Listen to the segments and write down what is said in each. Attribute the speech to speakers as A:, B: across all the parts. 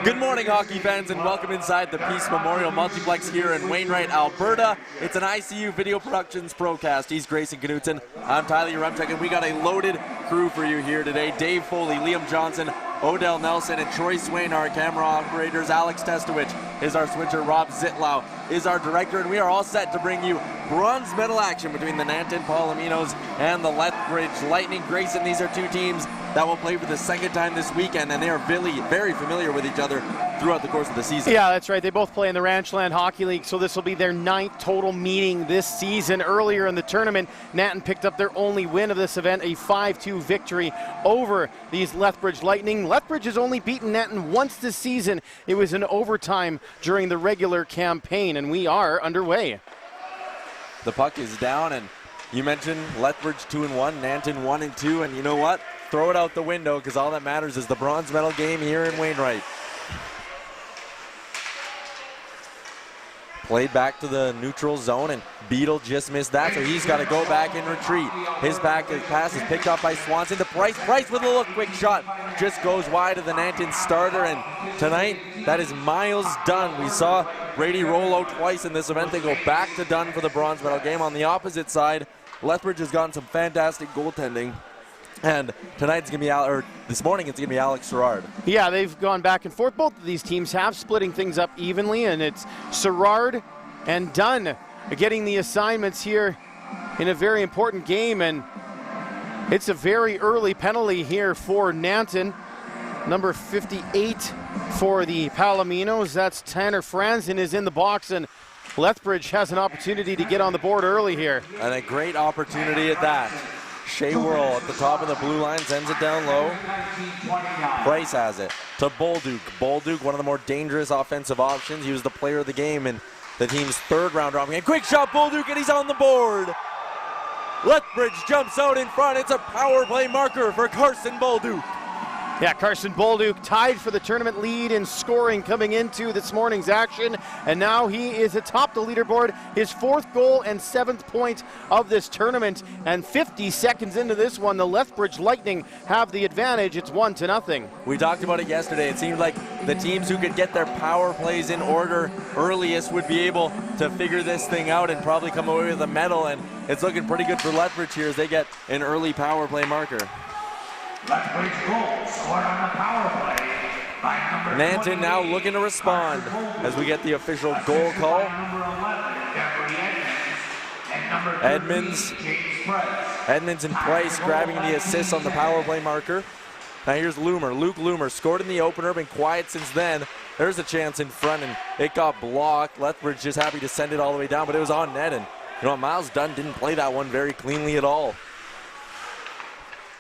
A: Good morning, hockey fans, and welcome inside the Peace Memorial Multiplex here in Wainwright, Alberta. It's an ICU Video Productions Procast. He's Grayson Knutson. I'm Tyler Uremchuk, and we got a loaded crew for you here today. Dave Foley, Liam Johnson, Odell Nelson, and Troy Swain are our camera operators. Alex Testowich is our switcher. Rob Zitlau is our director, and we are all set to bring you bronze medal action between the Nanton Palominos and the Lethbridge Lightning. Grayson, these are two teams that will play for the second time this weekend, and they are very familiar with each other throughout the course of the season.
B: Yeah, that's right. They both play in the Ranchland Hockey League, so this will be their 9th total meeting this season. Earlier in the tournament, Nanton picked up their only win of this event, a 5-2 victory over these Lethbridge Lightning. Lethbridge has only beaten Nanton once this season. It was in overtime during the regular campaign, and we are underway.
A: The puck is down, and you mentioned Lethbridge 2-1, Nanton 1-2, and you know what? Throw it out the window, because all that matters is the bronze medal game here in Wainwright. Played back to the neutral zone, and Beadle just missed that, so he's got to go back and retreat. His pass is picked up by Swanson to Price. Price with a little quick shot, just goes wide of the Nanton starter, and tonight, that is Miles Dunn. We saw Brady roll out twice in this event. They go back to Dunn for the bronze medal game. On the opposite side, Lethbridge has gotten some fantastic goaltending. And tonight's going to be, this morning it's going to be Alex Sherrard.
B: Yeah, they've gone back and forth. Both of these teams have splitting things up evenly, and it's Sherrard and Dunn getting the assignments here in a very important game. And it's a very early penalty here for Nanton. Number 58 for the Palominos. That's Tanner Franzen is in the box, and Lethbridge has an opportunity to get on the board early here.
A: And a great opportunity at that. Shea Whirl at the top of the blue line, sends it down low. Price has it to Bolduc. Bolduc, one of the more dangerous offensive options. He was the player of the game in the team's third round robin game. Quick shot, Bolduc, and he's on the board. Lethbridge jumps out in front. It's a power play marker for Carson Bolduc.
B: Yeah, Carson Bolduc tied for the tournament lead in scoring coming into this morning's action, and now he is atop the leaderboard, his 4th goal and 7th point of this tournament, and 50 seconds into this one, the Lethbridge Lightning have the advantage. It's 1-0.
A: We talked about it yesterday. It seemed like the teams who could get their power plays in order earliest would be able to figure this thing out and probably come away with a medal, and it's looking pretty good for Lethbridge here as they get an early power play marker.
C: Lethbridge goal scored on the power play by number
A: Nanton now looking to respond as we get the official goal call. Edmonds and Price grabbing the assists on the power play marker. Now here's Loomer. Luke Loomer scored in the opener, been quiet since then. There's a chance in front, and it got blocked. Lethbridge just happy to send it all the way down, but it was on net, and you know, Miles Dunn didn't play that one very cleanly at all.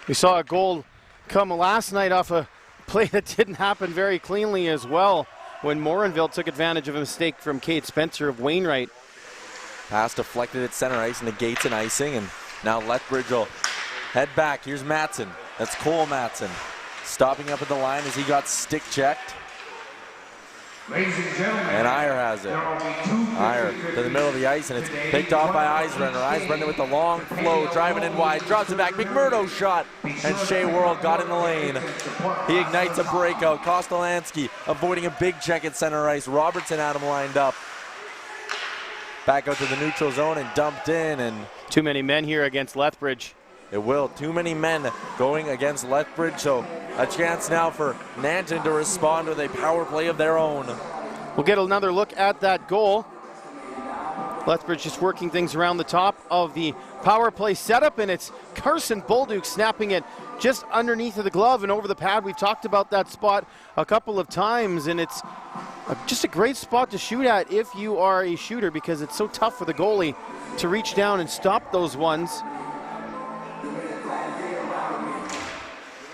B: We saw a goal come last night off a play that didn't happen very cleanly as well when Morinville took advantage of a mistake from Kate Spencer of Wainwright.
A: Pass deflected at center ice, negates an icing, and now Lethbridge will head back. Here's Matson. That's Cole Matson stopping up at the line as he got stick checked. And Iyer has it. Iyer to the middle of the ice, and it's picked off by Eisbrenner. Eisbrenner with the long flow, driving in wide, drops it back. McMurdo shot, and Shea Whirl got in the lane. He ignites a breakout. Kostolansky avoiding a big check at center ice. Robertson had him lined up. Back out to the neutral zone and dumped in. And
B: too many men here against Lethbridge.
A: It will. Too many men going against Lethbridge, so a chance now for Nanton to respond with a power play of their own.
B: We'll get another look at that goal. Lethbridge just working things around the top of the power play setup, and it's Carson Bolduc snapping it just underneath of the glove and over the pad. We've talked about that spot a couple of times, and it's just a great spot to shoot at if you are a shooter, because it's so tough for the goalie to reach down and stop those ones.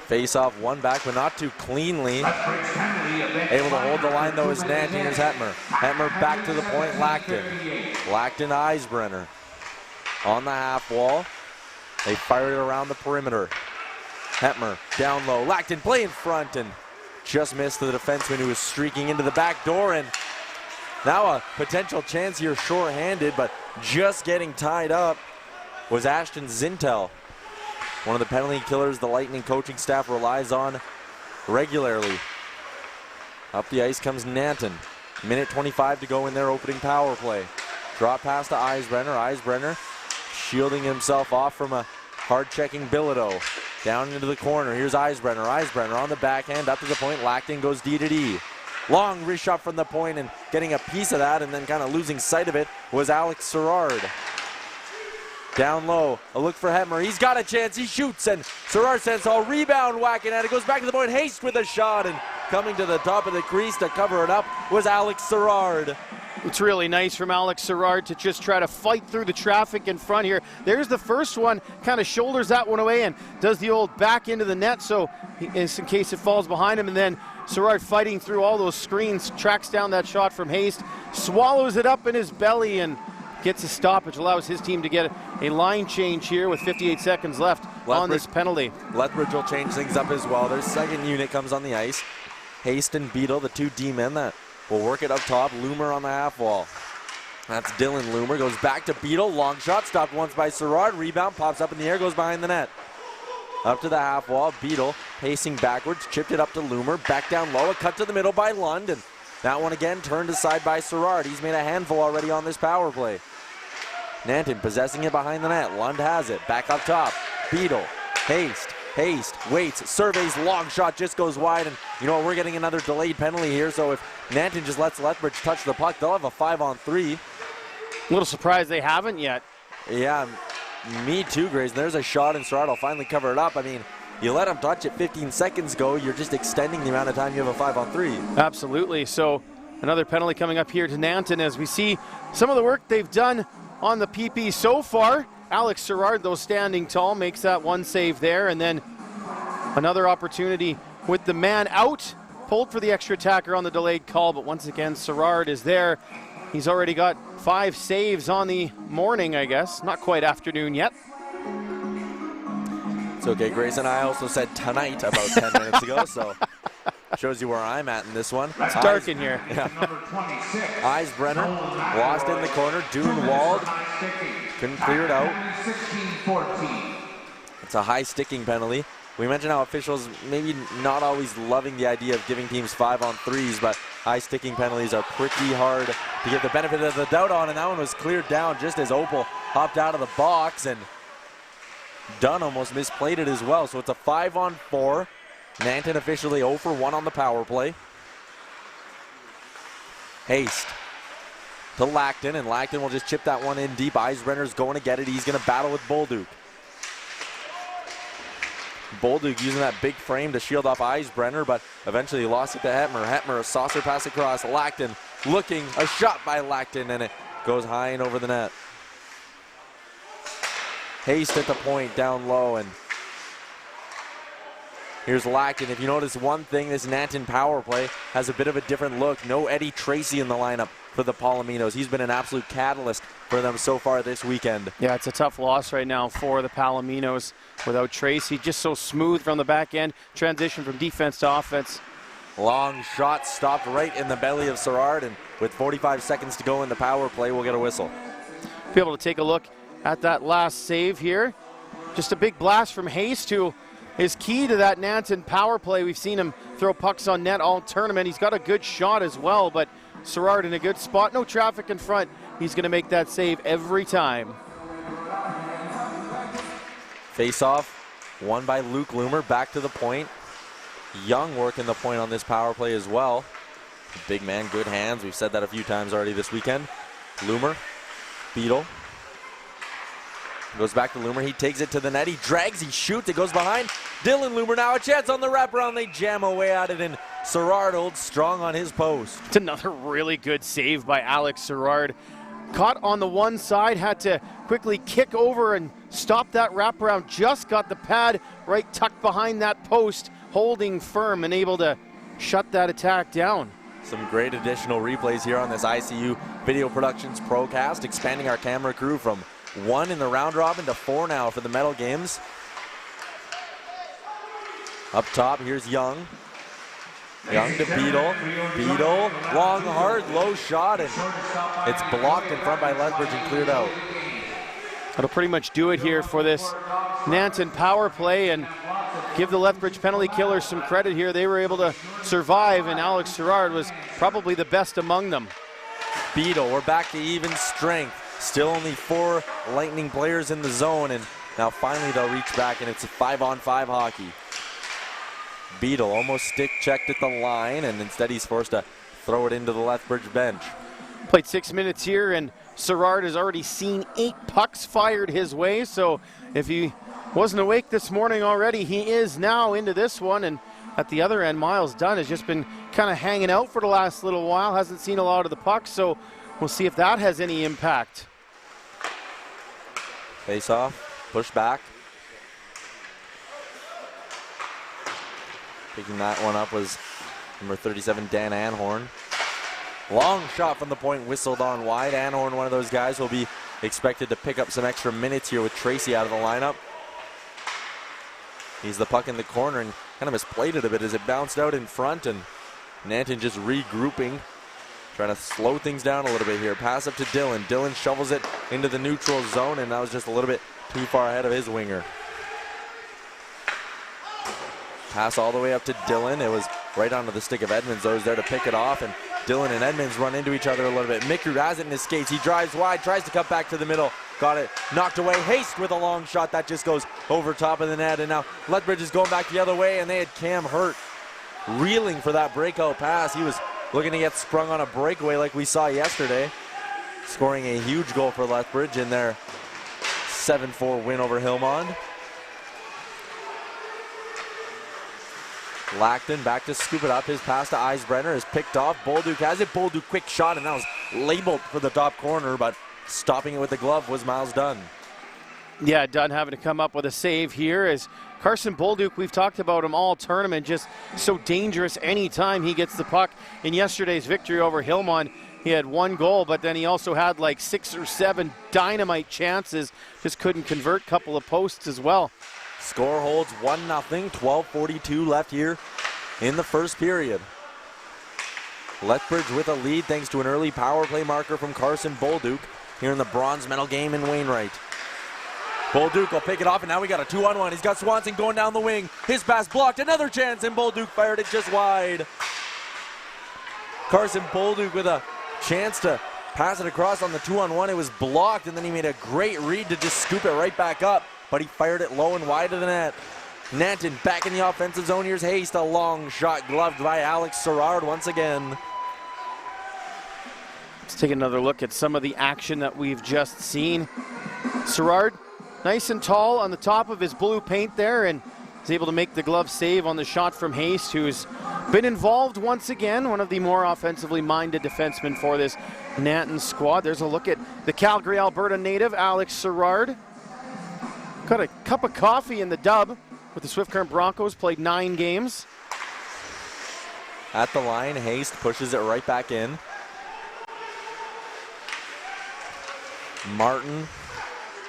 A: Face off one back, but not too cleanly. Able to hold the line though is Nanton. Here's Hetmer. Hetmer back to the point, Lackton. Lackton, Eisbrenner on the half wall. They fire it around the perimeter. Hetmer down low. Lackton play in front and just missed the defenseman who was streaking into the back door. And now a potential chance here shorthanded, but just getting tied up was Ashton Zintel. One of the penalty killers the Lightning coaching staff relies on regularly. Up the ice comes Nanton. Minute 25 to go in their opening power play. Drop pass to Eisbrenner. Eisbrenner shielding himself off from a hard-checking Bilodeau. Down into the corner. Here's Eisbrenner. Eisbrenner on the backhand up to the point. Lacton goes D to D. Long wrist shot from the point, and getting a piece of that and then kind of losing sight of it was Alex Serrard. Down low, a look for Hetmer. He's got a chance, he shoots, and Serrard sends a rebound whacking at it. Goes back to the point, Haste with a shot, and coming to the top of the crease to cover it up was Alex Serrard.
B: It's really nice from Alex Serrard to just try to fight through the traffic in front here. There's the first one, kind of shoulders that one away and does the old back into the net so in case it falls behind him, and then Serrard fighting through all those screens, tracks down that shot from Haste, swallows it up in his belly and gets a stoppage, allows his team to get a line change here with 58 seconds left on this penalty.
A: Lethbridge will change things up as well. Their second unit comes on the ice. Haste and Beadle, the two D-men that will work it up top. Loomer on the half wall. That's Dylan Loomer, goes back to Beadle, long shot, stopped once by Serrard, rebound, pops up in the air, goes behind the net. Up to the half wall, Beadle pacing backwards, chipped it up to Loomer, back down low, a cut to the middle by Lund, and that one again turned aside by Serrard. He's made a handful already on this power play. Nanton possessing it behind the net, Lund has it, back up top, Beadle, Haste, waits, surveys, long shot, just goes wide, and you know what, we're getting another delayed penalty here, so if Nanton just lets Lethbridge touch the puck, they'll have a 5-on-3.
B: A little surprised they haven't yet.
A: Yeah, me too, Grayson. There's a shot, and Serrard will finally cover it up. I mean, you let him touch it 15 seconds ago, you're just extending the amount of time you have a 5-on-3.
B: Absolutely, so another penalty coming up here to Nanton as we see some of the work they've done on the PP so far. Alex Serrard, though, standing tall, makes that one save there, and then another opportunity with the man out. Pulled for the extra attacker on the delayed call, but once again, Serrard is there. He's already got 5 saves on the morning, I guess. Not quite afternoon yet.
A: It's okay, Grayson. I also said tonight about 10 minutes ago, so shows you where I'm at in this one.
B: It's dark in here.
A: Yeah. Eisbrenner lost in the corner. Dune walled. Couldn't clear it out. It's a high sticking penalty. We mentioned how officials maybe not always loving the idea of giving teams 5-on-3s, but high sticking penalties are pretty hard to get the benefit of the doubt on, and that one was cleared down just as Opal hopped out of the box, and Dunn almost misplayed it as well. So it's a 5-on-4. Nanton officially 0 for 1 on the power play. Haste to Lacton, and Lacton will just chip that one in deep. Eisbrenner's going to get it. He's going to battle with Bolduc. Bolduc using that big frame to shield off Eisbrenner, but eventually he lost it to Hetmer. Hetmer, a saucer pass across. Lacton looking, a shot by Lacton, and it goes high and over the net. Haste at the point, down low, and here's Lacton. If you notice one thing, this Nanton power play has a bit of a different look. No Eddie Tracy in the lineup for the Palominos. He's been an absolute catalyst for them so far this weekend.
B: Yeah, it's a tough loss right now for the Palominos without Tracy. Just so smooth from the back end. Transition from defense to offense.
A: Long shot stopped right in the belly of Serrard, and with 45 seconds to go in the power play, we'll get a whistle.
B: Be able to take a look at that last save here. Just a big blast from Haste, who is key to that Nanton power play. We've seen him throw pucks on net all tournament. He's got a good shot as well, but Serrard in a good spot. No traffic in front. He's going to make that save every time.
A: Face-off, won by Luke Loomer, back to the point. Young working the point on this power play as well. Big man, good hands. We've said that a few times already this weekend. Loomer, Beadle. Goes back to Loomer, he takes it to the net, he drags, he shoots, it goes behind. Dylan Loomer now a chance on the wraparound, they jam away at it, and Serrard holds strong on his post.
B: It's another really good save by Alex Serrard. Caught on the one side, had to quickly kick over and stop that wraparound, just got the pad right tucked behind that post, holding firm and able to shut that attack down.
A: Some great additional replays here on this ICU Video Productions Procast, expanding our camera crew from 1 in the round robin to 4 now for the medal games. Up top, here's Young. Young to Beadle. Beadle, long, hard, low shot, and it's blocked in front by Lethbridge and cleared out.
B: That'll pretty much do it here for this Nanton power play, and give the Lethbridge penalty killers some credit here. They were able to survive, and Alex Serrard was probably the best among them.
A: Beadle, we're back to even strength. Still only 4 Lightning players in the zone, and now finally they'll reach back, and it's a 5-on-5 hockey. Beadle almost stick checked at the line, and instead he's forced to throw it into the Lethbridge bench.
B: Played 6 minutes here, and Serrard has already seen 8 pucks fired his way, so if he wasn't awake this morning already, he is now into this one. And at the other end, Miles Dunn has just been kind of hanging out for the last little while, hasn't seen a lot of the pucks, so we'll see if that has any impact.
A: Face off, push back. Picking that one up was number 37, Dan Anhorn. Long shot from the point, whistled on wide. Anhorn, one of those guys, will be expected to pick up some extra minutes here with Tracy out of the lineup. He's the puck in the corner and kind of misplayed it a bit as it bounced out in front, and Nanton just regrouping, trying to slow things down a little bit here. Pass up to Dillon. Dillon shovels it into the neutral zone, and that was just a little bit too far ahead of his winger. Pass all the way up to Dillon. It was right onto the stick of Edmonds, though. He's there to pick it off, and Dillon and Edmonds run into each other a little bit. Mikru has it in his skates. He drives wide, tries to cut back to the middle. Got it knocked away. Haste with a long shot that just goes over top of the net, and now Lethbridge is going back the other way, and they had Cam Hurt reeling for that breakout pass. He was looking to get sprung on a breakaway like we saw yesterday, scoring a huge goal for Lethbridge in their 7-4 win over Hillmond. Lackton back to scoop it up. His pass to Eisbrenner is picked off. Bolduc has it. Bolduc quick shot, and that was labeled for the top corner, but stopping it with the glove was Miles Dunn.
B: Yeah, Dunn having to come up with a save here as Carson Bolduc, we've talked about him all tournament, just so dangerous anytime he gets the puck. In yesterday's victory over Hillmond, he had 1 goal, but then he also had like 6 or 7 dynamite chances. Just couldn't convert, couple of posts as well.
A: Score holds 1-0, 12:42 left here in the first period. Lethbridge with a lead thanks to an early power play marker from Carson Bolduc here in the bronze medal game in Wainwright. Bolduc will pick it off, and now we got a 2-on-1. He's got Swanson going down the wing. His pass blocked, another chance, and Bolduc fired it just wide. Carson Bolduc with a chance to pass it across on the 2-on-1. It was blocked, and then he made a great read to just scoop it right back up, but he fired it low and wide of the net. Nanton back in the offensive zone. Here's Haste, a long shot gloved by Alex Serrard once again.
B: Let's take another look at some of the action that we've just seen. Serrard, nice and tall on the top of his blue paint there, and is able to make the glove save on the shot from Haste, who's been involved once again, one of the more offensively minded defensemen for this Nanton squad. There's a look at the Calgary, Alberta native, Alex Serrard. Got a cup of coffee in the dub with the Swift Current Broncos, played 9 games.
A: At the line, Haste pushes it right back in. Martin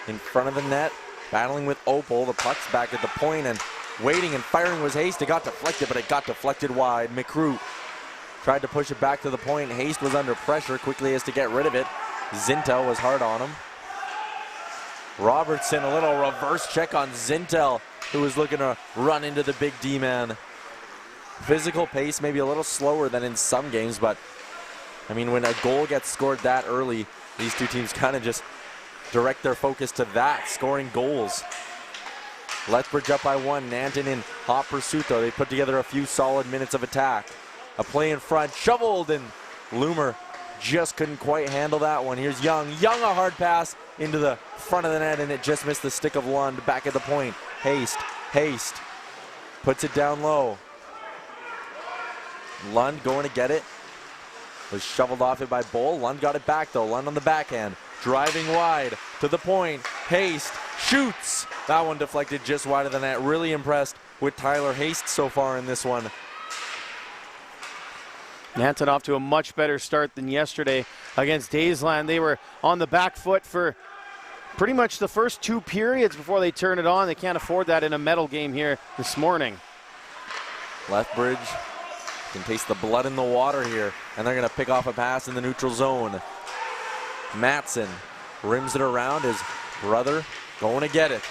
A: in front of the net, battling with Opal. The puck's back at the point, and waiting and firing was Haste. It got deflected, but it got deflected wide. McCrew tried to push it back to the point. Haste was under pressure, quickly has to get rid of it. Zintel was hard on him. Robertson, a little reverse check on Zintel, who was looking to run into the big D-man. Physical pace, maybe a little slower than in some games, but I mean, when a goal gets scored that early, these two teams kind of just direct their focus to that, scoring goals. Lethbridge up by 1. Nanton in hot pursuit, though. They put together a few solid minutes of attack. A play in front, shoveled, and Loomer just couldn't quite handle that one. Here's Young. Young, a hard pass into the front of the net, and it just missed the stick of Lund back at the point. Haste puts it down low. Lund going to get it. Was shoveled off it by Bull. Lund got it back, though. Lund on the backhand. Driving wide to the point. Haste shoots. That one deflected just wide of the net. Really impressed with Tyler Haste so far in this one.
B: Nanton off to a much better start than yesterday against Daysland. They were on the back foot for pretty much the first 2 periods before they turn it on. They can't afford that in a medal game here this morning.
A: Lethbridge can taste the blood in the water here, and they're going to pick off a pass in the neutral zone. Matson rims it around. His brother going to get it.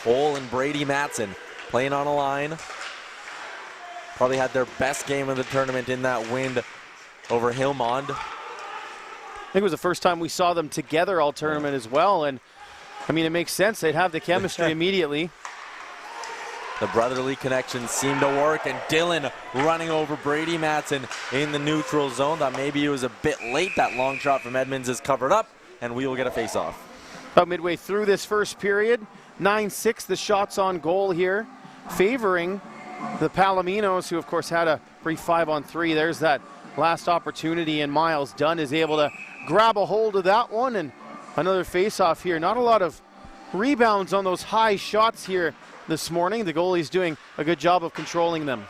A: Cole and Brady Matson playing on a line. Probably had their best game of the tournament in that win over Hillmond.
B: I think it was the first time we saw them together all tournament as well, and I mean, it makes sense. They'd have the chemistry immediately.
A: The brotherly connection seemed to work, and Dylan running over Brady Matson in the neutral zone. Thought maybe it was a bit late. That long shot from Edmonds is covered up, and we will get a face-off.
B: About midway through this first period, 9-6 the shots on goal here, favoring the Palominos, who of course had a brief 5-on-3. There's that last opportunity, and Miles Dunn is able to grab a hold of that one, and another face-off here. Not a lot of rebounds on those high shots here this morning. The goalie's doing a good job of controlling them.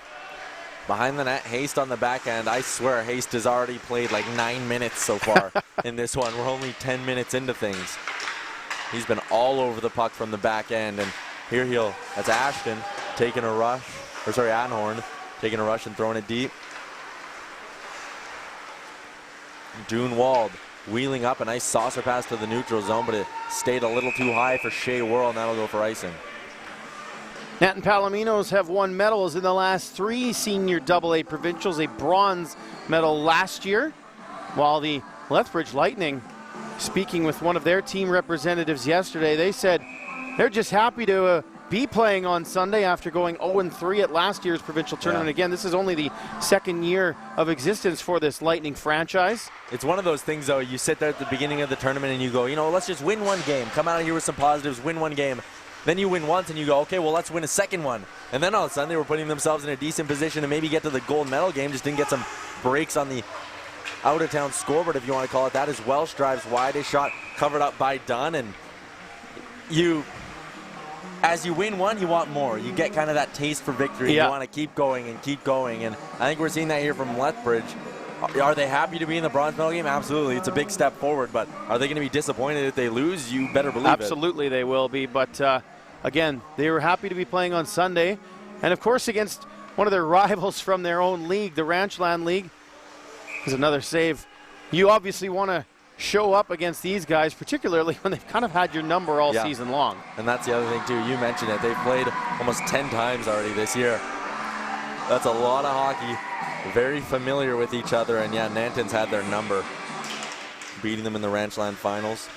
A: Behind the net, Haste on the back end. I swear Haste has already played like 9 minutes so far in this one. We're only 10 minutes into things. He's been all over the puck from the back end, and here that's Ashton taking a rush, or sorry, Anhorn taking a rush and throwing it deep. Dunewald wheeling up, a nice saucer pass to the neutral zone, but it stayed a little too high for Shea Worrell, and that'll go for icing.
B: Nat and Palominos have won medals in the last 3 senior AA provincials, a bronze medal last year, while the Lethbridge Lightning, speaking with one of their team representatives yesterday, they said they're just happy to be playing on Sunday after going 0-3 at last year's provincial tournament. Again, this is only the second year of existence for this Lightning franchise.
A: It's one of those things, though, you sit there at the beginning of the tournament and you go, you know, let's just win one game. Come out of here with some positives, win one game. Then you win once and you go, okay, well, let's win a second one. And then all of a sudden they were putting themselves in a decent position to maybe get to the gold medal game, just didn't get some breaks on the out-of-town scoreboard, if you want to call it that, as Welsh drives wide, a shot covered up by Dunn, and as you win one, you want more. You get kind of that taste for victory. You want to keep going, and I think we're seeing that here from Lethbridge. Are they happy to be in the bronze medal game? Absolutely. It's a big step forward, but are they going to be disappointed if they lose? You better believe
B: Absolutely they will be, but again, they were happy to be playing on Sunday, and of course against one of their rivals from their own league, the Ranchland League. Is another save. You obviously want to show up against these guys, particularly when they've kind of had your number all season long.
A: And that's the other thing too, you mentioned it, they've played almost 10 times already this year. That's a lot of hockey, very familiar with each other, and yeah, Nanton's had their number, beating them in the Ranchland finals.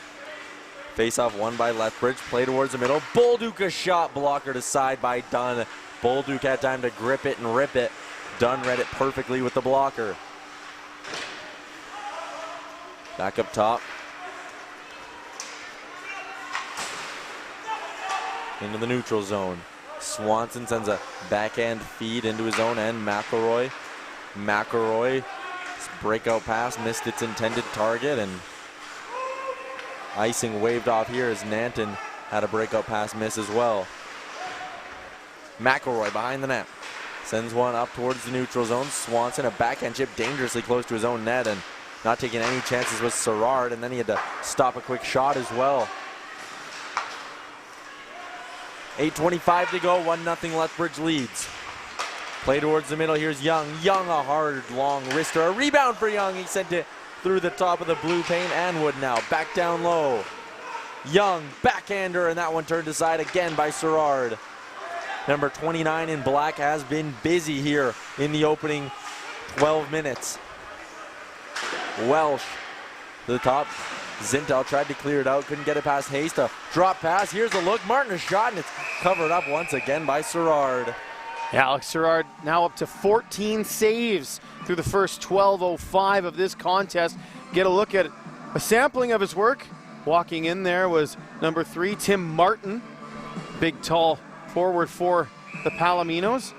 A: Face-off won by Lethbridge, play towards the middle, Bolduc a shot blocker to side by Dunn. Bolduc had time to grip it and rip it. Dunn read it perfectly with the blocker. Back up top. Into the neutral zone. Swanson sends a backhand feed into his own end. McElroy's breakout pass missed its intended target, and icing waved off here as Nanton had a breakout pass miss as well. McElroy behind the net. Sends one up towards the neutral zone. Swanson, a backhand chip dangerously close to his own net, and not taking any chances with Serrard, and then he had to stop a quick shot as well. 8:25 to go, 1-0 Lethbridge leads. Play towards the middle, here's Young. Young, a hard, long wrister. A rebound for Young, he sent it through the top of the blue paint. Anwood now, back down low. Young, backhander, and that one turned aside again by Serrard. Number 29 in black has been busy here in the opening 12 minutes. Welsh to the top. Zintel tried to clear it out, couldn't get it past Haste. A drop pass, here's a look, Martin a shot, and it's covered up once again by Serrard.
B: Yeah, Alex Serrard now up to 14 saves through the first 12:05 of this contest. Get a look at a sampling of his work. Walking in there was number 3, Tim Martin, big tall forward for the Palominos.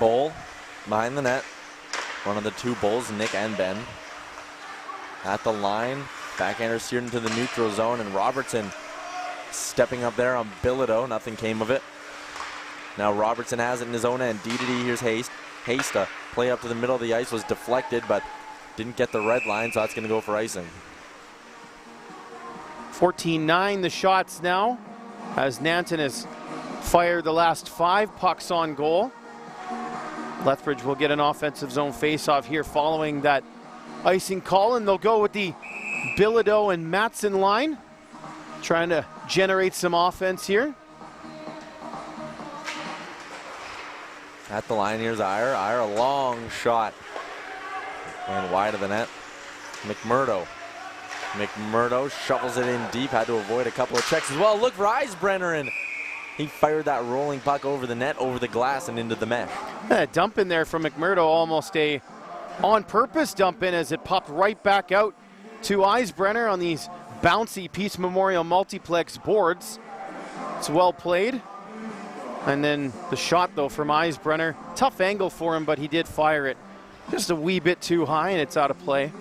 A: Bowl behind the net. One of the two Bulls, Nick and Ben. At the line, backhander steered into the neutral zone, and Robertson stepping up there on Bilodeau. Nothing came of it. Now Robertson has it in his own end. D-to-D, here's Haste. Haste, a play up to the middle of the ice was deflected, but didn't get the red line, so that's going to go for icing.
B: 14-9 the shots now, as Nanton has fired the last 5 pucks on goal. Lethbridge will get an offensive zone face-off here following that icing call, and they'll go with the Bilodeau and Matson line, trying to generate some offense here.
A: At the line, here's Iyer. Iyer, a long shot. And wide of the net. McMurdo. McMurdo shovels it in deep. Had to avoid a couple of checks as well. Look for Eisbrenner, and he fired that rolling puck over the net, over the glass, and into the mesh.
B: That dump in there from McMurdo, almost a on-purpose dump in as it popped right back out to Eisbrenner on these bouncy Peace Memorial multiplex boards. It's well played. And then the shot, though, from Eisbrenner. Tough angle for him, but he did fire it just a wee bit too high, and it's out of play.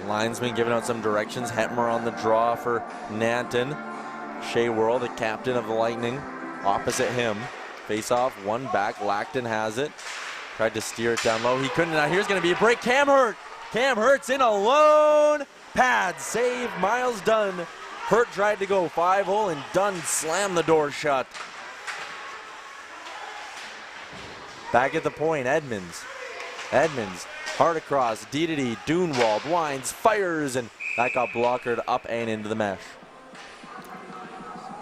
A: Linesman giving out some directions. Hetmer on the draw for Nanton. Shea Worrell, the captain of the Lightning, opposite him. Face off, one back. Lackton has it. Tried to steer it down low. He couldn't. Now here's going to be a break. Cam Hurt. Cam Hurt's in alone. Pad save. Miles Dunn. Hurt tried to go 5-hole, and Dunn slammed the door shut. Back at the point, Edmonds. Edmonds, hard across, D-to-D, Dunewald, winds, fires, and that got blockered up and into the mesh.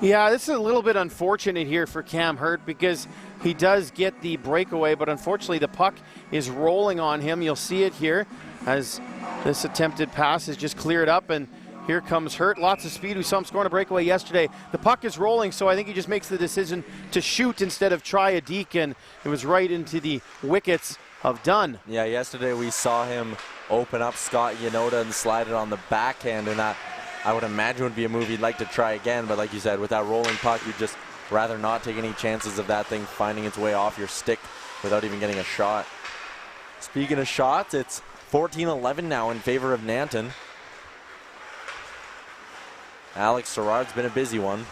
B: Yeah, this is a little bit unfortunate here for Cam Hurt because he does get the breakaway, but unfortunately the puck is rolling on him. You'll see it here as this attempted pass is just cleared up, and here comes Hurt. Lots of speed. We saw him scoring a breakaway yesterday. The puck is rolling, so I think he just makes the decision to shoot instead of try a deke, and it was right into the wickets of Dunn.
A: Yeah, yesterday we saw him open up Scott Yanoda and slide it on the backhand, and that I would imagine would be a move he'd like to try again, but like you said, with that rolling puck, you'd just rather not take any chances of that thing finding its way off your stick without even getting a shot. Speaking of shots, it's 14-11 now in favor of Nanton. Alex Sherrard's been a busy one.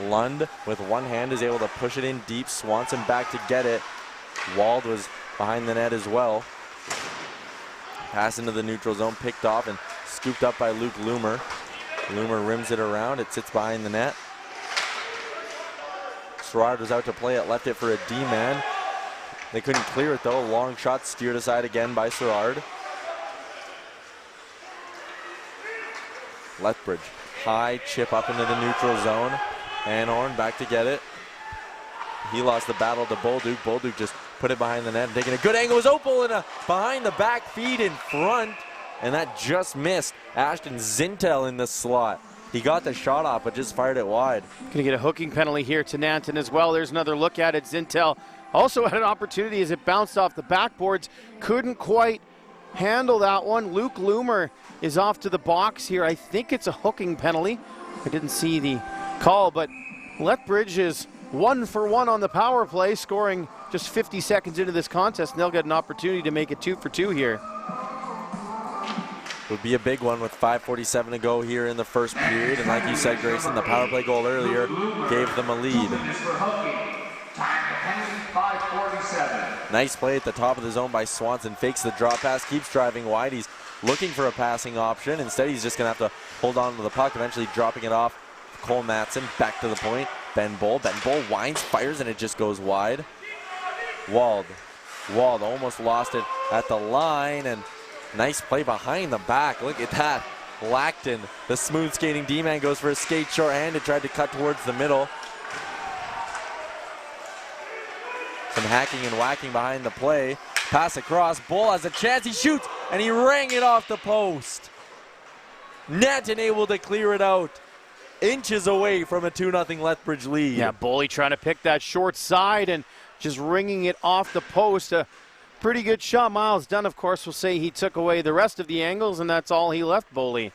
A: Lund with one hand is able to push it in deep. Swanson back to get it. Wald was behind the net as well. Pass into the neutral zone, picked off and scooped up by Luke Loomer. Loomer rims it around. It sits behind the net. Sherrard was out to play it, left it for a D-man. They couldn't clear it though. Long shot steered aside again by Sherrard. Lethbridge, high chip up into the neutral zone. Anhorn back to get it. He lost the battle to Bolduc. Bolduc just put it behind the net and taking a good angle. It was Opal and a behind the back feed in front, and that just missed. Ashton Zintel in the slot. He got the shot off, but just fired it wide.
B: Gonna get a hooking penalty here to Nanton as well. There's another look at it. Zintel also had an opportunity as it bounced off the backboards. Couldn't quite handle that one. Luke Loomer is off to the box here. I think it's a hooking penalty. I didn't see the call, but Lethbridge is 1 for 1 on the power play, scoring just 50 seconds into this contest, and they'll get an opportunity to make it 2 for 2 here.
A: Would be a big one with 5:47 to go here in the first period, and like you said, Grayson, the power play goal earlier gave them a lead. Nice play at the top of the zone by Swanson. Fakes the drop pass, keeps driving wide. He's looking for a passing option. Instead, he's just going to have to hold on to the puck, eventually dropping it off. Cole Matson back to the point. Ben Bull winds, fires, and it just goes wide. Wald almost lost it at the line, and nice play behind the back. Look at that. Lackton, the smooth skating D-man, goes for a skate short-handed, tried to cut towards the middle. Some hacking and whacking behind the play. Pass across. Bull has a chance. He shoots, and he rang it off the post. Nanton able to clear it out. Inches away from a 2-0 Lethbridge lead.
B: Yeah, Bully trying to pick that short side and just ringing it off the post. A pretty good shot. Miles Dunn, of course, will say he took away the rest of the angles, and that's all he left Bully.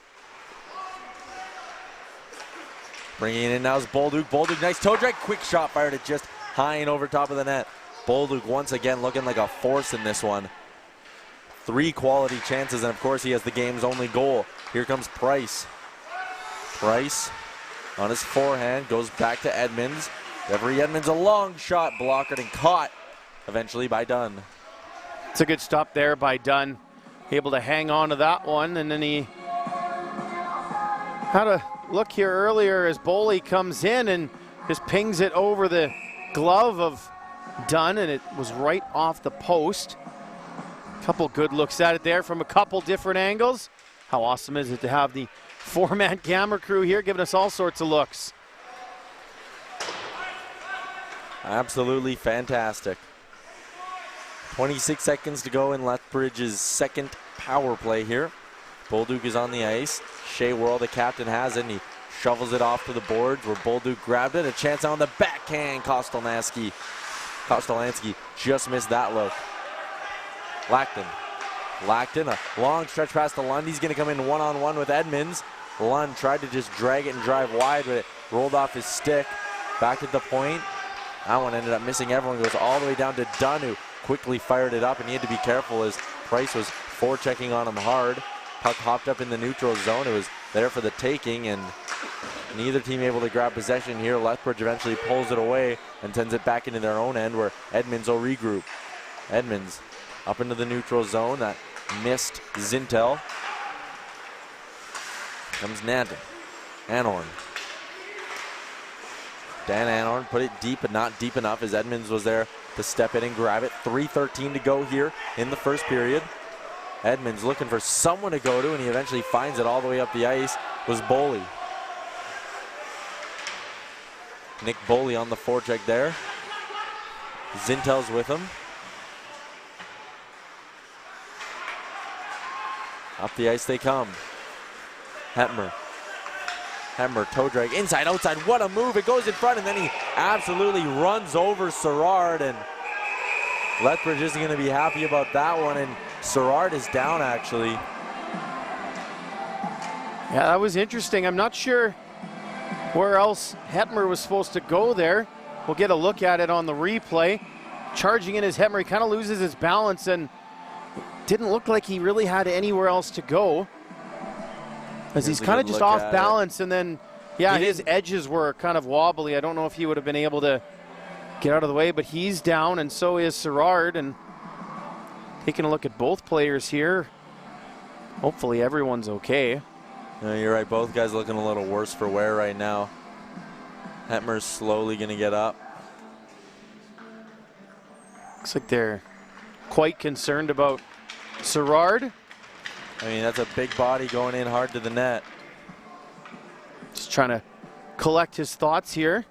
A: Bringing it in now is Bolduc. Bolduc, nice toe drag. Quick shot fired it just high and over top of the net. Bolduc once again looking like a force in this one. 3 quality chances, and of course he has the game's only goal. Here comes Price. Price on his forehand goes back to Edmonds. Jeffrey Edmonds, a long shot blocked and caught eventually by Dunn.
B: It's a good stop there by Dunn. Able to hang on to that one, and then he Had a look here earlier as Boley comes in and just pings it over the glove of Dunn, and it was right off the post. Couple good looks at it there from a couple different angles. How awesome is it to have the four-man camera crew here giving us all sorts of looks.
A: Absolutely fantastic. 26 seconds to go in Lethbridge's second power play here. Bolduc is on the ice. Shea Worrell, the captain, has it, and he shovels it off to the boards where Bolduc grabbed it. A chance on the backhand. Kostolansky just missed that look. Lackton, a long stretch pass to Lund. He's going to come in one-on-one with Edmonds. Lund tried to just drag it and drive wide, but it rolled off his stick. Back at the point. That one ended up missing. Everyone goes all the way down to Dunn, who quickly fired it up, and he had to be careful as Price was forechecking on him hard. Puck hopped up in the neutral zone. It was there for the taking, and neither team able to grab possession here. Lethbridge eventually pulls it away and sends it back into their own end where Edmonds will regroup. Edmonds up into the neutral zone. That missed Zintel. Comes Nanton. Anhorn. Dan Anhorn put it deep, but not deep enough as Edmonds was there to step in and grab it. 3:13 to go here in the first period. Edmonds looking for someone to go to, and he eventually finds it all the way up the ice. Was Boley. Nick Boley on the forecheck there. Zintel's with him. Up the ice they come. Hemmer, toe drag, inside, outside, what a move. It goes in front, and then he absolutely runs over Serrard, and Lethbridge isn't going to be happy about that one, and Serrard is down, actually.
B: Yeah, that was interesting. I'm not sure where else Hetmer was supposed to go there. We'll get a look at it on the replay. Charging in his Hetmer, he kind of loses his balance, and didn't look like he really had anywhere else to go. As he's kind of just off balance, and then, yeah, his edges were kind of wobbly. I don't know if he would have been able to get out of the way, but he's down, and so is Serrard. And taking a look at both players here, hopefully everyone's okay.
A: No, you're right, both guys looking a little worse for wear right now. Hetmer's slowly going to get up.
B: Looks like they're quite concerned about Serrard.
A: I mean, that's a big body going in hard to the net.
B: Just trying to collect his thoughts here.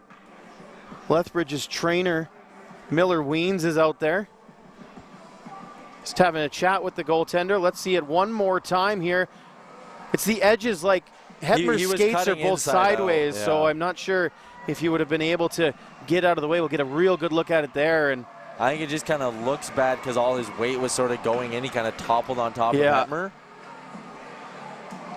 B: Lethbridge's trainer, Miller Weens, is out there. Just having a chat with the goaltender. Let's see it one more time here. It's the edges, like Hetmer's skates are both sideways,
A: yeah.
B: So I'm not sure if he would have been able to get out of the way. We'll get a real good look at it there. And
A: I think it just kind of looks bad because all his weight was sort of going in. He kind of toppled on top of Hetmer.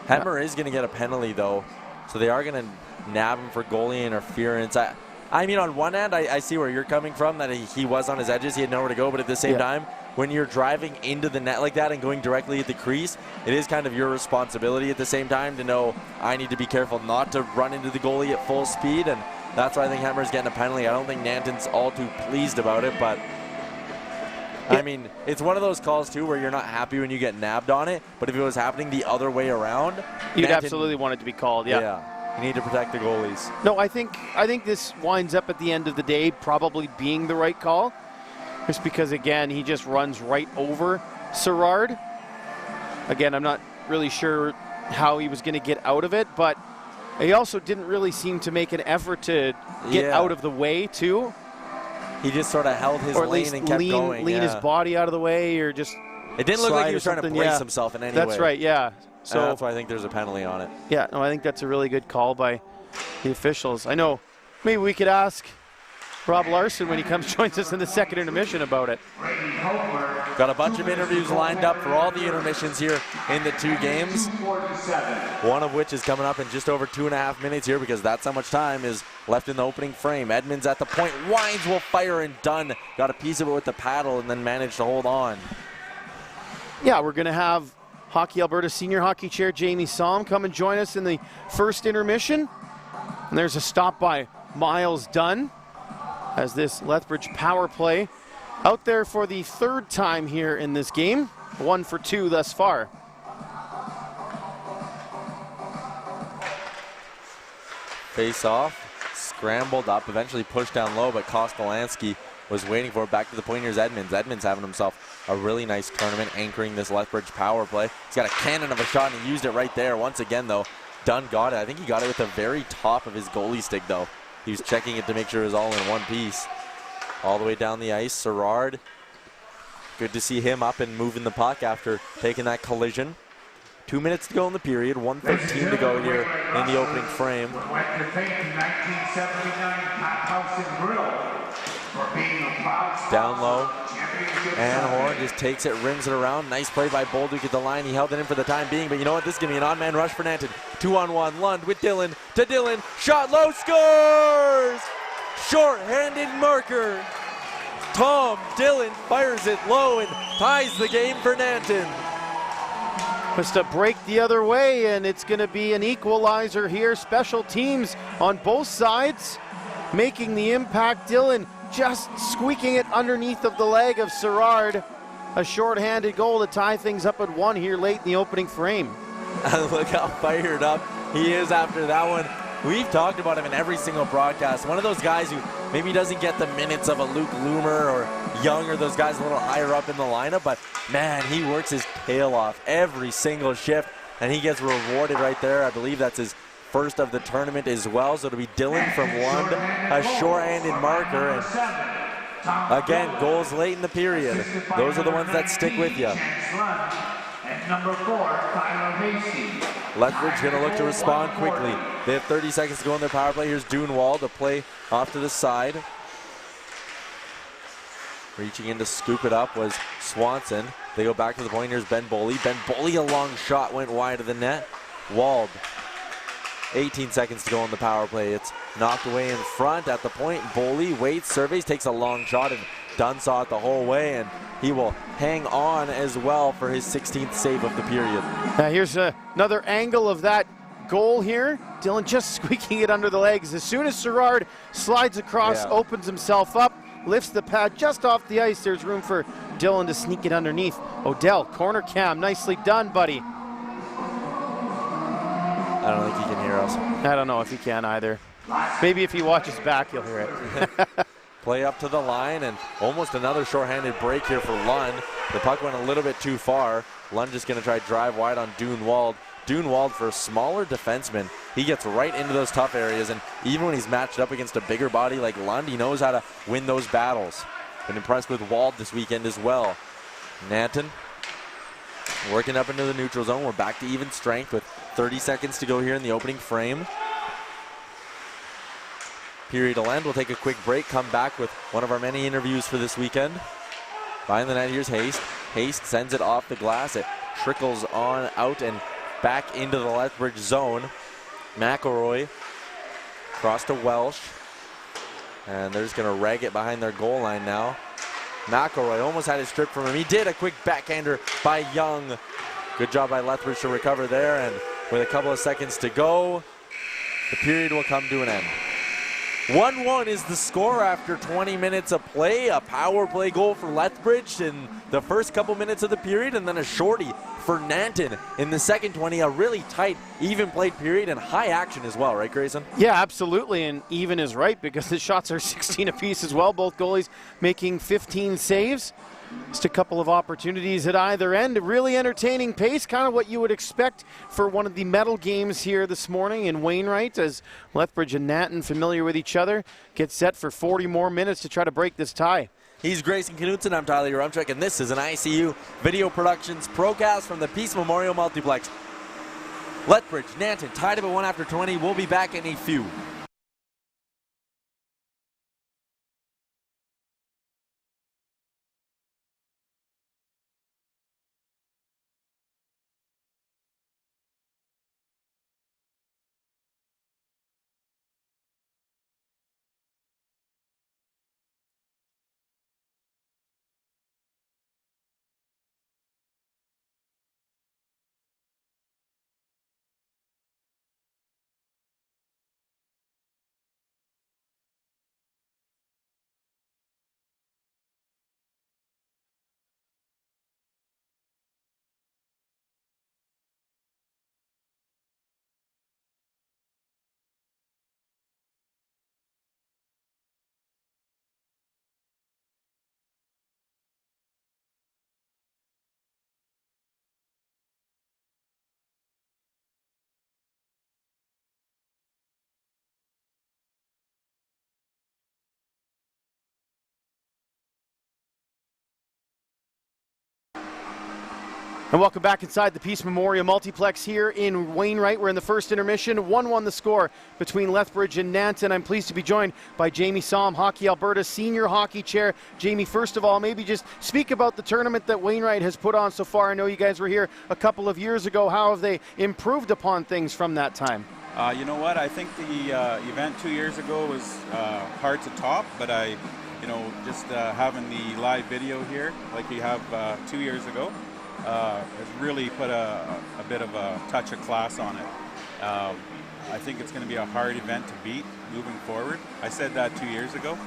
A: Hetmer is going to get a penalty, though, so they are going to nab him for goalie interference. I mean, on one hand, I see where you're coming from, that he was on his edges. He had nowhere to go, but at the same time, when you're driving into the net like that and going directly at the crease, it is kind of your responsibility at the same time to know I need to be careful not to run into the goalie at full speed, and that's why I think Hetmer's getting a penalty. I don't think Nanton's all too pleased about it, but I mean, it's one of those calls, too, where you're not happy when you get nabbed on it, but if it was happening the other way around,
B: you'd absolutely want it to be called,
A: yeah. You need to protect the goalies.
B: No, I think this winds up at the end of the day probably being the right call, just because, again, he just runs right over Serrard. Again, I'm not really sure how he was going to get out of it, but he also didn't really seem to make an effort to get out of the way, too.
A: He just sort of held his lane and kept going.
B: Lean his body out of the way, or just
A: it didn't look like he was trying to brace himself in any way.
B: That's right, yeah.
A: So that's why I think there's a penalty on it.
B: Yeah, no, I think that's a really good call by the officials. I know maybe we could ask Rob Larson when he joins us in the second intermission about it.
A: Got a bunch of interviews lined up for all the intermissions here in the two games. One of which is coming up in just over 2.5 minutes here because that's how much time is left in the opening frame. Edmonds at the point. Wines will fire, and Dunn got a piece of it with the paddle and then managed to hold on.
B: Yeah, we're going to have Hockey Alberta Senior Hockey Chair Jamie Somm come and join us in the first intermission. And there's a stop by Miles Dunn as this Lethbridge power play out there for the third time here in this game. 1 for 2 thus far.
A: Face off, scrambled up, eventually pushed down low, but Kostolansky was waiting for it. Back to the point. Here's Edmonds. Edmonds having himself a really nice tournament, anchoring this Lethbridge power play. He's got a cannon of a shot, and he used it right there. Once again, though, Dunn got it. I think he got it with the very top of his goalie stick, though. He was checking it to make sure it was all in one piece. All the way down the ice, Sherrard. Good to see him up and moving the puck after taking that collision. 2 minutes to go in the period, 1:13 to go here in the opening frame.
C: Went to fame in 1979 Pop House and Grill for being a proud
A: Down low,
C: championship
A: and Horn
C: Sunday.
A: just takes it, rims it around. Nice play by Bolduc at the line. He held it in for the time being, but you know what? This is going to be an odd man rush for Nanton. 2-on-1, Lund with Dillon to Dillon. Shot low, scores! Short-handed marker. Tom Dillon fires it low and ties the game for Nanton.
B: Just a break the other way, and it's going to be an equalizer here. Special teams on both sides making the impact. Dillon just squeaking it underneath of the leg of Sherrard. A short-handed goal to tie things up at 1 here late in the opening frame.
A: Look how fired up he is after that one. We've talked about him in every single broadcast. One of those guys who maybe doesn't get the minutes of a Luke Loomer or Young or those guys a little higher up in the lineup, but man, he works his tail off every single shift, and he gets rewarded right there. I believe that's his first of the tournament as well, so it'll be Dillon from Lund, a short-handed marker, and again, goals late in the period. Those are the ones that stick with you.
C: And number 4, Tyler Hasty.
A: Lethbridge going to look to respond quickly. They have 30 seconds to go in their power play. Here's Dunewald to play off to the side. Reaching in to scoop it up was Swanson. They go back to the point. Here's Ben Boley. Ben Boley, a long shot, went wide of the net. Wald. 18 seconds to go on the power play. It's knocked away in front at the point. Boley waits, surveys, takes a long shot, and Dunn saw it the whole way, and he will hang on as well for his 16th save of the period.
B: Here's another angle of that goal here. Dillon just squeaking it under the legs. As soon as Sherrard slides across, opens himself up, lifts the pad just off the ice, there's room for Dillon to sneak it underneath. Odell, corner cam, nicely done, buddy.
A: I don't think he can hear us.
B: I don't know if he can either. Maybe if he watches back, he'll hear it.
A: Play up to the line, and almost another shorthanded break here for Lund. The puck went a little bit too far. Lund just going to try drive wide on Dunewald. Dunewald, for a smaller defenseman, he gets right into those tough areas, and even when he's matched up against a bigger body like Lund, he knows how to win those battles. Been impressed with Wald this weekend as well. Nanton working up into the neutral zone. We're back to even strength with 30 seconds to go here in the opening frame. Period will end. We'll take a quick break, come back with one of our many interviews for this weekend. Behind the net, here's Haste. Haste sends it off the glass. It trickles on out and back into the Lethbridge zone. McElroy across to Welsh. And they're just going to rag it behind their goal line now. McElroy almost had his strip from him. He did. A quick backhander by Young. Good job by Lethbridge to recover there. And with a couple of seconds to go, the period will come to an end. 1-1 is the score after 20 minutes of play. A power play goal for Lethbridge in the first couple minutes of the period, and then a shorty for Nanton in the second 20. A really tight, even played period, and high action as well, right, Grayson?
B: Yeah, absolutely, and even is right because the shots are 16 apiece as well. Both goalies making 15 saves. Just a couple of opportunities at either end. Really entertaining pace, kind of what you would expect for one of the medal games here this morning in Wainwright, as Lethbridge and Nanton, familiar with each other, get set for 40 more minutes to try to break this tie.
A: He's Grayson Knutson. I'm Tyler Yaremchuk, and this is an ICU Video Productions procast from the Peace Memorial Multiplex. Lethbridge, Nanton tied up at 1 after 20. We'll be back in a few.
B: And welcome back inside the Peace Memorial Multiplex here in Wainwright. We're in the first intermission. 1-1 the score between Lethbridge and Nanton. I'm pleased to be joined by Jamie Somm, Hockey Alberta Senior Hockey Chair. Jamie, first of all, maybe just speak about the tournament that Wainwright has put on so far. I know you guys were here a couple of years ago. How have they improved upon things from that time?
D: You know what? I think the event 2 years ago was hard to top, but just having the live video here, like we have 2 years ago, has really put a bit of a touch of class on it. I think it's going to be a hard event to beat moving forward. I said that 2 years ago.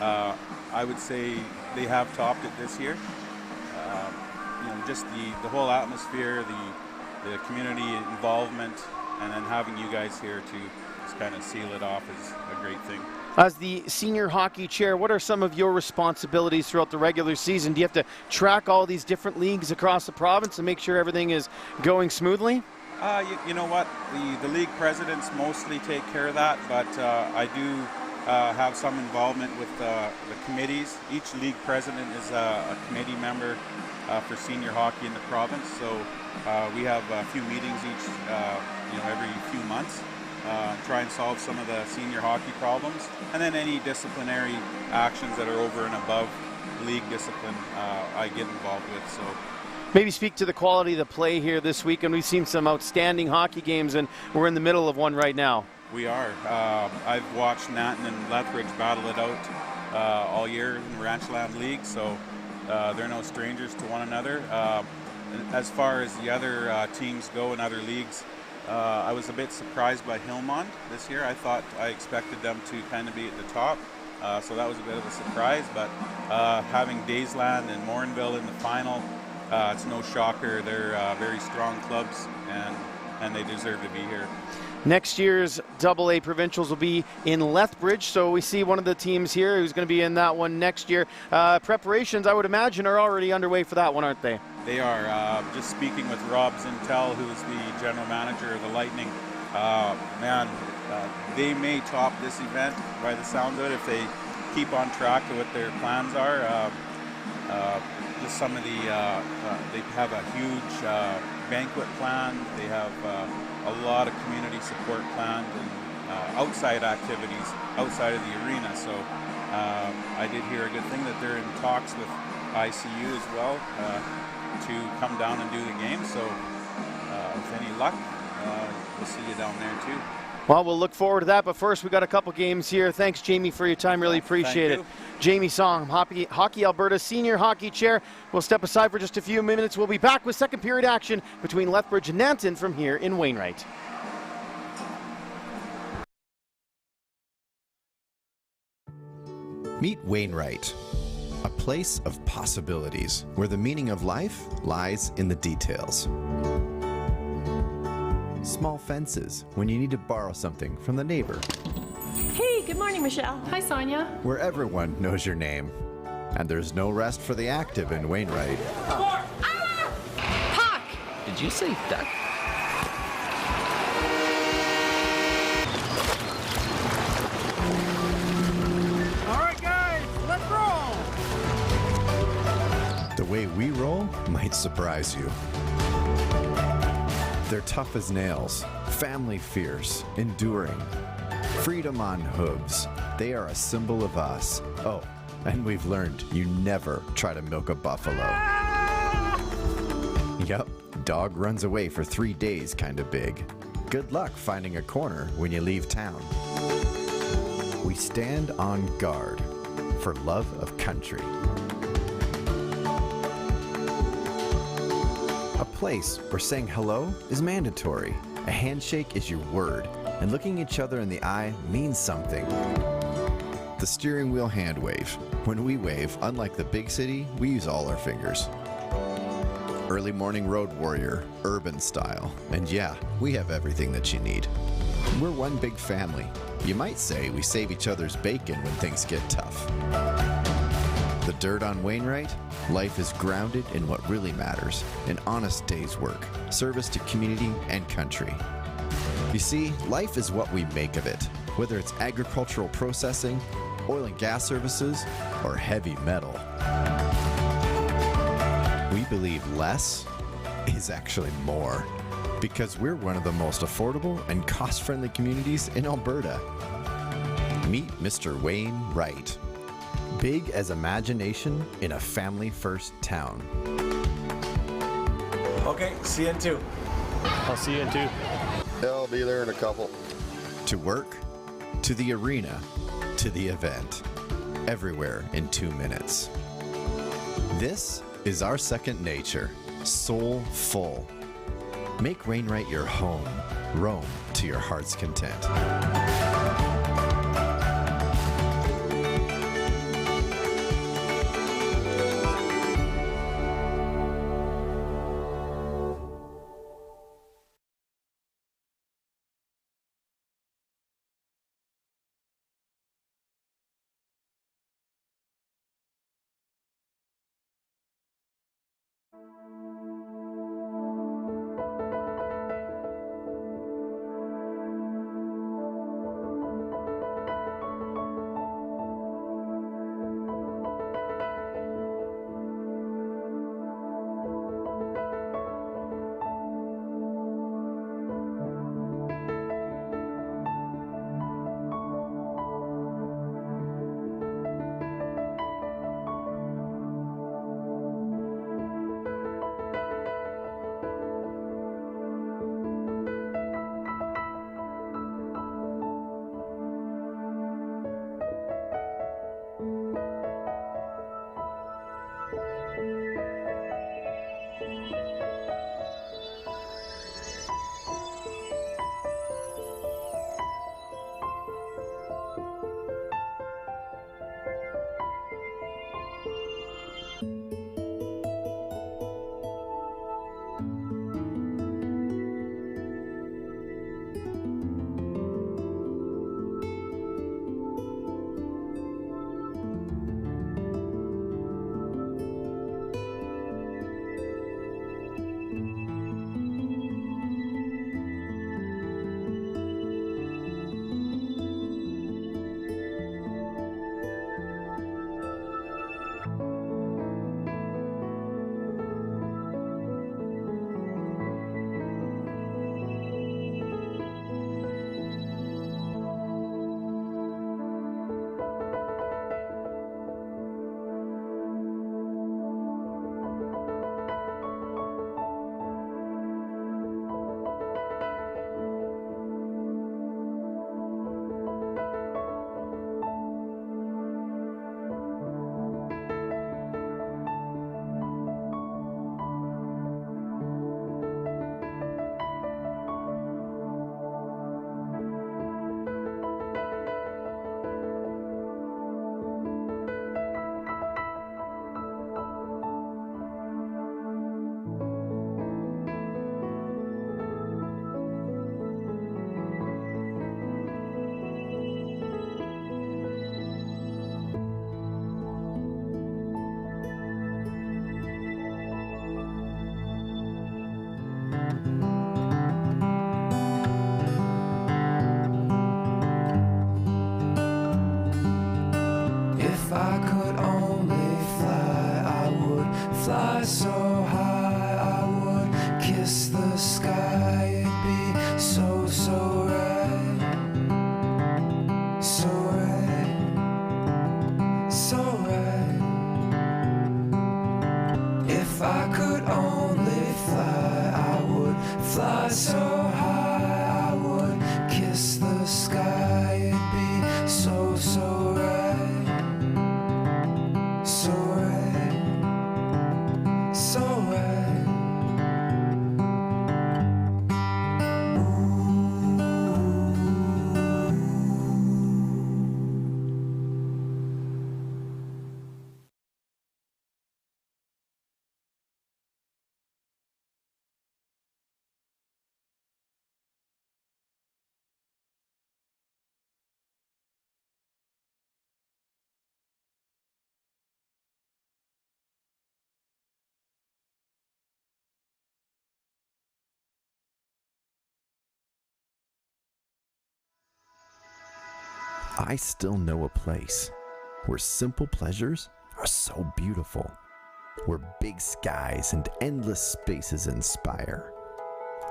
D: I would say they have topped it this year. Just the whole atmosphere, the community involvement, and then having you guys here to just kind of seal it off is a great thing.
B: As the senior hockey chair, what are some of your responsibilities throughout the regular season? Do you have to track all these different leagues across the province and make sure everything is going smoothly?
D: You know what? The league presidents mostly take care of that, but I do have some involvement with the committees. Each league president is a committee member for senior hockey in the province, so we have a few meetings every few months. Try and solve some of the senior hockey problems, and then any disciplinary actions that are over and above league discipline I get involved with. So
B: maybe speak to the quality of the play here this week, and we've seen some outstanding hockey games, and we're in the middle of one right now.
D: We are. I've watched Nanton and Lethbridge battle it out all year in the Ranchland League, so they're no strangers to one another. As far as the other teams go in other leagues, I was a bit surprised by Hillmond this year. I expected them to kind of be at the top, so that was a bit of a surprise. But having Daysland and Morinville in the final, it's no shocker. They're very strong clubs, and they deserve to be here.
B: Next year's AA Provincials will be in Lethbridge, so we see one of the teams here who's going to be in that one next year. Preparations, I would imagine, are already underway for that one, aren't they?
D: They are. Just speaking with Rob Zintel, who's the general manager of the Lightning, they may top this event by the sound of it if they keep on track to what their plans are. Just some of the, they have a huge banquet planned. They have a lot of community support planned and outside activities outside of the arena. So I did hear a good thing that they're in talks with ICU as well to come down and do the game. So with any luck, we'll see you down there too.
B: Well, we'll look forward to that, but first we got a couple games here. Thanks, Jamie, for your time. Really appreciate it. Jamie Somm, Hockey Alberta Senior Hockey Chair. We'll step aside for just a few minutes. We'll be back with second period action between Lethbridge and Nanton from here in Wainwright.
E: Meet Wainwright, a place of possibilities where the meaning of life lies in the details. Small fences when you need to borrow something from the neighbor.
F: Hey, good morning, Michelle. Hi, Sonia.
E: Where everyone knows your name. And there's no rest for the active in Wainwright.
F: Puck!
G: Did you say duck?
H: All right, guys, let's roll!
E: The way we roll might surprise you. They're tough as nails, family fierce, enduring. Freedom on hooves. They are a symbol of us. Oh, and we've learned you never try to milk a buffalo. Yup, dog runs away for 3 days kinda big. Good luck finding a corner when you leave town. We stand on guard for love of country. A place where saying hello is mandatory. A handshake is your word, and looking each other in the eye means something. The steering wheel hand wave. When we wave, unlike the big city, we use all our fingers. Early morning road warrior, urban style. And yeah, we have everything that you need. We're one big family. You might say we save each other's bacon when things get tough. The dirt on Wainwright? Life is grounded in what really matters, an honest day's work, service to community and country. You see, life is what we make of it, whether it's agricultural processing, oil and gas services, or heavy metal. We believe less is actually more, because we're one of the most affordable and cost-friendly communities in Alberta. Meet Mr. Wainwright. Big as imagination in a family-first town.
G: Okay, see you in 2.
B: I'll see you in 2.
I: Yeah, I'll be there in a couple.
E: To work, to the arena, to the event. Everywhere in 2 minutes. This is our second nature, soulful. Make Wainwright your home. Roam to your heart's content.
J: If I could only fly, I would fly so high, I would kiss the sky. It'd be so, so right, so right, so right. If I could only fly, I would fly so high, I would kiss the sky. It'd be so, so right, so right, so right.
E: I still know a place where simple pleasures are so beautiful. where big skies and endless spaces inspire,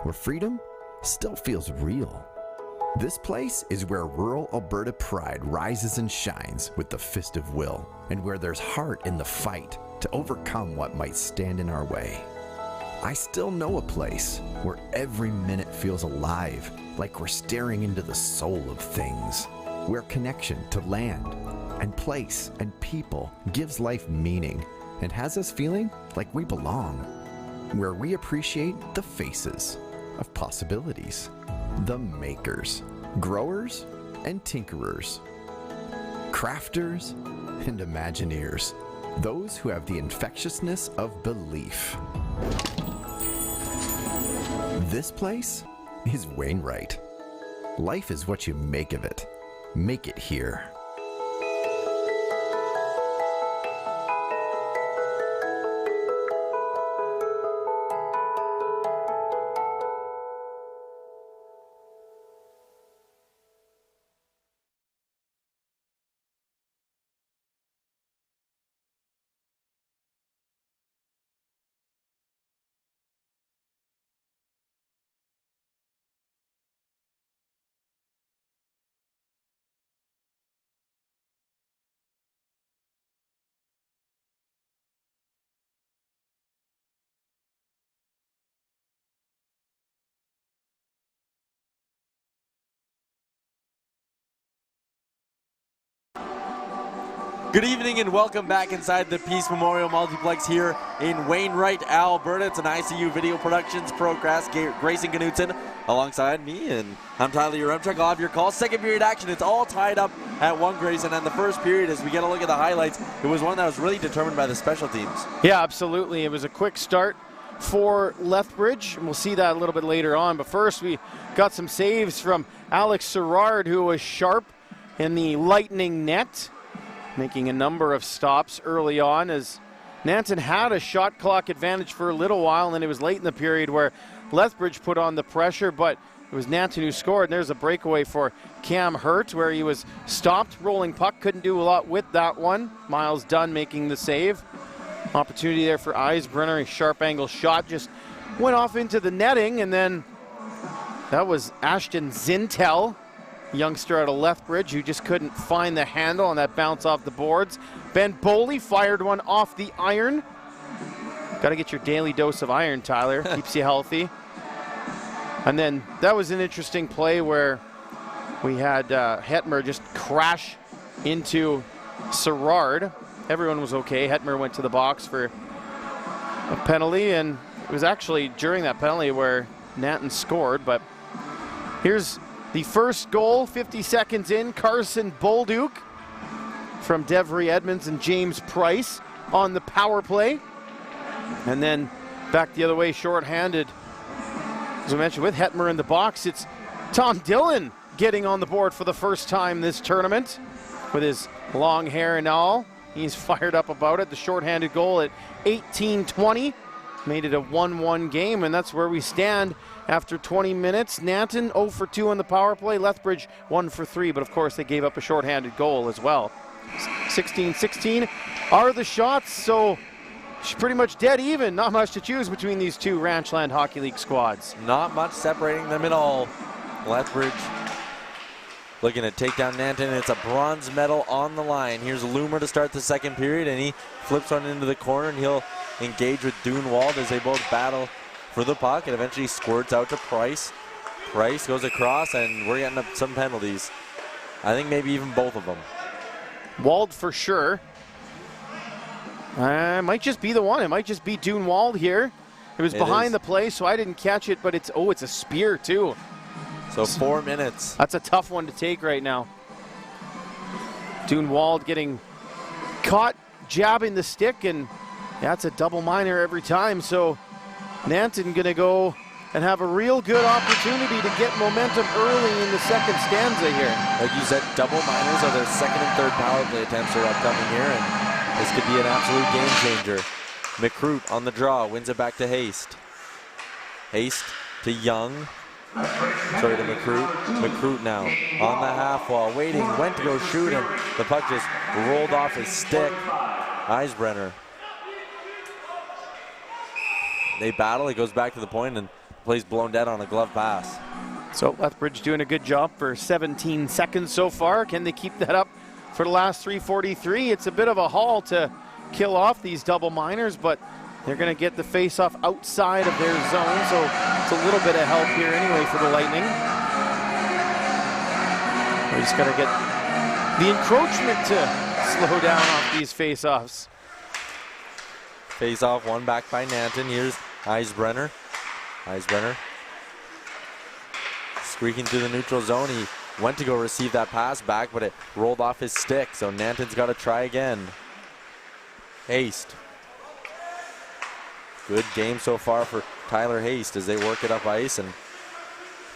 E: where freedom still feels real. This place is where rural Alberta pride rises and shines with the fist of will, and where there's heart in the fight to overcome what might stand in our way. I still know a place where every minute feels alive, like we're staring into the soul of things, where connection to land and place and people gives life meaning and has us feeling like we belong, where we appreciate the faces of possibilities, the makers, growers and tinkerers, crafters and imagineers, those who have the infectiousness of belief. This place is Wainwright. Life is what you make of it. Make it here.
A: Good evening and welcome back inside the Peace Memorial Multiplex here in Wainwright, Alberta. It's an ICU Video Productions Procast. Grayson Knutson alongside me, and I'm Tyler Uremchuk. I'll have your call. Second period action. It's all tied up at 1, Grayson. And the first period, as we get a look at the highlights, it was one that was really determined by the special teams.
B: Yeah, absolutely. It was a quick start for Lethbridge, and we'll see that a little bit later on. But first, we got some saves from Alex Serrard, who was sharp in the Lightning net, making a number of stops early on, as Nanton had a shot clock advantage for a little while, and then it was late in the period where Lethbridge put on the pressure, but it was Nanton who scored. And there's a breakaway for Cam Hurt where he was stopped, rolling puck, couldn't do a lot with that one. Miles Dunn making the save. Opportunity there for Eisbrenner, a sharp angle shot just went off into the netting, and then that was Ashton Zintel, youngster out of Lethbridge, who just couldn't find the handle on that bounce off the boards. Ben Boley fired one off the iron. Got to get your daily dose of iron, Tyler. Keeps you healthy. And then that was an interesting play where we had Hetmer just crash into Serrard. Everyone was okay. Hetmer went to the box for a penalty, and it was actually during that penalty where Nanton scored. But here's the first goal, 50 seconds in. Carson Bolduc from Devry Edmonds and James Price on the power play. And then back the other way, shorthanded, as we mentioned, with Hetmer in the box. It's Tom Dillon getting on the board for the first time this tournament with his long hair and all. He's fired up about it. The shorthanded goal at 18:20 made it a 1-1 game, and that's where we stand after 20 minutes. Nanton 0 for 2 on the power play. Lethbridge 1 for 3, but of course they gave up a shorthanded goal as well. 16-16 are the shots, so pretty much dead even. Not much to choose between these two Ranchland Hockey League squads.
A: Not much separating them at all. Lethbridge looking to take down Nanton. It's a bronze medal on the line. Here's Loomer to start the second period, and he flips one into the corner, and he'll engage with Dunewald as they both battle for the puck, and eventually squirts out to Price. Price goes across, and we're getting up some penalties. I think maybe even both of them.
B: Wald for sure. Might just be the one. It might just be Dunewald here. It was behind the play, so I didn't catch it, but it's a spear too.
A: So 4 minutes.
B: That's a tough one to take right now. Dunewald getting caught jabbing the stick, and that's a double minor every time. So Nanton gonna go and have a real good opportunity to get momentum early in the second stanza here.
A: Like you said, double minors are their second and third power play attempts are upcoming here, and this could be an absolute game changer. McCroot on the draw, wins it back to Haste. Haste to Young. Sorry, to McCroot. McCroot now on the half wall, waiting, went to go shoot, and the puck just rolled off his stick. Eisbrenner They battle. It goes back to the point and plays blown dead on a glove pass.
B: So Lethbridge doing a good job for 17 seconds so far. Can they keep that up for the last 3:43? It's a bit of a haul to kill off these double minors, but they're going to get the face-off outside of their zone, so it's a little bit of help here anyway for the Lightning. We just got to get the encroachment to slow down off these face-offs.
A: Face-off, one back by Nanton. Here's Eisbrenner. Eisbrenner squeaking through the neutral zone. He went to go receive that pass back, but it rolled off his stick, so Nanton's got to try again. Haste. Good game so far for Tyler Haste as they work it up ice and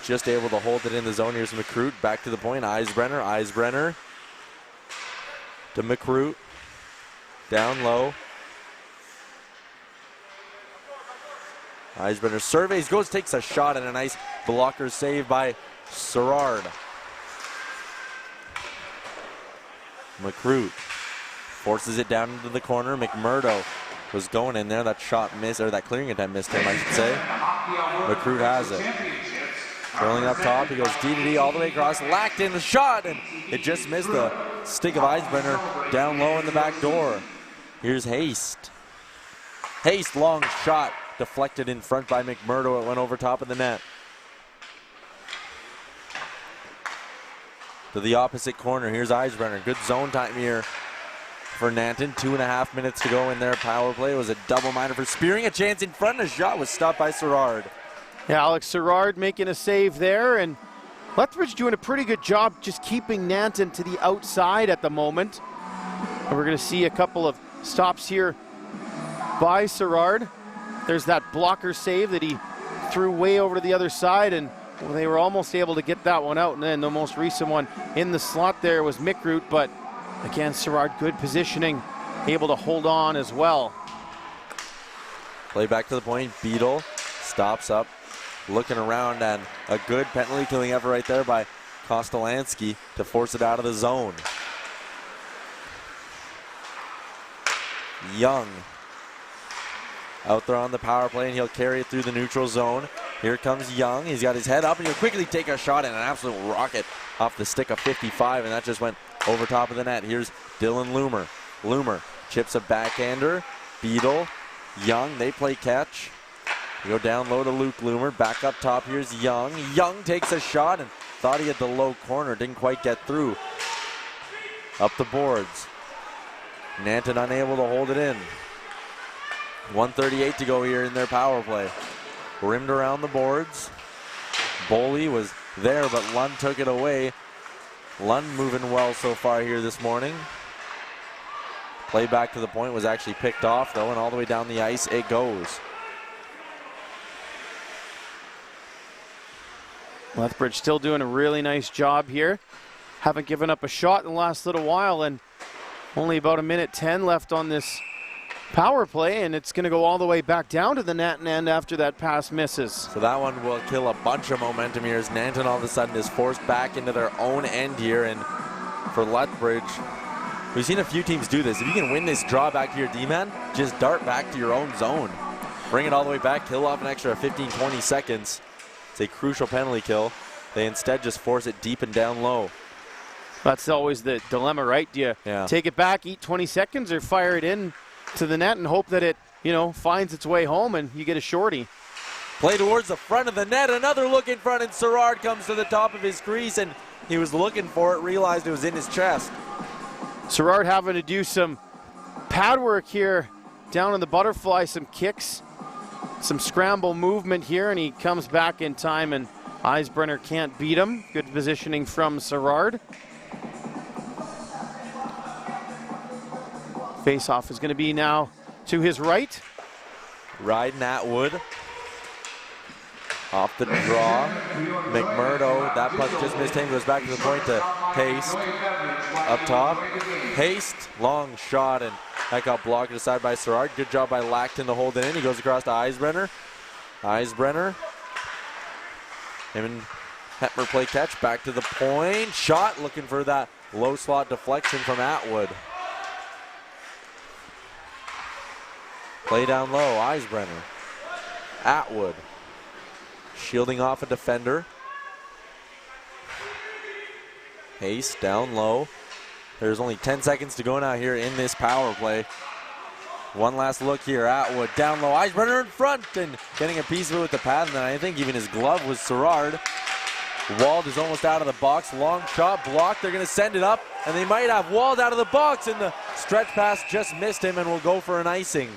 A: just able to hold it in the zone. Here's McCroot back to the point. Eisbrenner, Eisbrenner to McCroot. Down low. Eisbrenner surveys, goes, takes a shot, and a nice blocker save by Serrard. McCroot forces it down into the corner. McMurdo was going in there. That shot missed, or that clearing attempt missed him, I should say. McCroot has it. Curling up top, he goes D-to-D all the way across. Lacked in the shot, and it just missed the stick of Eisbrenner down low in the back door. Here's Haste. Haste, long shot, deflected in front by McMurdo. It went over top of the net. To the opposite corner, here's Eisbrenner. Good zone time here for Nanton. 2.5 minutes to go in their power play. It was a double minor for Spearing. A chance in front. A shot was stopped by Serrard.
B: Yeah, Alex Serrard making a save there, and Lethbridge doing a pretty good job just keeping Nanton to the outside at the moment. And we're going to see a couple of stops here by Serrard. There's that blocker save that he threw way over to the other side, and well, they were almost able to get that one out. And then the most recent one in the slot there was McRoot, but again, Serrard, good positioning, able to hold on as well.
A: Play back to the point. Beadle stops up, looking around, and a good penalty killing effort right there by Kostolansky to force it out of the zone. Young out there on the power play, and he'll carry it through the neutral zone. Here comes Young. He's got his head up, and he'll quickly take a shot and an absolute rocket off the stick of 55, and that just went over top of the net. Here's Dylan Loomer. Loomer chips a backhander. Beadle, Young, they play catch. We go down low to Luke Loomer. Back up top, here's Young. Young takes a shot and thought he had the low corner. Didn't quite get through. Up the boards. Nanton unable to hold it in. 1:38 to go here in their power play. Rimmed around the boards. Boley was there, but Lund took it away. Lund moving well so far here this morning. Play back to the point was actually picked off, though, and all the way down the ice it goes.
B: Lethbridge still doing a really nice job here. Haven't given up a shot in the last little while, and only about 1:10 left on this power play, and it's going to go all the way back down to the net end after that pass misses.
A: So that one will kill a bunch of momentum here as Nanton all of a sudden is forced back into their own end here. And for Lethbridge, we've seen a few teams do this. If you can win this draw back to your D-man, just dart back to your own zone. Bring it all the way back, kill off an extra 15-20 seconds. It's a crucial penalty kill. They instead just force it deep and down low.
B: That's always the dilemma, right? Do you take it back, eat 20 seconds, or fire it in to the net and hope that it, finds its way home and you get a shorty?
A: Play towards the front of the net. Another look in front, and Serrard comes to the top of his crease, and he was looking for it, realized it was in his chest.
B: Serrard having to do some pad work here down in the butterfly, some kicks, some scramble movement here, and he comes back in time, and Eisbrenner can't beat him. Good positioning from Serrard. Face-off is going to be now to his right.
A: Riding Atwood. Off the draw. McMurdo, that puck just missed him, goes back to the point to Haste. Up top. Haste, long shot, and that got blocked aside by Serrard. Good job by Lackton to hold it in. He goes across to Eisbrenner. Eisbrenner. Him and Hetmer play catch, back to the point. Shot, looking for that low slot deflection from Atwood. Play down low, Eisbrenner. Atwood shielding off a defender. Hayes down low. There's only 10 seconds to go now here in this power play. One last look here. Atwood down low. Eisbrenner in front and getting a piece of it with the pad. And then I think even his glove was Sherrard. Wald is almost out of the box. Long shot blocked. They're going to send it up. And they might have Wald out of the box. And the stretch pass just missed him and will go for an icing.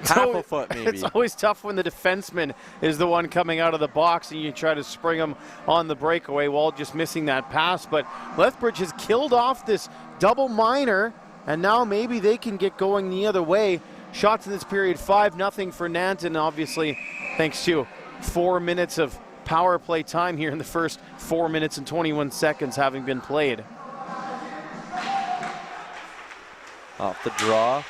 A: Half a foot maybe.
B: It's always tough when the defenseman is the one coming out of the box and you try to spring him on the breakaway. Wald just missing that pass. But Lethbridge has killed off this double minor. And now maybe they can get going the other way. Shots in this period, 5-0 for Nanton, obviously, thanks to 4 minutes of power play time here in the first 4 minutes and 21 seconds having been played.
A: Off the draw.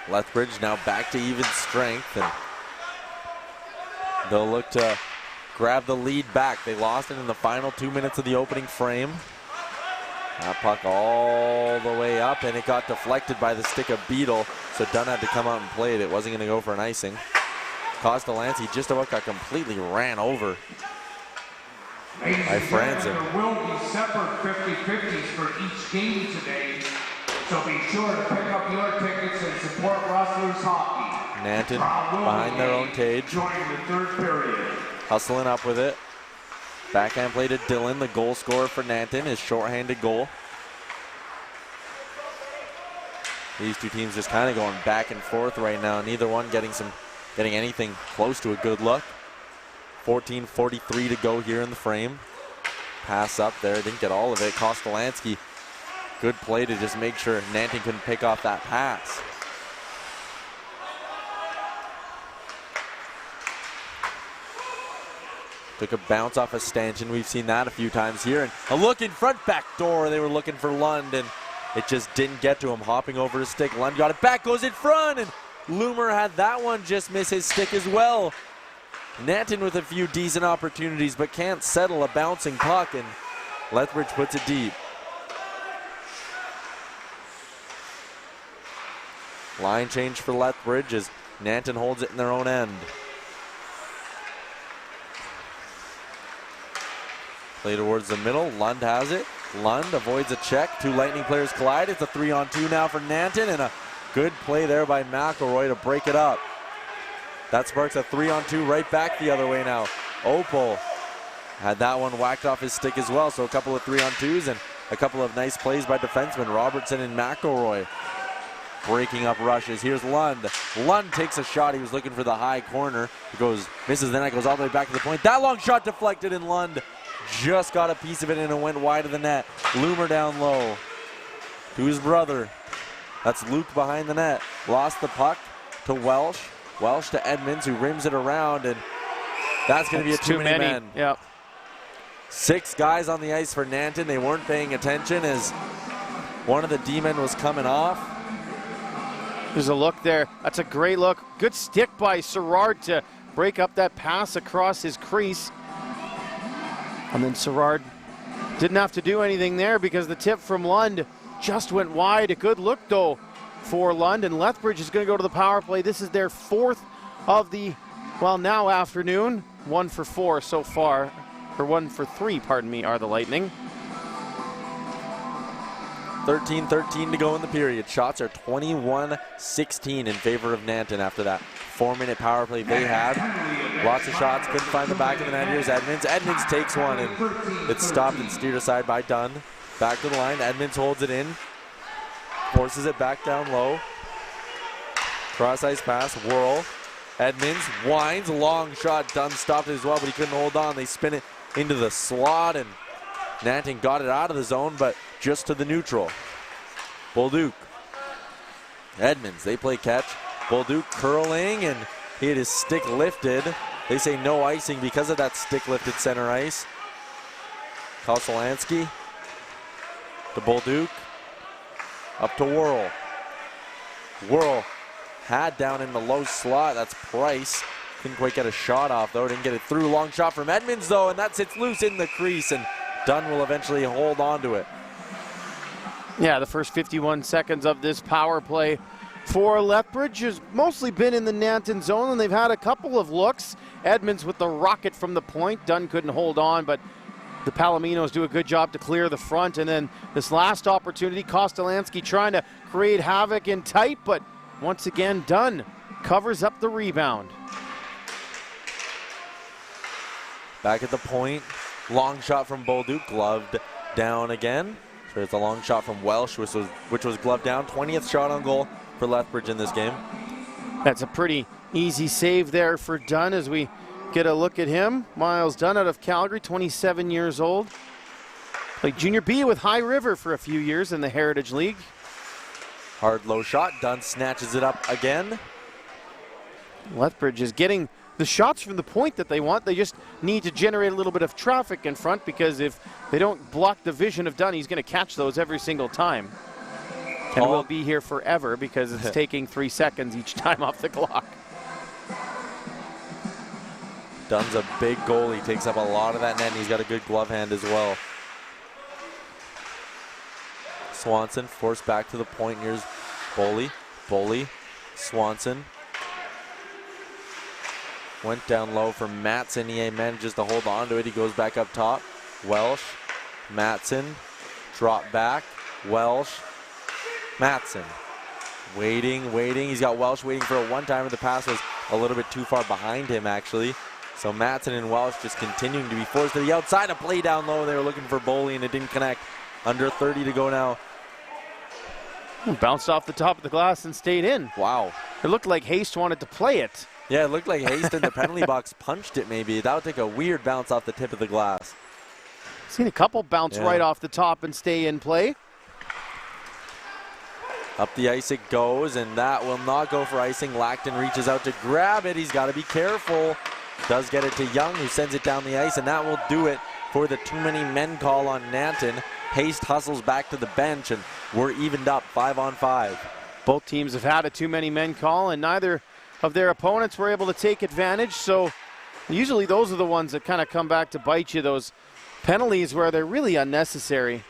A: Lethbridge now back to even strength, and they'll look to grab the lead back. They lost it in the final 2 minutes of the opening frame. That puck all the way up, and it got deflected by the stick of Beadle, so Dunn had to come out and play it. It wasn't going to go for an icing. Kostelanski just about got completely ran over by Franzen.
C: There will be separate 50-50s for each game today, so be sure to pick up your tickets and support Rustlers hockey.
A: Nanton behind their own cage.
C: Joining the third period.
A: Hustling up with it. Backhand play to Dillon, the goal scorer for Nanton, his shorthanded goal. These two teams just kind of going back and forth right now. Neither one getting anything close to a good look. 14:43 to go here in the frame. Pass up there, didn't get all of it. Kostelanski, good play to just make sure Nanton couldn't pick off that pass. Took a bounce off a stanchion. We've seen that a few times here. And a look in front, back door. They were looking for Lund, and it just didn't get to him. Hopping over his stick. Lund got it back, goes in front, and Loomer had that one just miss his stick as well. Nanton with a few decent opportunities, but can't settle a bouncing puck, and Lethbridge puts it deep. Line change for Lethbridge as Nanton holds it in their own end. Play towards the middle. Lund has it. Lund avoids a check. Two Lightning players collide. It's a 3-on-2 now for Nanton, and a good play there by McElroy to break it up. That sparks a 3-on-2 right back the other way now. Opal had that one whacked off his stick as well, so a couple of 3-on-2s and a couple of nice plays by defensemen Robertson and McElroy. Breaking up rushes. Here's Lund. Lund takes a shot. He was looking for the high corner. It goes, misses, then it goes all the way back to the point. That long shot deflected, and Lund just got a piece of it and it went wide of the net. Loomer down low to his brother. That's Luke behind the net. Lost the puck to Welsh. Welsh to Edmonds, who rims it around, and that's going to be a too many men.
B: Yep.
A: 6 guys on the ice for Nanton. They weren't paying attention as one of the D-men was coming off.
B: There's a look there. That's a great look. Good stick by Sherrard to break up that pass across his crease. And then Sherrard didn't have to do anything there because the tip from Lund just went wide. A good look, though, for Lund. And Lethbridge is going to go to the power play. This is their 4th of the, well, now afternoon. 1 for 4 so far. Or 1 for 3, pardon me, are the Lightning.
A: 13-13 to go in the period. Shots are 21-16 in favor of Nanton after that 4-minute power play they had. Lots of shots, couldn't find the back of the net. Here's Edmonds. Edmonds takes one, and it's stopped and steered aside by Dunn. Back to the line. Edmonds holds it in. Forces it back down low. Cross ice pass, whirl. Edmonds winds, long shot. Dunn stopped it as well, but he couldn't hold on. They spin it into the slot, and Nanton got it out of the zone, but just to the neutral. Bolduc. Edmonds, they play catch. Bolduc curling, and he had his stick lifted. They say no icing because of that stick lifted center ice. Kostelanski to Bolduc. Up to Whirl. Whirl had down in the low slot. That's Price. Couldn't quite get a shot off, though. Didn't get it through. Long shot from Edmonds, though, and that sits loose in the crease, and Dunn will eventually hold on to it.
B: Yeah, the first 51 seconds of this power play for Lethbridge has mostly been in the Nanton zone, and they've had a couple of looks. Edmonds with the rocket from the point. Dunn couldn't hold on, but the Palominos do a good job to clear the front. And then this last opportunity, Kostolansky trying to create havoc in tight, but once again, Dunn covers up the rebound.
A: Back at the point, long shot from Bolduc, gloved down again. So it's a long shot from Welsh, which was gloved down. 20th shot on goal for Lethbridge in this game.
B: That's a pretty easy save there for Dunn as we get a look at him. Miles Dunn out of Calgary, 27 years old. Played Junior B with High River for a few years in the Heritage League.
A: Hard low shot, Dunn snatches it up again.
B: Lethbridge is getting the shots from the point that they want. They just need to generate a little bit of traffic in front, because if they don't block the vision of Dunn, he's going to catch those every single time. And we'll be here forever because it's taking 3 seconds each time off the clock.
A: Dunn's a big goalie, takes up a lot of that net, and he's got a good glove hand as well. Swanson forced back to the point. Here's Boley, Swanson. Went down low for Matson. He manages to hold on to it. He goes back up top. Welsh, Matson, drop back. Welsh, Matson. Waiting. He's got Welsh waiting for a one-timer. The pass was a little bit too far behind him, actually. So Matson and Welsh just continuing to be forced to the outside. A play down low. They were looking for Boley, and it didn't connect. Under 30 to go now.
B: Bounced off the top of the glass and stayed in.
A: Wow.
B: It looked like Haste wanted to play it.
A: Yeah, it looked like Haste in the penalty box punched it maybe. That would take a weird bounce off the tip of the glass.
B: Seen a couple bounce right off the top and stay in play.
A: Up the ice it goes, and that will not go for icing. Lackton reaches out to grab it. He's got to be careful. Does get it to Young, who sends it down the ice, and that will do it for the too many men call on Nanton. Haste hustles back to the bench, and we're evened up 5-on-5.
B: Both teams have had a too many men call, and neither of their opponents were able to take advantage. So usually those are the ones that kind of come back to bite you, those penalties where they're really unnecessary.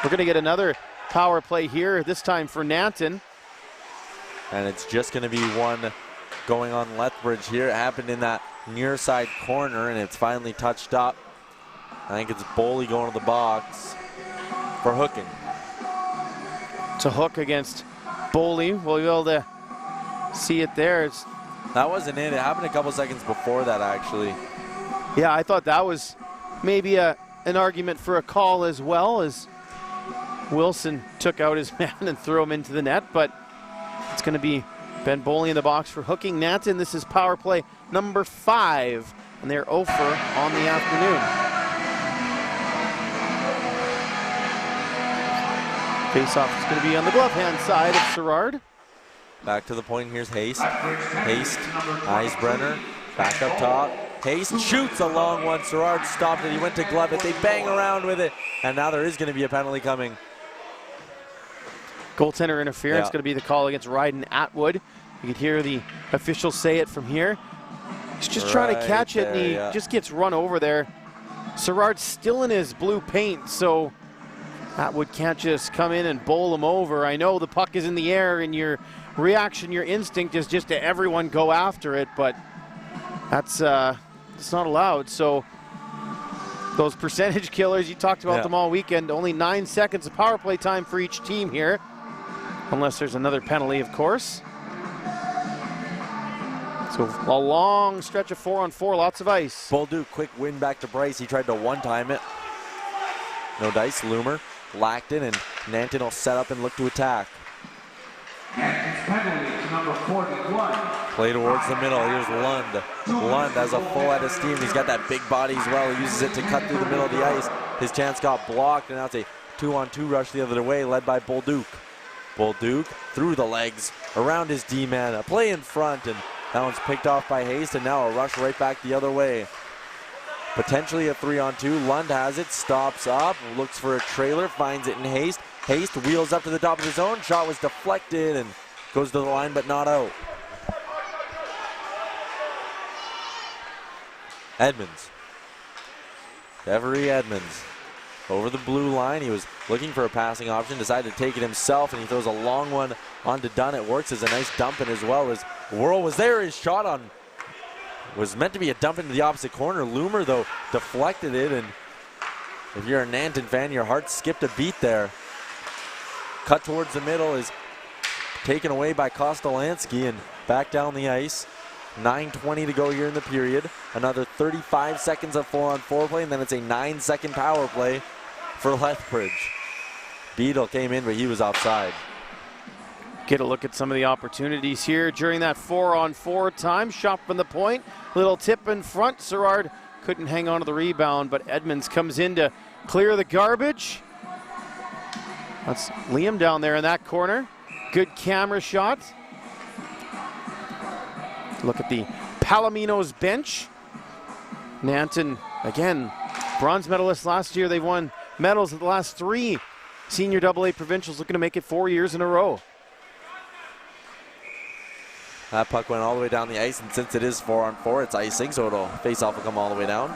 B: We're going to get another power play here, this time for Nanton.
A: And it's just going to be one going on Lethbridge here. It happened in that near side corner, and it's finally touched up. I think it's Boley going to the box for hooking.
B: To hook against Boley. We'll be able to see it there.
A: That wasn't it. It happened a couple seconds before that, actually.
B: Yeah, I thought that was maybe an argument for a call as well, as Wilson took out his man and threw him into the net, but it's going to be Ben Boley in the box for hooking Nanton. This is power play number 5, and they're 0 for on the afternoon. Face-off is going to be on the glove hand side of Sherrard.
A: Back to the point. Here's Haste. Haste, Eisbrenner, back up top. Haste shoots a long one. Sherrard stopped it. He went to glove it. They bang around with it, and now there is going to be a penalty coming.
B: Goaltender interference going to be the call against Ryden Atwood. You can hear the officials say it from here. He's just trying to catch it, and he just gets run over there. Sherrard's still in his blue paint, so Atwood can't just come in and bowl him over. I know the puck is in the air, and your reaction, your instinct is just to everyone go after it, but that's it's not allowed. So those percentage killers, you talked about them all weekend. Only 9 seconds of power play time for each team here, unless there's another penalty, of course. So a long stretch of 4-on-4, lots of ice.
A: Bolduc, quick win back to Bryce. He tried to one-time it. No dice. Loomer, Lackton, and Nanton will set up and look to attack.
C: Nanton's penalty to number 41.
A: Play towards the middle. Here's Lund. Lund has a full head of steam. He's got that big body as well. He uses it to cut through the middle of the ice. His chance got blocked, and now it's a 2-on-2 rush the other way, led by Bolduc. Bolduc through the legs, around his D-man. A play in front, and that one's picked off by Haste, and now a rush right back the other way. Potentially a 3-on-2. Lund has it, stops up, looks for a trailer, finds it in Haste. Haste wheels up to the top of his own. Shot was deflected and goes to the line, but not out. Edmonds. Every Edmonds. over the blue line. He was looking for a passing option, decided to take it himself, and he throws a long one onto Dunn. It works as a nice dump in as well. As Whirl was there, his shot on was meant to be a dump into the opposite corner. Loomer, though, deflected it, and if you're a Nanton fan, your heart skipped a beat there. Cut towards the middle is taken away by Kostolansky and back down the ice. 9:20 to go here in the period. Another 35 seconds of 4-on-4 play, and then it's a 9-second power play for Lethbridge. Beadle came in, but he was offside.
B: Get a look at some of the opportunities here during that 4-on-4 time. Shot from the point, little tip in front. Sherrard couldn't hang on to the rebound, but Edmonds comes in to clear the garbage. That's Liam down there in that corner. Good camera shot. Look at the Palomino's bench. Nanton, again, bronze medalist last year. They've won medals at the last 3 senior AA provincials, looking to make it 4 years in a row.
A: That puck went all the way down the ice, and since it is 4-on-4, it's icing, so it'll face-off will come all the way down.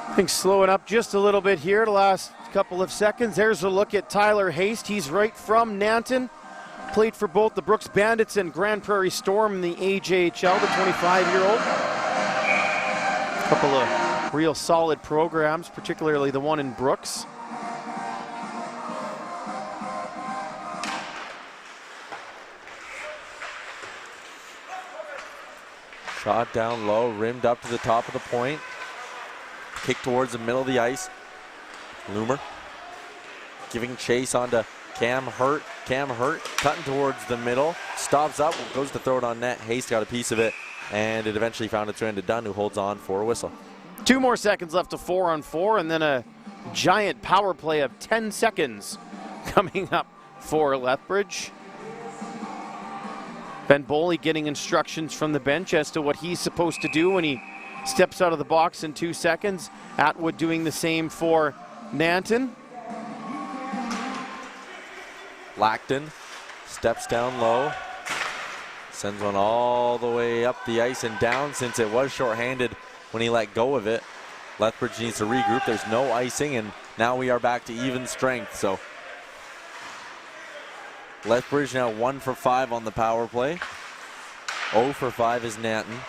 B: I think slowing up just a little bit here the last couple of seconds. There's a look at Tyler Haste. He's right from Nanton. Played for both the Brooks Bandits and Grand Prairie Storm in the AJHL, the 25-year-old. A couple of real solid programs, particularly the one in Brooks.
A: Shot down low, rimmed up to the top of the point. Kick towards the middle of the ice. Loomer giving chase onto Cam Hurt. Cam Hurt cutting towards the middle. Stops up, goes to throw it on net. Haste got a piece of it, and it eventually found its way into Dunn, who holds on for a whistle.
B: 2 more seconds left to 4-on-4, and then a giant power play of 10 seconds coming up for Lethbridge. Ben Boley getting instructions from the bench as to what he's supposed to do when he steps out of the box in 2 seconds. Atwood doing the same for Nanton.
A: Lackton steps down low, sends one all the way up the ice and down since it was shorthanded when he let go of it. Lethbridge needs to regroup. There's no icing, and now we are back to even strength. So Lethbridge now 1 for 5 on the power play. 0 for 5 is Nanton.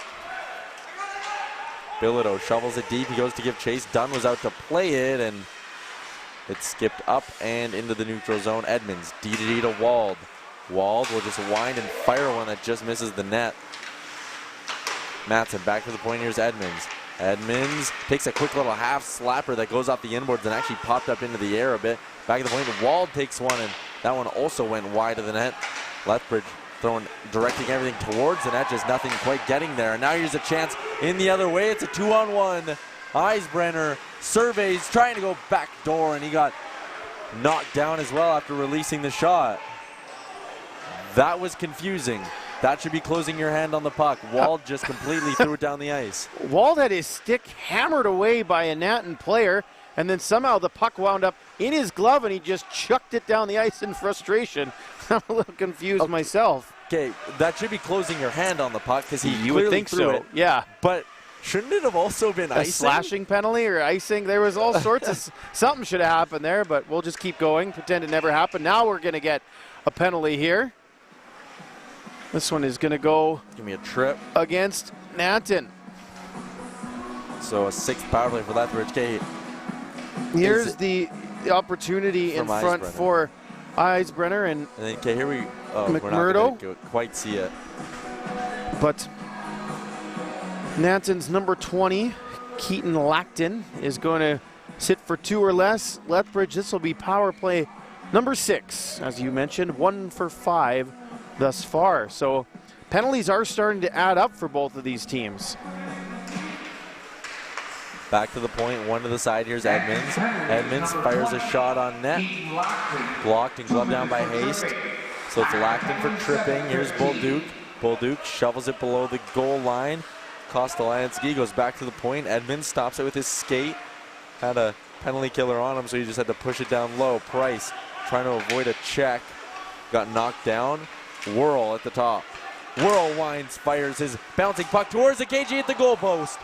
A: Bilodeau shovels it deep. He goes to give chase. Dunn was out to play it, and it skipped up and into the neutral zone. Edmonds, D to Wald. Wald will just wind and fire one that just misses the net. Matson back to the point. Here's Edmonds. Edmonds takes a quick little half slapper that goes off the inboards and actually popped up into the air a bit. Back to the point. Wald takes one, and that one also went wide of the net. Lethbridge directing everything towards the net, just nothing quite getting there. And now here's a chance in the other way. It's a 2-on-1. Eisbrenner surveys, trying to go back door, and he got knocked down as well after releasing the shot. That was confusing. That should be closing your hand on the puck. Wald just completely threw it down the ice.
B: Wald had his stick hammered away by a Nanton player, and then somehow the puck wound up in his glove, and he just chucked it down the ice in frustration. I'm a little confused myself.
A: Okay, that should be closing your hand on the puck because
B: you would think so.
A: It.
B: Yeah,
A: but shouldn't it have also been icing?
B: A slashing penalty or icing? There was all sorts of something should have happened there, but we'll just keep going, pretend it never happened. Now we're going to get a penalty here. This one is going to go.
A: Give me a trip
B: against Nanton.
A: So a 6th power play for Lethbridge. Okay,
B: here's the opportunity in front for Eisbrenner and
A: then, okay, here we
B: McMurdo.
A: We're not going to quite see it.
B: But Nanton's number 20, Keaton Lackton, is going to sit for 2 or less. Lethbridge, this will be power play number 6, as you mentioned, 1 for 5 thus far. So penalties are starting to add up for both of these teams.
A: Back to the point, 1 to the side. Here's Edmonds. Edmonds fires a shot on net. Blocked and gloved down by Haste. So it's Lackton for tripping. Here's Bolduc. Bolduc shovels it below the goal line. Kostolansky goes back to the point. Edmonds stops it with his skate. Had a penalty killer on him, so he just had to push it down low. Price trying to avoid a check. Got knocked down. Whirl at the top. Whirl winds, fires his bouncing puck towards the KG at the goalpost.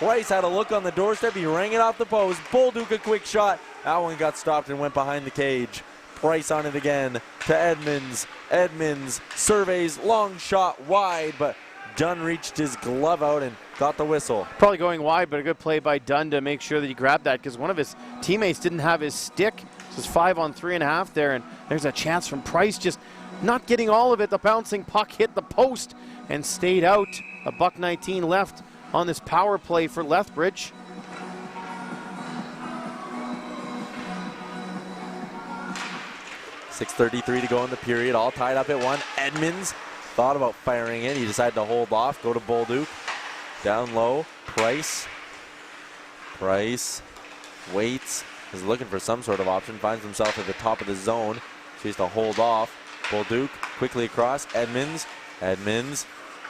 A: Price had a look on the doorstep. He rang it off the post. Bolduc a quick shot. That one got stopped and went behind the cage. Price on it again to Edmonds. Edmonds surveys, long shot wide, but Dunn reached his glove out and got the whistle.
B: Probably going wide, but a good play by Dunn to make sure that he grabbed that, because one of his teammates didn't have his stick. This is 5 on 3.5 there, and there's a chance from Price, just not getting all of it. The bouncing puck hit the post and stayed out. A $1.19 left on this power play for Lethbridge.
A: .6:33 to go in the period, all tied up at 1. Edmonds thought about firing it. He decided to hold off, go to Bolduc. Down low, Price. Price waits, is looking for some sort of option, finds himself at the top of the zone. So he has to hold off. Bolduc quickly across, Edmonds. Edmonds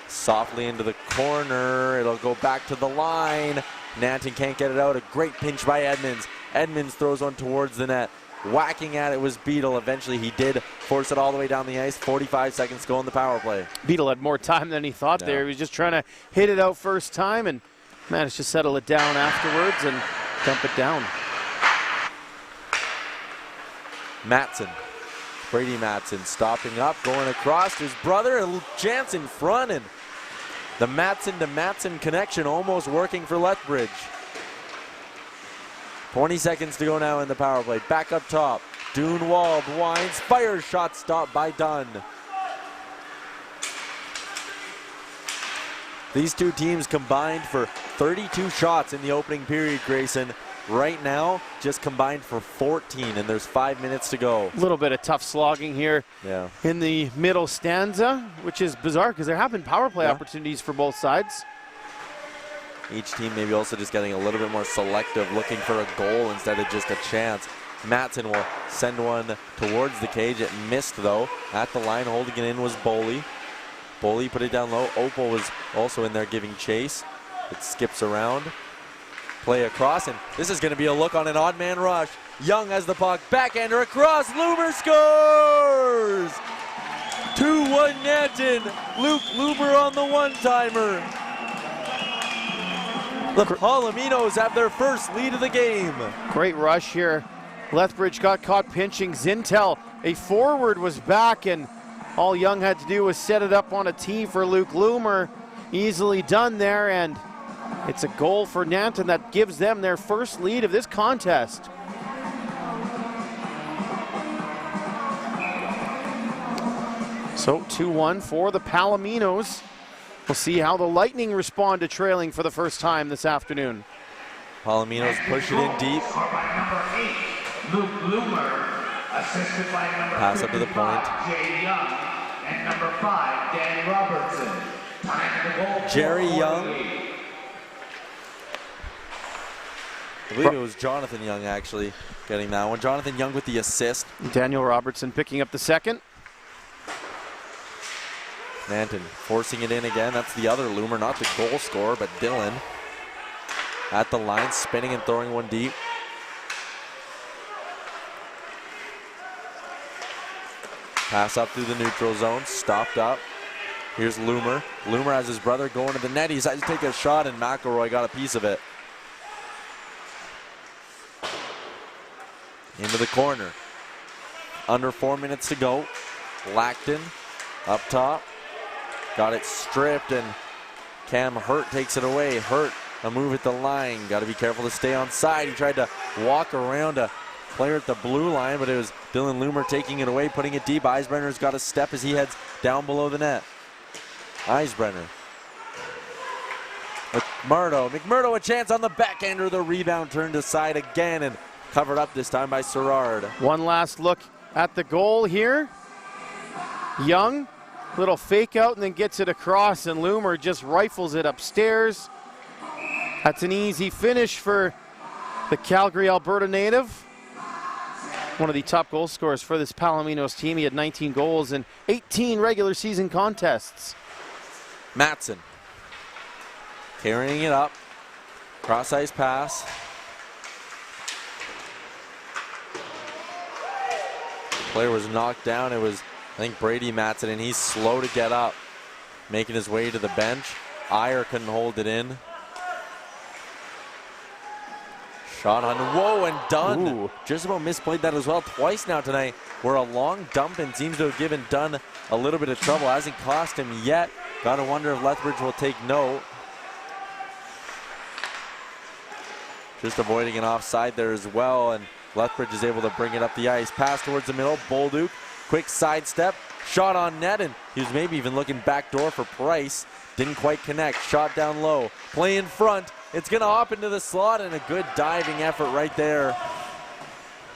A: softly into the corner. It'll go back to the line. Nanton can't get it out. A great pinch by Edmonds. Edmonds throws one towards the net. Whacking at it was Beadle. Eventually he did force it all the way down the ice. 45 seconds to go in the power play.
B: Beadle had more time than he thought there. He was just trying to hit it out first time and managed to settle it down afterwards and dump it down.
A: Matson. Brady Matson stopping up, going across to his brother. A chance in front, and the Matson to Matson connection almost working for Lethbridge. 20 seconds to go now in the power play. Back up top. Dunewald winds, fires, shot stopped by Dunn. These two teams combined for 32 shots in the opening period, Grayson. Right now, just combined for 14, and there's 5 minutes to go.
B: A little bit of tough slogging here in the middle stanza, which is bizarre because there have been power play opportunities for both sides.
A: Each team maybe also just getting a little bit more selective, looking for a goal instead of just a chance. Matson will send one towards the cage. It missed, though. At the line, holding it in was Boley. Boley put it down low. Opal was also in there giving chase. It skips around. Play across, and this is going to be a look on an odd man rush. Young has the puck. Backhander across. Loomer scores! 2-1 Nanton. Luke Loomer on the one-timer. The Palominos have their first lead of the game.
B: Great rush here. Lethbridge got caught pinching. Zintel, a forward, was back, and all Young had to do was set it up on a tee for Luke Loomer. Easily done there, and it's a goal for Nanton that gives them their first lead of this contest. So 2-1 for the Palominos. We'll see how the Lightning respond to trailing for the first time this afternoon.
A: Palominos push it in deep.
C: Number 8, Luke Loomer, assisted by number
A: pass up to the point.
C: Jay Young, and number 5, Dan Robertson. Time to goal.
A: Jerry Young. I believe it was Jonathan Young actually getting that one. Jonathan Young with the assist.
B: Daniel Robertson picking up the second.
A: Nanton forcing it in again. That's the other Loomer, not the goal scorer, but Dylan. At the line, spinning and throwing one deep. Pass up through the neutral zone, stopped up. Here's Loomer. Loomer has his brother going to the net. He decided to take a shot, and McElroy got a piece of it. Into the corner. Under 4 minutes to go. Lackton up top. Got it stripped, and Cam Hurt takes it away. Hurt, a move at the line. Got to be careful to stay on side. He tried to walk around a player at the blue line, but it was Dylan Loomer taking it away, putting it deep. Eisbrenner's got a step as he heads down below the net. Eisbrenner. McMurdo a chance on the backhander. The rebound turned aside again and covered up this time by Serrard.
B: One last look at the goal here. Young, little fake out and then gets it across, and Loomer just rifles it upstairs. That's an easy finish for the Calgary, Alberta native. One of the top goal scorers for this Palominos team. He had 19 goals in 18 regular season contests.
A: Matson carrying it up. Cross ice pass. The player was knocked down. It was, I think, Brady Matson, and he's slow to get up, making his way to the bench. Iyer couldn't hold it in. Shot on, whoa, and Dunn.
B: Ooh.
A: Just about misplayed that as well twice now tonight, where a long dump and seems to have given Dunn a little bit of trouble. Hasn't cost him yet. Gotta wonder if Lethbridge will take note. Just avoiding an offside there as well, and Lethbridge is able to bring it up the ice. Pass towards the middle, Bolduc, quick sidestep, shot on net, and he was maybe even looking backdoor for Price. Didn't quite connect, shot down low, play in front. It's gonna hop into the slot, and a good diving effort right there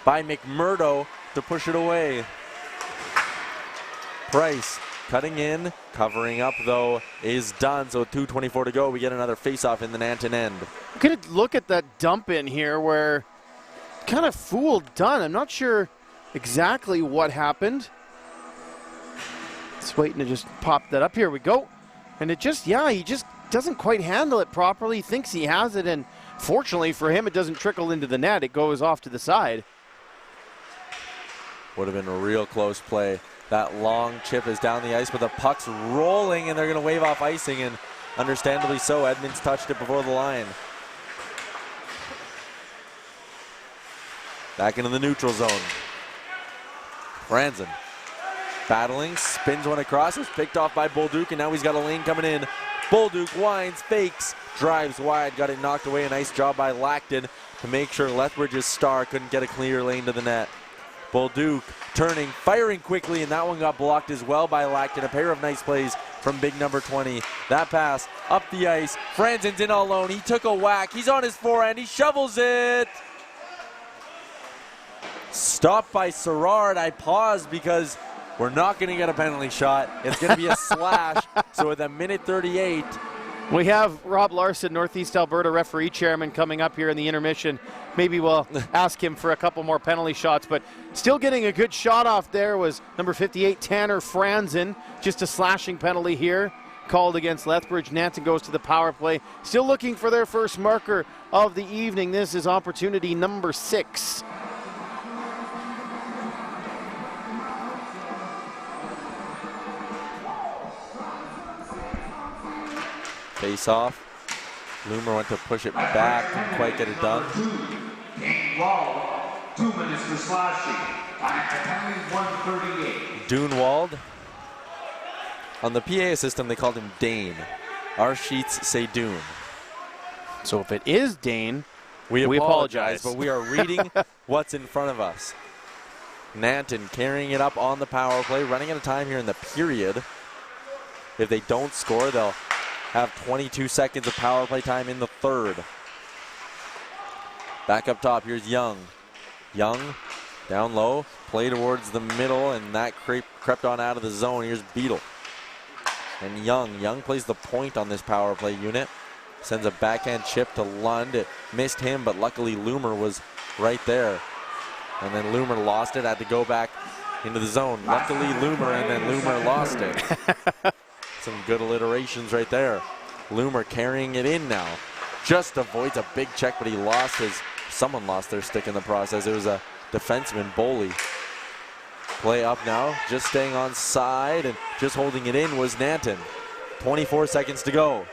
A: by McMurdo to push it away. Price cutting in, covering up though is done, so 2:24 to go. We get another face-off in the Nanton end.
B: Good look at that dump in here where kind of fooled Dunn. I'm not sure exactly what happened. Just waiting to just pop that up. Here we go. And it just, yeah, he just doesn't quite handle it properly. He thinks he has it, and fortunately for him, it doesn't trickle into the net. It goes off to the side.
A: Would have been a real close play. That long chip is down the ice, but the puck's rolling, and they're going to wave off icing, and understandably so. Edmonds touched it before the line. Back into the neutral zone. Franzen battling, spins one across, is picked off by Bolduc, and now he's got a lane coming in. Bolduc winds, fakes, drives wide, got it knocked away. A nice job by Lacton to make sure Lethbridge's star couldn't get a clear lane to the net. Bolduc turning, firing quickly, and that one got blocked as well by Lacton. A pair of nice plays from big number 20. That pass up the ice. Franzen's in all alone. He took a whack. He's on his forehand. He shovels it. Stopped by Serrard. I paused because we're not going to get a penalty shot. It's going to be a slash. So with a minute 38.
B: We have Rob Larson, Northeast Alberta referee chairman, coming up here in the intermission. Maybe we'll ask him for a couple more penalty shots, but still getting a good shot off there was number 58, Tanner Franzen. Just a slashing penalty here called against Lethbridge. Nanton goes to the power play. Still looking for their first marker of the evening. This is opportunity number 6.
A: Face off. Loomer went to push it back, didn't quite get it done.
C: Game Wall, 2 minutes for slashing. Penalty 138.
A: Dunewald. On the PA system, they called him Dane. Our sheets say Dune.
B: So if it is Dane,
A: we apologize, but we are reading what's in front of us. Nanton carrying it up on the power play, running out of time here in the period. If they don't score, they'll have 22 seconds of power play time in the third. Back up top, here's Young. Young, down low, play towards the middle, and that crept on out of the zone. Here's Beadle. And Young plays the point on this power play unit. Sends a backhand chip to Lund. It missed him, but luckily Loomer was right there. And then Loomer lost it, had to go back into the zone. Luckily Loomer, and then Loomer lost it. Some good alliterations right there. Loomer carrying it in now. Just avoids a big check, but someone lost their stick in the process. It was a defenseman, Boley. Play up now, just staying on side, and just holding it in was Nanton. 24 seconds to go.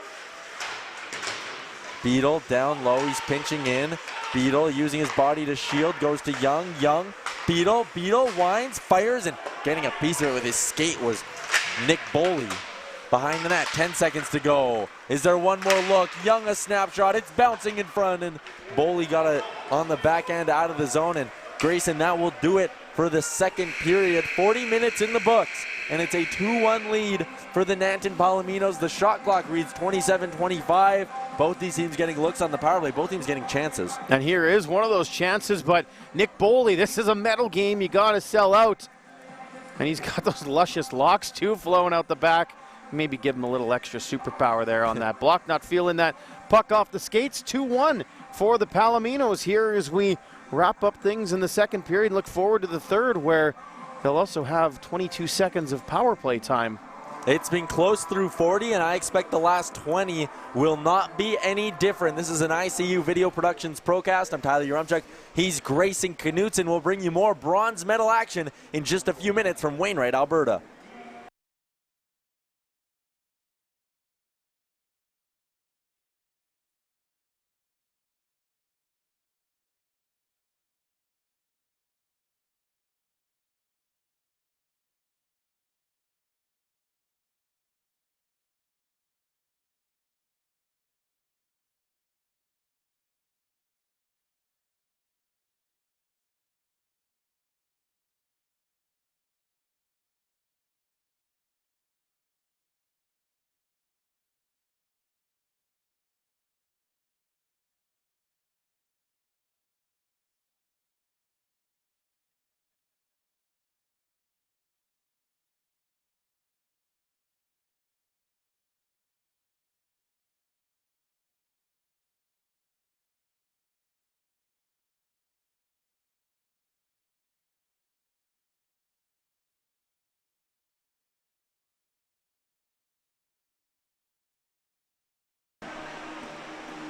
A: Beadle down low, he's pinching in. Beadle using his body to shield, goes to Young. Young, Beadle winds, fires, and getting a piece of it with his skate was Nick Boley. Behind the net, 10 seconds to go. Is there one more look? Young, a snapshot. It's bouncing in front, and Boley got it on the backhand out of the zone. And Grayson, that will do it for the second period. 40 minutes in the books, and it's a 2-1 lead for the Nanton Palominos. The shot clock reads 27-25. Both these teams getting looks on the power play. Both teams getting chances.
B: And here is one of those chances, but Nick Boley, this is a medal game. You got to sell out. And he's got those luscious locks, too, flowing out the back. Maybe give him a little extra superpower there on that block. Not feeling that puck off the skates. 2-1 for the Palominos here as we wrap up things in the second period. Look forward to the third, where they'll also have 22 seconds of power play time.
A: It's been close through 40, and I expect the last 20 will not be any different. This is an ICU Video Productions Procast. I'm Tyler Yaremchuk. He's Grayson Knutson. We'll bring you more bronze medal action in just a few minutes from Wainwright, Alberta.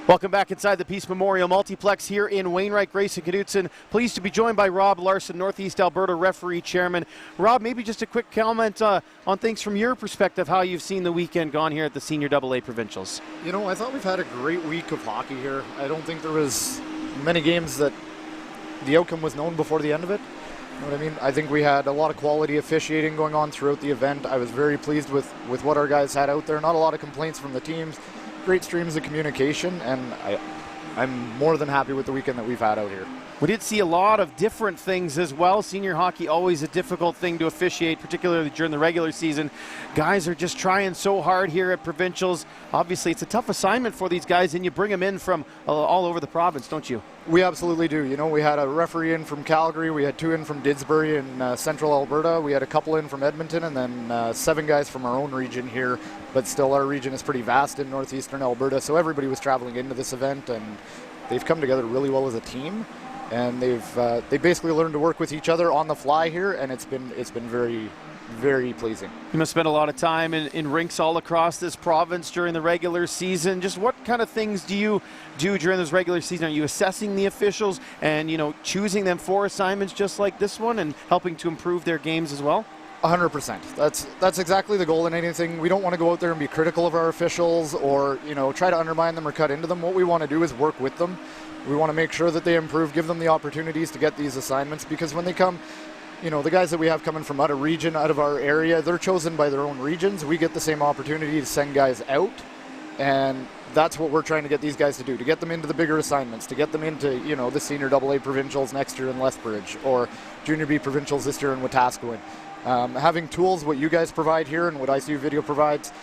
B: Welcome back inside the Peace Memorial Multiplex here in Wainwright. Grayson Knutson, pleased to be joined by Rob Larson, Northeast Alberta referee chairman. Rob, maybe just a quick comment on things from your perspective, how you've seen the weekend gone here at the Senior AA Provincials.
G: You know, I thought we've had a great week of hockey here. I don't think there was many games that the outcome was known before the end of it. You know what I mean? I think we had a lot of quality officiating going on throughout the event. I was very pleased with what our guys had out there. Not a lot of complaints from the teams. Great streams of communication, and I'm more than happy with the weekend that we've had out here.
B: We did see a lot of different things as well. Senior hockey, always a difficult thing to officiate, particularly during the regular season. Guys are just trying so hard here at Provincials. Obviously, it's a tough assignment for these guys, and you bring them in from all over the province, don't you?
G: We absolutely do. You know, we had a referee in from Calgary. We had 2 in from Didsbury in central Alberta. We had a couple in from Edmonton, and then 7 guys from our own region here. But still, our region is pretty vast in northeastern Alberta, so everybody was traveling into this event, and they've come together really well as a team. And they basically learned to work with each other on the fly here, and it's been very, very pleasing.
B: You must spend a lot of time in rinks all across this province during the regular season. Just what kind of things do you do during this regular season? Are you assessing the officials and, you know, choosing them for assignments just like this one and helping to improve their games as well?
G: 100%. That's exactly the goal in anything. We don't want to go out there and be critical of our officials or, you know, try to undermine them or cut into them. What we want to do is work with them. We want to make sure that they improve, give them the opportunities to get these assignments, because when they come, you know, the guys that we have coming from out of region, out of our area, they're chosen by their own regions. We get the same opportunity to send guys out, and that's what we're trying to get these guys to do, to get them into the bigger assignments, to get them into, you know, the Senior AA Provincials next year in Lethbridge or Junior B Provincials this year in Wetaskiwin. Having tools, what you guys provide here and what ICU Video provides,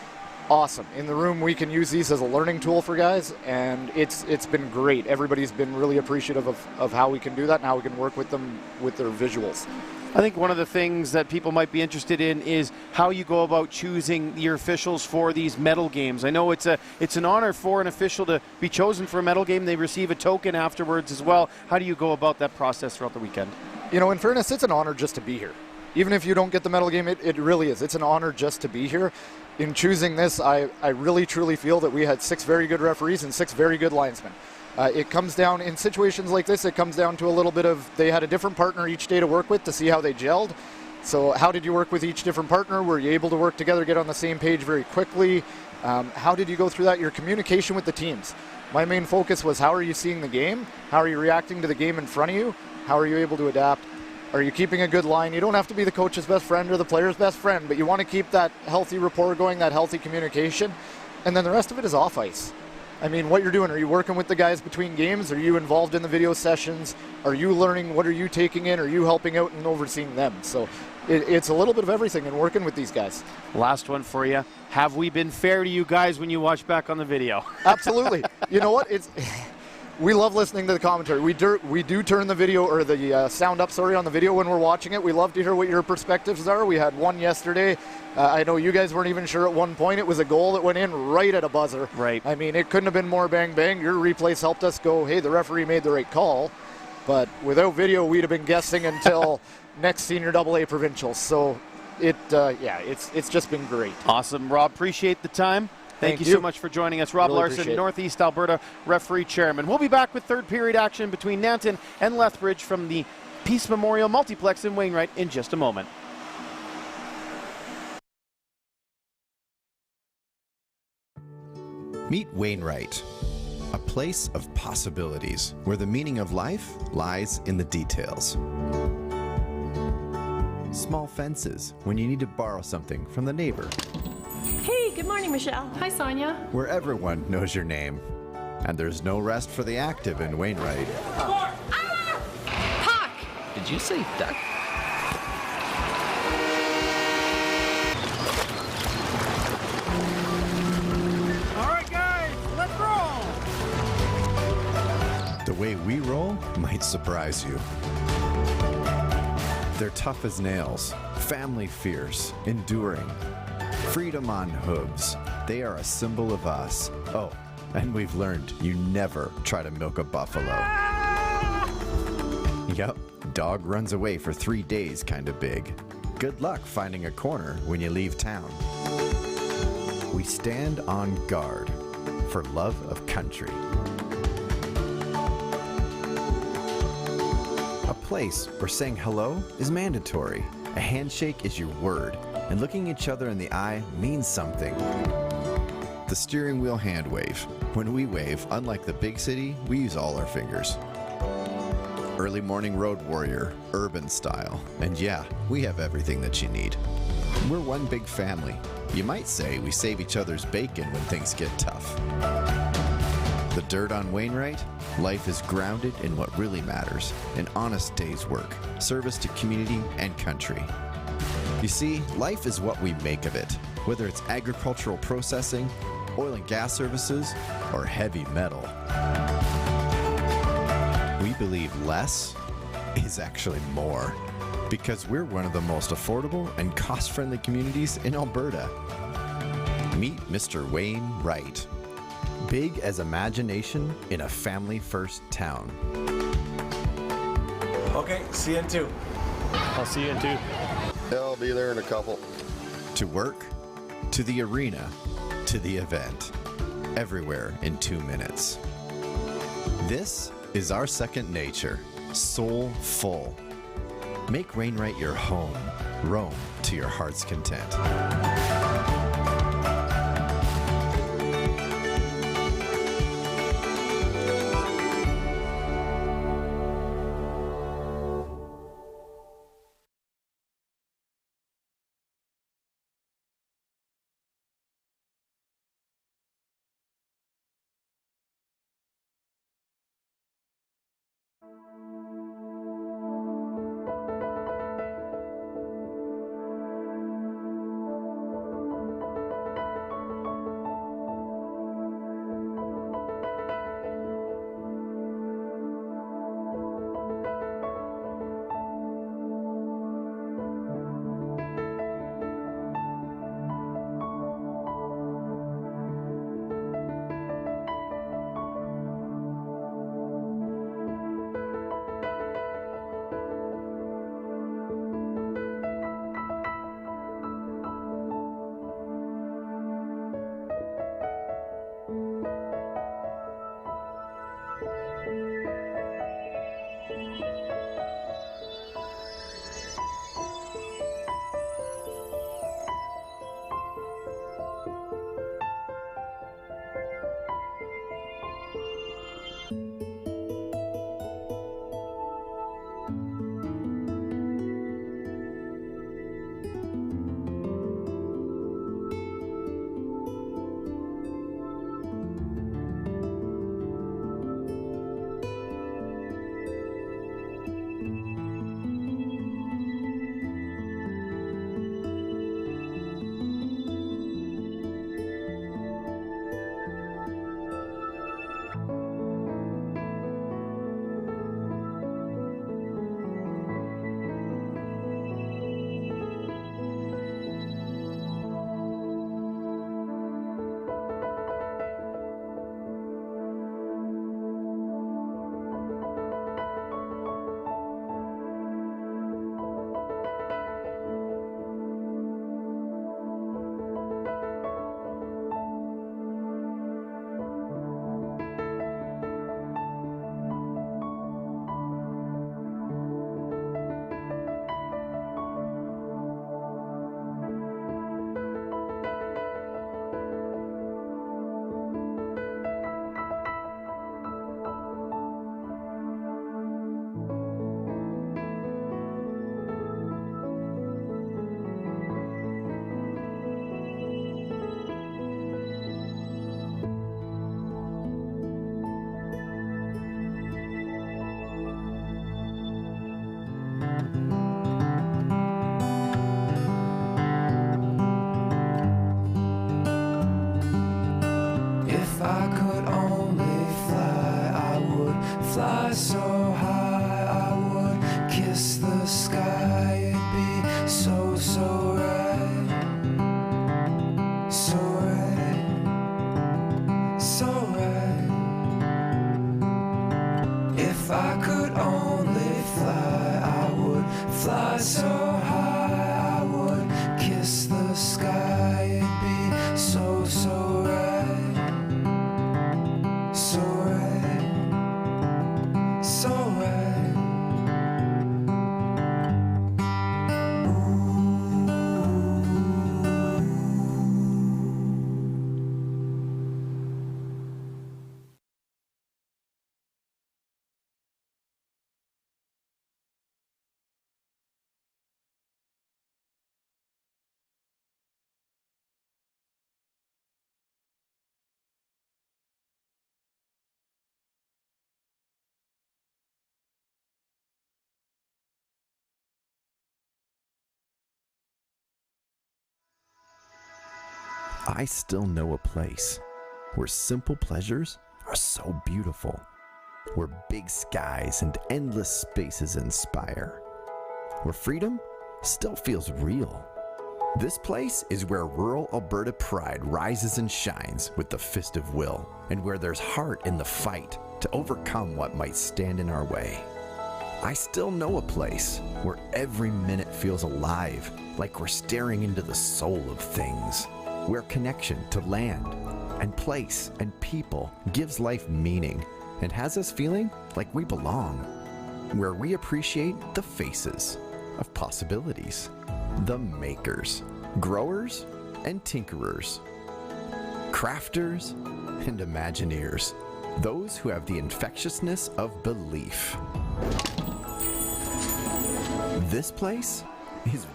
G: awesome. In the room, we can use these as a learning tool for guys, and it's been great. Everybody's been really appreciative of how we can do that and how we can work with them with their visuals.
B: I think one of the things that people might be interested in is how you go about choosing your officials for these medal games. I know it's an honor for an official to be chosen for a medal game. They receive a token afterwards as well. How do you go about that process throughout the weekend?
G: You know, in fairness, it's an honor just to be here. Even if you don't get the medal game, it really is. It's an honor just to be here. In choosing this, I really truly feel that we had 6 very good referees and 6 very good linesmen. It comes down, in situations like this, it comes down to a little bit of, they had a different partner each day to work with to see how they gelled. So how did you work with each different partner? Were you able to work together, get on the same page very quickly? How did you go through that? Your communication with the teams. My main focus was, how are you seeing the game? How are you reacting to the game in front of you? How are you able to adapt? Are you keeping a good line? You don't have to be the coach's best friend or the player's best friend, but you want to keep that healthy rapport going, that healthy communication. And then the rest of it is off ice. I mean, what you're doing, are you working with the guys between games? Are you involved in the video sessions? Are you learning? What are you taking in? Are you helping out and overseeing them? So it's a little bit of everything in working with these guys.
B: Last one for you. Have we been fair to you guys when you watch back on the video?
G: Absolutely. You know what? We love listening to the commentary. We do turn the video, or the sound up, on the video when we're watching it. We love to hear what your perspectives are. We had one yesterday. I know you guys weren't even sure at one point. It was a goal that went in right at a buzzer.
B: Right.
G: I mean, it couldn't have been more bang bang. Your replays helped us go, hey, the referee made the right call. But without video, we'd have been guessing until next Senior AA Provincials. So it's just been great.
B: Awesome, Rob. Appreciate the time. Thank you so much for joining us. Rob
G: Really
B: Larson, Northeast Alberta referee chairman. We'll be back with third period action between Nanton and Lethbridge from the Peace Memorial Multiplex in Wainwright in just a moment.
E: Meet Wainwright, a place of possibilities where the meaning of life lies in the details. Small fences when you need to borrow something from the neighbor.
F: Hey, good morning, Michelle. Hi, Sonia.
E: Where everyone knows your name. And there's no rest for the active in Wainwright.
F: Puck!
K: Did you say duck?
H: All right, guys, let's roll.
E: The way we roll might surprise you. They're tough as nails, family fierce, enduring. Freedom on hooves. They are a symbol of us. Oh, and we've learned you never try to milk a buffalo. Yep, dog runs away for 3 days kinda big. Good luck finding a corner when you leave town. We stand on guard for love of country. place where saying hello is mandatory. A handshake is your word, and looking each other in the eye means something. The steering wheel hand wave. When we wave, unlike the big city, we use all our fingers. Early morning road warrior, urban style. And yeah, we have everything that you need. We're one big family. You might say we save each other's bacon when things get tough. The dirt on Wainwright? Life is grounded in what really matters, an honest day's work, service to community and country. You see, life is what we make of it, whether it's agricultural processing, oil and gas services, or heavy metal. We believe less is actually more, because we're one of the most affordable and cost-friendly communities in Alberta. Meet Mr. Wainwright. Big as imagination in a family-first town.
H: Okay, see you in 2.
B: I'll see you in 2.
I: Yeah, I'll be there in a couple.
E: To work, to the arena, to the event. Everywhere in 2 minutes. This is our second nature, soulful. Make Wainwright your home. Roam to your heart's content.
J: fly so high, I would kiss the sky. It'd be so, so right, so right, so right. If I could only fly, I would fly so high, I would kiss the sky. It'd be so, so right, so right, so
E: I still know a place where simple pleasures are so beautiful, where big skies and endless spaces inspire, where freedom still feels real. This place is where rural Alberta pride rises and shines with the fist of will, and where there's heart in the fight to overcome what might stand in our way. I still know a place where every minute feels alive, like we're staring into the soul of things, where connection to land and place and people gives life meaning and has us feeling like we belong, where we appreciate the faces of possibilities, the makers, growers and tinkerers, crafters and imagineers, those who have the infectiousness of belief. This place is...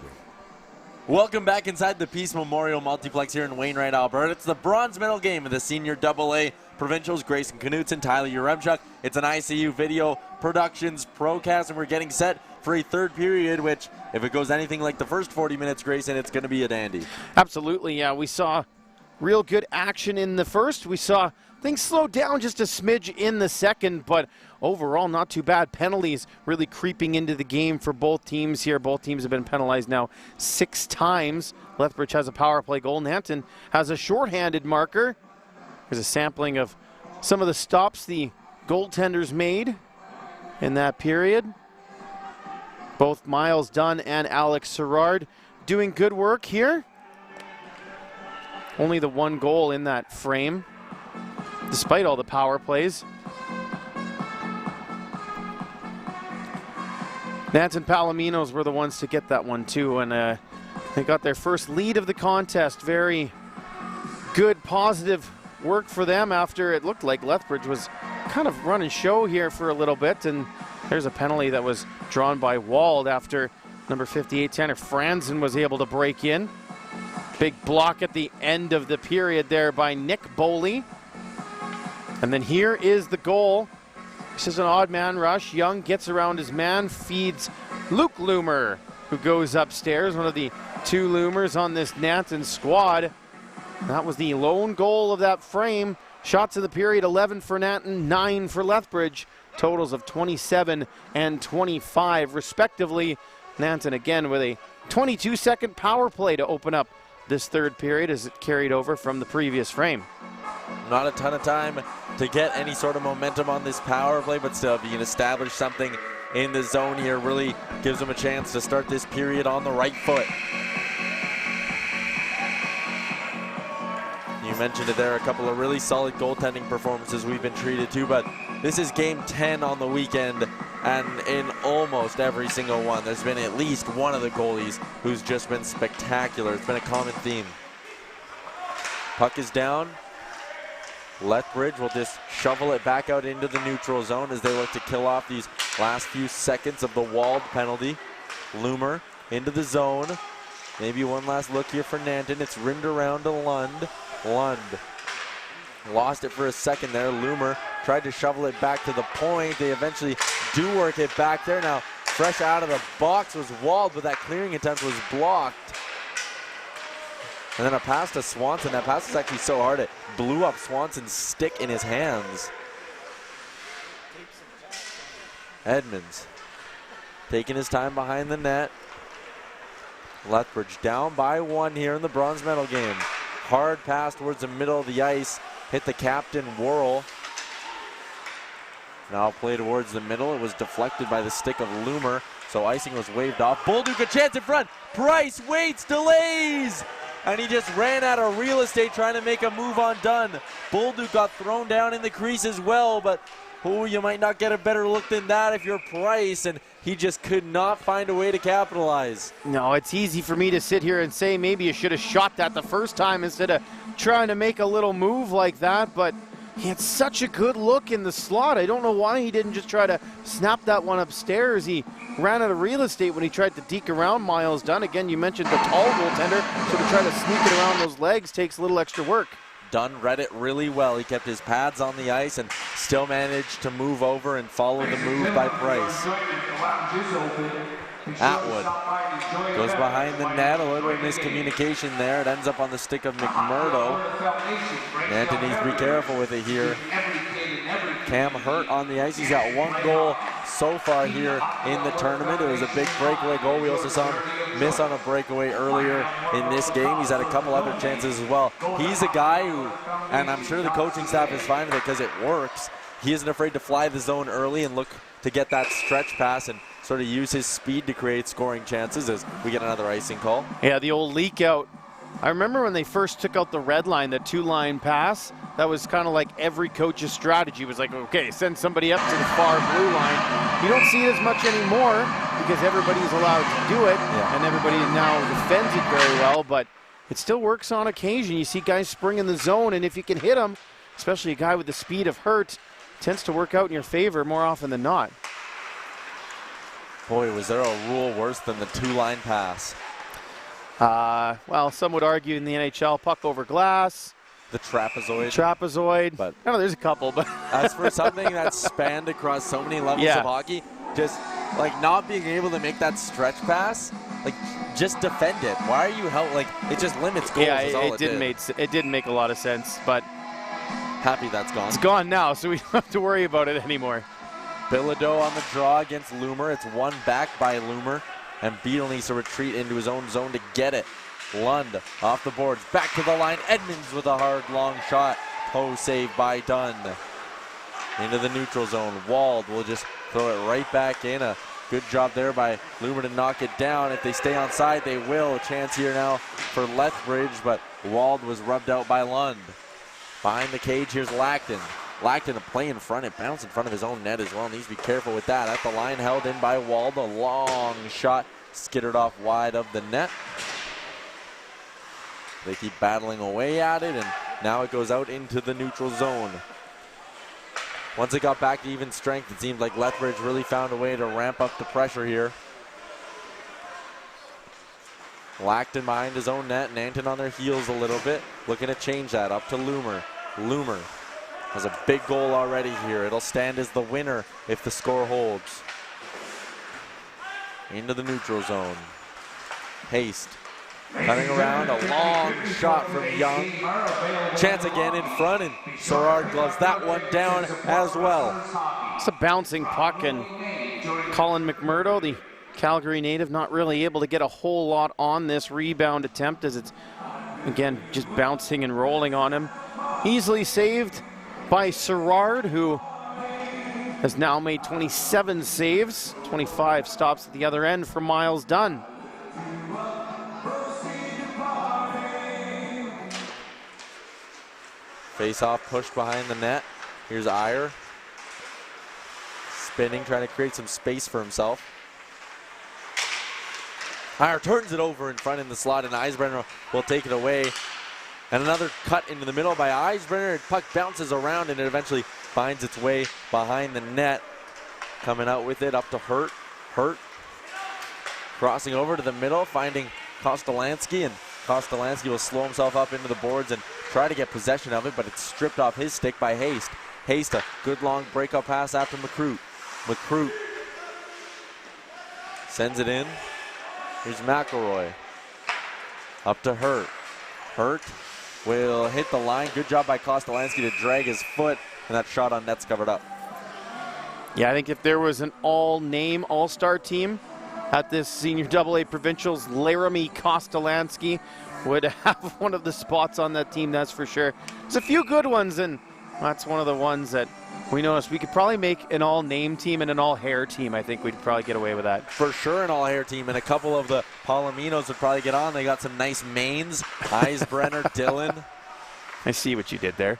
A: Welcome back inside the Peace Memorial Multiplex here in Wainwright, Alberta. It's the bronze medal game of the Senior AA Provincials. Grayson Knutson, Tyler Yaremchuk. It's an ICU Video Productions Procast, and we're getting set for a third period, which, if it goes anything like the first 40 minutes, Grayson, it's going to be a dandy.
B: Absolutely, yeah. We saw real good action in the first. We saw things slow down just a smidge in the second, but overall not too bad. Penalties really creeping into the game for both teams here. Both teams have been penalized now 6 times. Lethbridge has a power play goal. Nanton has a shorthanded marker. There's a sampling of some of the stops the goaltenders made in that period. Both Miles Dunn and Alex Serrard doing good work here. Only the 1 goal in that frame, despite all the power plays. Nanton Palominos were the ones to get that one too, and they got their first lead of the contest. Very good, positive work for them after it looked like Lethbridge was kind of running show here for a little bit, and there's a penalty that was drawn by Wald after number 58, Tanner Franzen, was able to break in. Big block at the end of the period there by Nick Boley. And then here is the goal. This is an odd man rush. Young gets around his man, feeds Luke Loomer, who goes upstairs, one of the 2 Loomers on this Nanton squad. That was the lone goal of that frame. Shots of the period, 11 for Nanton, 9 for Lethbridge. Totals of 27 and 25 respectively. Nanton again with a 22-second power play to open up this third period as it carried over from the previous frame.
A: Not a ton of time to get any sort of momentum on this power play, but still, if you can establish something in the zone here, really gives them a chance to start this period on the right foot. You mentioned it there, a couple of really solid goaltending performances we've been treated to, but this is game 10 on the weekend, and in almost every single one, there's been at least one of the goalies who's just been spectacular. It's been a common theme. Puck is down. Lethbridge will just shovel it back out into the neutral zone as they look to kill off these last few seconds of the Wald penalty. Loomer into the zone. Maybe one last look here for Nanton. It's rimmed around to Lund. Lund lost it for a second there. Loomer tried to shovel it back to the point. They eventually do work it back there. Now, fresh out of the box was Wald, but that clearing attempt was blocked. And then a pass to Swanson. That pass was actually so hard it blew up Swanson's stick in his hands. Edmonds taking his time behind the net. Lethbridge down by 1 here in the bronze medal game. Hard pass towards the middle of the ice. Hit the captain, Worrell. Now play towards the middle. It was deflected by the stick of Loomer, so icing was waved off. Bolduc a chance in front. Price waits, delays, and he just ran out of real estate trying to make a move on Dunn. Bolduc got thrown down in the crease as well, but you might not get a better look than that if you're Price, and he just could not find a way to capitalize.
B: No, it's easy for me to sit here and say maybe you should have shot that the first time instead of trying to make a little move like that, but he had such a good look in the slot. I don't know why he didn't just try to snap that one upstairs. He ran out of real estate when he tried to deke around Miles Dunn. Again, you mentioned the tall goaltender, so to try to sneak it around those legs takes a little extra work.
A: Dunn read it really well. He kept his pads on the ice and still managed to move over and follow the move by Price. Atwood goes behind the net. A little bit of miscommunication there. It ends up on the stick of McMurdo. Anthony needs to be careful with it here. Cam Hurt on the ice. He's got 1 goal so far here in the tournament. It was a big breakaway goal. We also saw him miss on a breakaway earlier in this game. He's had a couple other chances as well. He's a guy who, and I'm sure the coaching staff is fine with it because it works, he isn't afraid to fly the zone early and look to get that stretch pass and sort of use his speed to create scoring chances as we get another icing call.
B: Yeah, the old leak out. I remember when they first took out the red line, the 2-line pass, that was kind of like every coach's strategy was like, okay, send somebody up to the far blue line. You don't see it as much anymore because everybody's allowed to do it, and everybody now defends it very well, but it still works on occasion. You see guys spring in the zone, and if you can hit them, especially a guy with the speed of Hurt, tends to work out in your favor more often than not.
A: Boy, was there a rule worse than the 2-line pass.
B: Well, some would argue in the NHL, puck over glass.
A: The trapezoid.
B: Trapezoid.
A: But
B: no, there's a couple. But
A: as for something that's spanned across so many levels of hockey, just like not being able to make that stretch pass, like just defend it. Why are you like it just limits goals?
B: Yeah,
A: it
B: didn't make a lot of sense, but
A: happy that's gone.
B: It's gone now, so we don't have to worry about it anymore.
A: Bilodeau on the draw against Loomer. It's won back by Loomer, and Beadle needs to retreat into his own zone to get it. Lund off the boards, back to the line. Edmonds with a hard long shot. Poe saved by Dunn. Into the neutral zone. Wald will just throw it right back in. A good job there by Loomer to knock it down. If they stay on side, they will. A chance here now for Lethbridge, but Wald was rubbed out by Lund. Behind the cage, here's Lacton. Lacton a play in front. It bounced in front of his own net as well. Needs to be careful with that. At the line, held in by Wald. A long shot skittered off wide of the net. They keep battling away at it, and now it goes out into the neutral zone. Once it got back to even strength, it seemed like Lethbridge really found a way to ramp up the pressure here. Lacton behind his own net, Nanton on their heels a little bit, looking to change that up to Loomer. Loomer has a big goal already here. It'll stand as the winner if the score holds. Into the neutral zone. Haste. Cutting around, a long shot from Young. Chance again in front, and Sorard gloves that one down as well.
B: It's a bouncing puck, and Colin McMurdo, the Calgary native, not really able to get a whole lot on this rebound attempt as it's, again, just bouncing and rolling on him. Easily saved by Sorard, who has now made 27 saves, 25 stops at the other end for Miles Dunn.
A: Face-off pushed behind the net. Here's Iyer. Spinning, trying to create some space for himself. Iyer turns it over in front in the slot, and Eisbrenner will take it away. And another cut into the middle by Eisbrenner. Puck bounces around, and it eventually finds its way behind the net. Coming out with it up to Hurt. Hurt crossing over to the middle, finding Kostolansky, and Kostolansky will slow himself up into the boards and try to get possession of it, but it's stripped off his stick by Haste. Haste, a good long breakout pass after McCroot. McCroot sends it in. Here's McElroy. Up to Hurt. Hurt will hit the line. Good job by Kostolansky to drag his foot, and that shot on net's covered up.
B: Yeah, I think if there was an all-name, all-star team at this Senior AA Provincials, Laramie Kostolansky would have one of the spots on that team, that's for sure. There's a few good ones, and that's one of the ones that we noticed. We could probably make an all-name team and an all-hair team. I think we'd probably get away with that.
A: For sure an all-hair team, and a couple of the Palominos would probably get on. They got some nice mains. Eisbrenner, Dillon.
B: I see what you did there.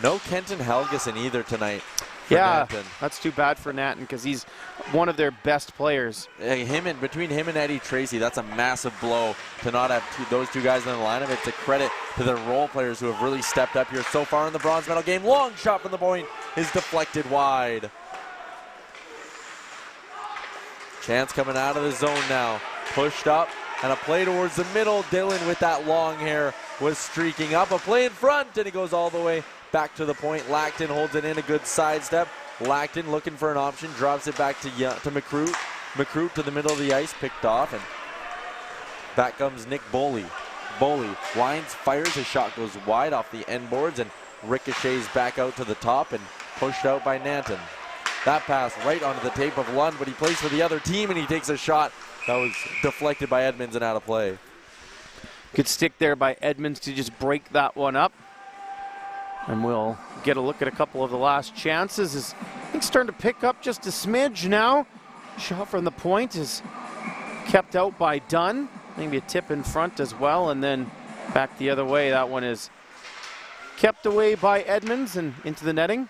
A: No Kenton Helgeson either tonight.
B: Yeah,
A: Nanton.
B: That's too bad for Nanton because he's one of their best players.
A: Between him and Eddie Tracy, that's a massive blow to not have those two guys in the lineup. It's a credit to the role players who have really stepped up here so far in the bronze medal game. Long shot from the point is deflected wide. Chance coming out of the zone now. Pushed up and a play towards the middle. Dillon with that long hair was streaking up. A play in front, and it goes all the way back to the point. Lacton holds it in, a good sidestep. Lacton looking for an option, drops it back to McCroot. McCroot to the middle of the ice, picked off, and back comes Nick Boley. Boley winds, fires, his shot goes wide off the end boards and ricochets back out to the top and pushed out by Nanton. That pass right onto the tape of Lund, but he plays for the other team and he takes a shot that was deflected by Edmonds and out of play.
B: Good stick there by Edmonds to just break that one up. And we'll get a look at a couple of the last chances. As I think starting to pick up just a smidge now. Shot from the point is kept out by Dunn. Maybe a tip in front as well, and then back the other way. That one is kept away by Edmonds and into the netting.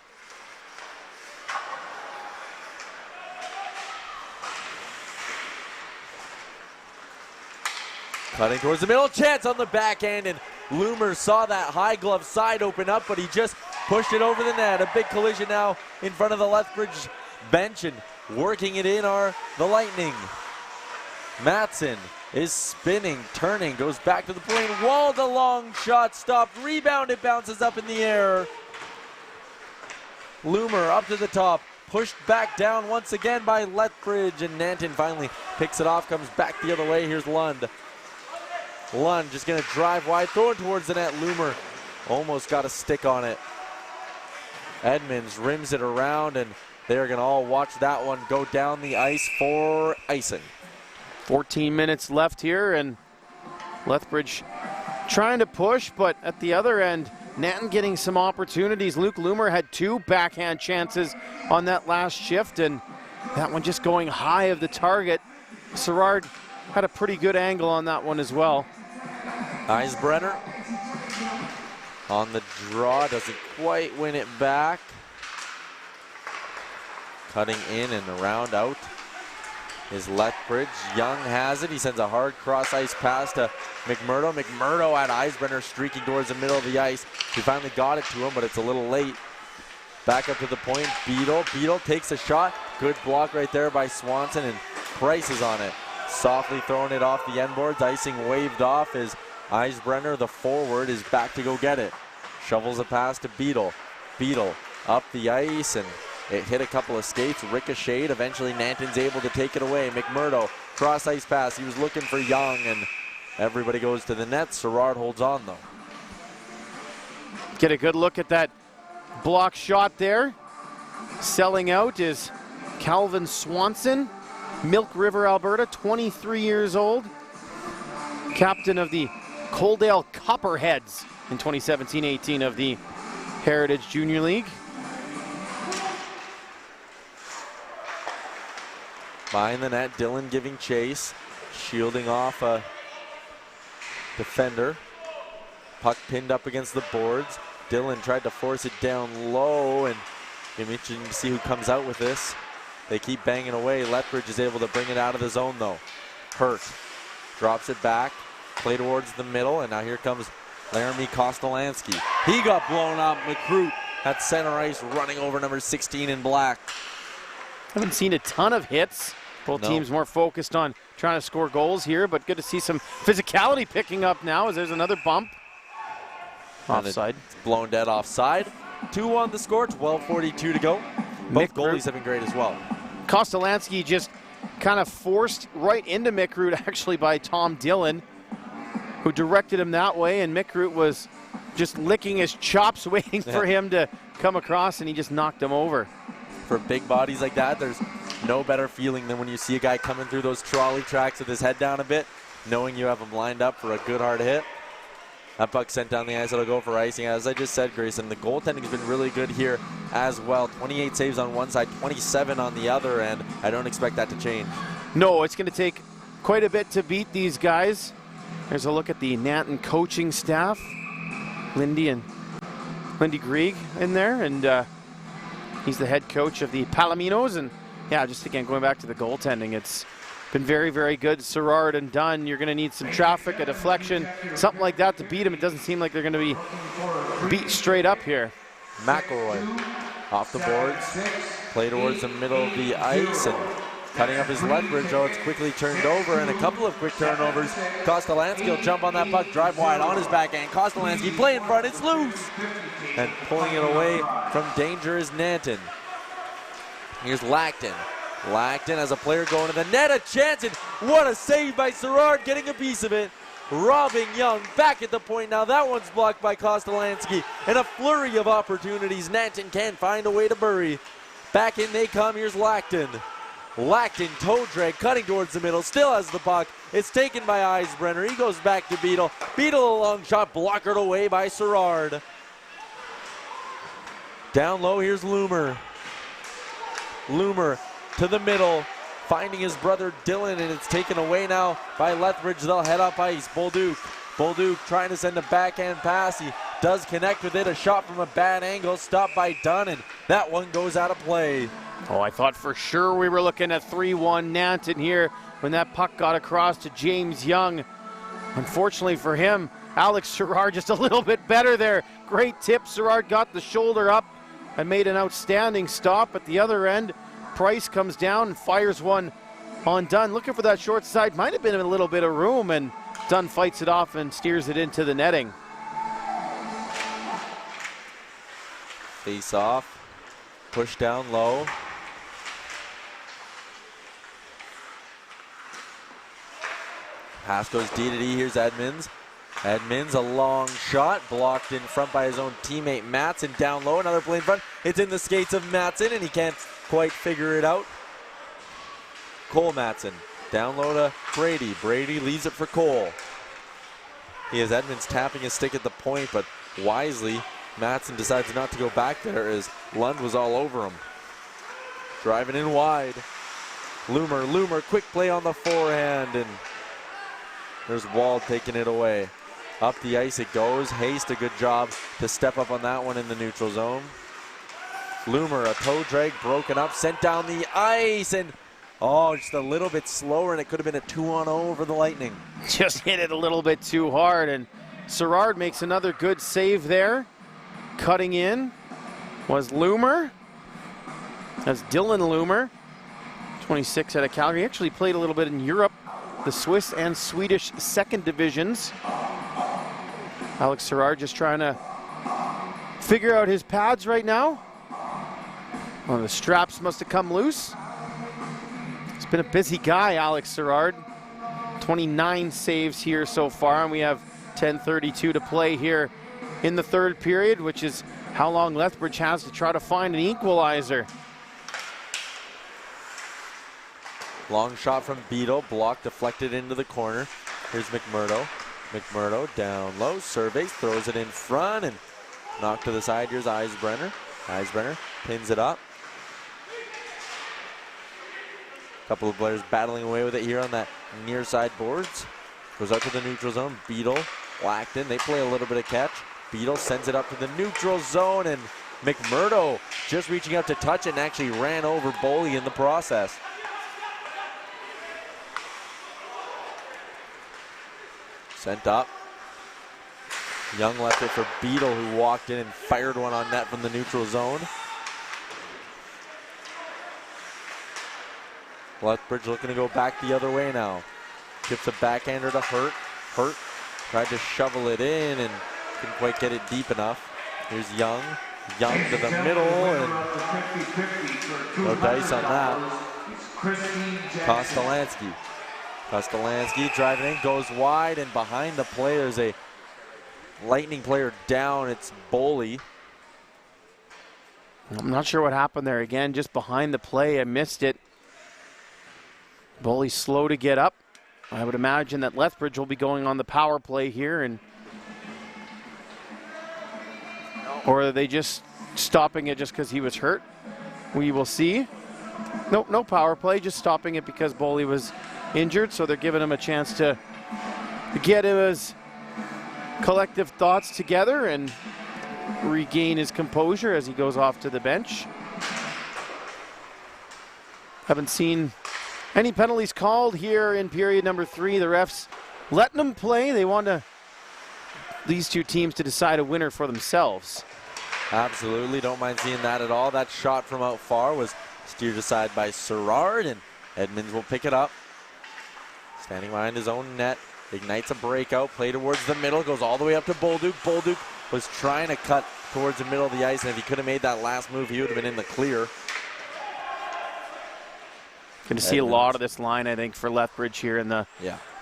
A: Cutting towards the middle, chance on the backhand, and Loomer saw that high glove side open up, but he just pushed it over the net. A big collision now in front of the Lethbridge bench, and working it in are the Lightning. Matson is spinning, turning, goes back to the point, walled a long shot, stopped, rebound, it bounces up in the air. Loomer up to the top, pushed back down once again by Lethbridge, and Nanton finally picks it off, comes back the other way. Here's Lund. Lund just gonna drive wide, throw it towards the net. Loomer almost got a stick on it. Edmonds rims it around, and they're gonna all watch that one go down the ice for icing.
B: 14 minutes left here, and Lethbridge trying to push, but at the other end, Nanton getting some opportunities. Luke Loomer had 2 backhand chances on that last shift, and that one just going high of the target. Sherrard had a pretty good angle on that one as well.
A: Eisbrenner on the draw, doesn't quite win it back. Cutting in and around out is Lethbridge. Young has it. He sends a hard cross-ice pass to McMurdo. McMurdo at Eisbrenner, streaking towards the middle of the ice. He finally got it to him, but it's a little late. Back up to the point, Beadle. Beadle takes a shot. Good block right there by Swanson, and Price is on it. Softly throwing it off the end boards. Icing waved off as Eisbrenner, the forward, is back to go get it. Shovels a pass to Beadle. Beadle up the ice, and it hit a couple of skates, ricocheted. Eventually Nanton's able to take it away. McMurdo, cross ice pass. He was looking for Young, and everybody goes to the net. Sherrard holds on though.
B: Get a good look at that block shot there. Selling out is Calvin Swanson, Milk River, Alberta, 23 years old. Captain of the Coaldale Copperheads in 2017-18 of the Heritage Junior League.
A: Behind the net, Dillon giving chase, shielding off a defender. Puck pinned up against the boards. Dillon tried to force it down low, and it'll be interesting to see who comes out with this. They keep banging away. Lethbridge is able to bring it out of the zone though. Hurt drops it back, play towards the middle, and now here comes Laramie Kostolansky. He got blown up. McCroot at center ice running over number 16 in black.
B: Haven't seen a ton of hits. Both teams more focused on trying to score goals here, but good to see some physicality picking up now as there's another bump. Offside.
A: Blown dead offside. 2 on the score, 12:42 to go. Both goalies have been great as well.
B: Kostolansky just kind of forced right into McCroot actually by Tom Dillon, who directed him that way, and McCroot was just licking his chops waiting for him to come across, and he just knocked him over.
A: For big bodies like that, there's no better feeling than when you see a guy coming through those trolley tracks with his head down a bit, knowing you have him lined up for a good hard hit. That puck sent down the ice, it'll go for icing. As I just said, Grayson, the goaltending's been really good here as well. 28 saves on one side, 27 on the other, and I don't expect that to change.
B: No, it's going to take quite a bit to beat these guys. There's a look at the Nanton coaching staff. Lindy Grieg in there, and he's the head coach of the Palominos. And yeah, just again, going back to the goaltending, it's been very, very good. Sherrard and Dunn, you're going to need some traffic, a deflection, something like that to beat them. It doesn't seem like they're going to be beat straight up here.
A: McElroy off the boards, play towards the middle of the ice, and cutting up his Lethbridge. Oh, it's quickly turned over, and a couple of quick turnovers. Kostolansky will jump on that puck, drive wide on his backhand. Kostolansky play in front, it's loose! And pulling it away from danger is Nanton. Here's Lackton. Lackton has a player going to the net, a chance, and what a save by Sherrard, getting a piece of it. Robbing Young back at the point now. That one's blocked by Kostolansky. And a flurry of opportunities. Nanton can't find a way to bury. Back in they come. Here's Lackton. Lackton, toe drag, cutting towards the middle. Still has the puck. It's taken by Eisbrenner. He goes back to Beadle. Beadle, a long shot, blockered away by Sherrard. Down low, here's Loomer. Loomer to the middle, finding his brother Dylan, and it's taken away now by Lethbridge. They'll head up ice. Bolduc trying to send a backhand pass. He does connect with it. A shot from a bad angle, stopped by Dunn, and that one goes out of play.
B: Oh, I thought for sure we were looking at 3-1 Nanton here when that puck got across to James Young. Unfortunately for him, Alex Sherrard just a little bit better there. Great tip. Sherrard got the shoulder up and made an outstanding stop at the other end. Price comes down and fires one on Dunn. Looking for that short side. Might have been a little bit of room, and Dunn fights it off and steers it into the netting.
A: Face off. Push down low. Pass goes D to D. Here's Edmonds. Edmonds, a long shot, blocked in front by his own teammate Matson. Down low, another play in front. It's in the skates of Matson, and he can't quite figure it out. Cole Matson, down low to Brady. Brady leaves it for Cole. He has Edmonds tapping his stick at the point, but wisely, Matson decides not to go back there as Lund was all over him. Driving in wide. Loomer, quick play on the forehand, and there's Wald taking it away. Up the ice it goes. Haste, a good job to step up on that one in the neutral zone. Loomer, a toe drag, broken up, sent down the ice, and just a little bit slower, and it could have been a 2-on-0 over the Lightning.
B: Just hit it a little bit too hard, and Sherrard makes another good save there. Cutting in was Loomer. That's Dylan Loomer, 26 out of Calgary. He actually played a little bit in Europe, the Swiss and Swedish second divisions. Alex Sherrard just trying to figure out his pads right now. Well, the straps must have come loose. It's been a busy guy, Alex Sherrard. 29 saves here so far, and we have 10:32 to play here in the third period, which is how long Lethbridge has to try to find an equalizer.
A: Long shot from Beadle, blocked, deflected into the corner. Here's McMurdo. McMurdo down low, surveys, throws it in front, and knocked to the side. Here's Eisbrenner. Eisbrenner pins it up. A couple of players battling away with it here on that near side boards. Goes out to the neutral zone. Beadle, Lackton, they play a little bit of catch. Beadle sends it up to the neutral zone, and McMurdo just reaching out to touch it and actually ran over Boley in the process. Sent up. Young left it for Beadle, who walked in and fired one on net from the neutral zone. Lethbridge looking to go back the other way now. Gives a backhander to Hurt. Hurt tried to shovel it in and couldn't quite get it deep enough. Here's Young. Young to the middle, and no dice on that. Kostolansky. Kostolansky driving in, goes wide, and behind the play there's a Lightning player down. It's Boley.
B: I'm not sure what happened there. Again, just behind the play, I missed it. Boley's slow to get up. I would imagine that Lethbridge will be going on the power play here, and or are they just stopping it just because he was hurt? We will see. Nope, no power play, just stopping it because Boley was injured, so they're giving him a chance to get his collective thoughts together and regain his composure as he goes off to the bench. Haven't seen any penalties called here in period number 3. The refs letting them play. They want these two teams to decide a winner for themselves.
A: Absolutely, don't mind seeing that at all. That shot from out far was steered aside by Sherrard, and Edmonds will pick it up. Standing behind his own net, ignites a breakout, play towards the middle, goes all the way up to Bolduc. Bolduc was trying to cut towards the middle of the ice, and if he could have made that last move, he would have been in the clear.
B: Going to see a lot of this line, I think, for Lethbridge here in the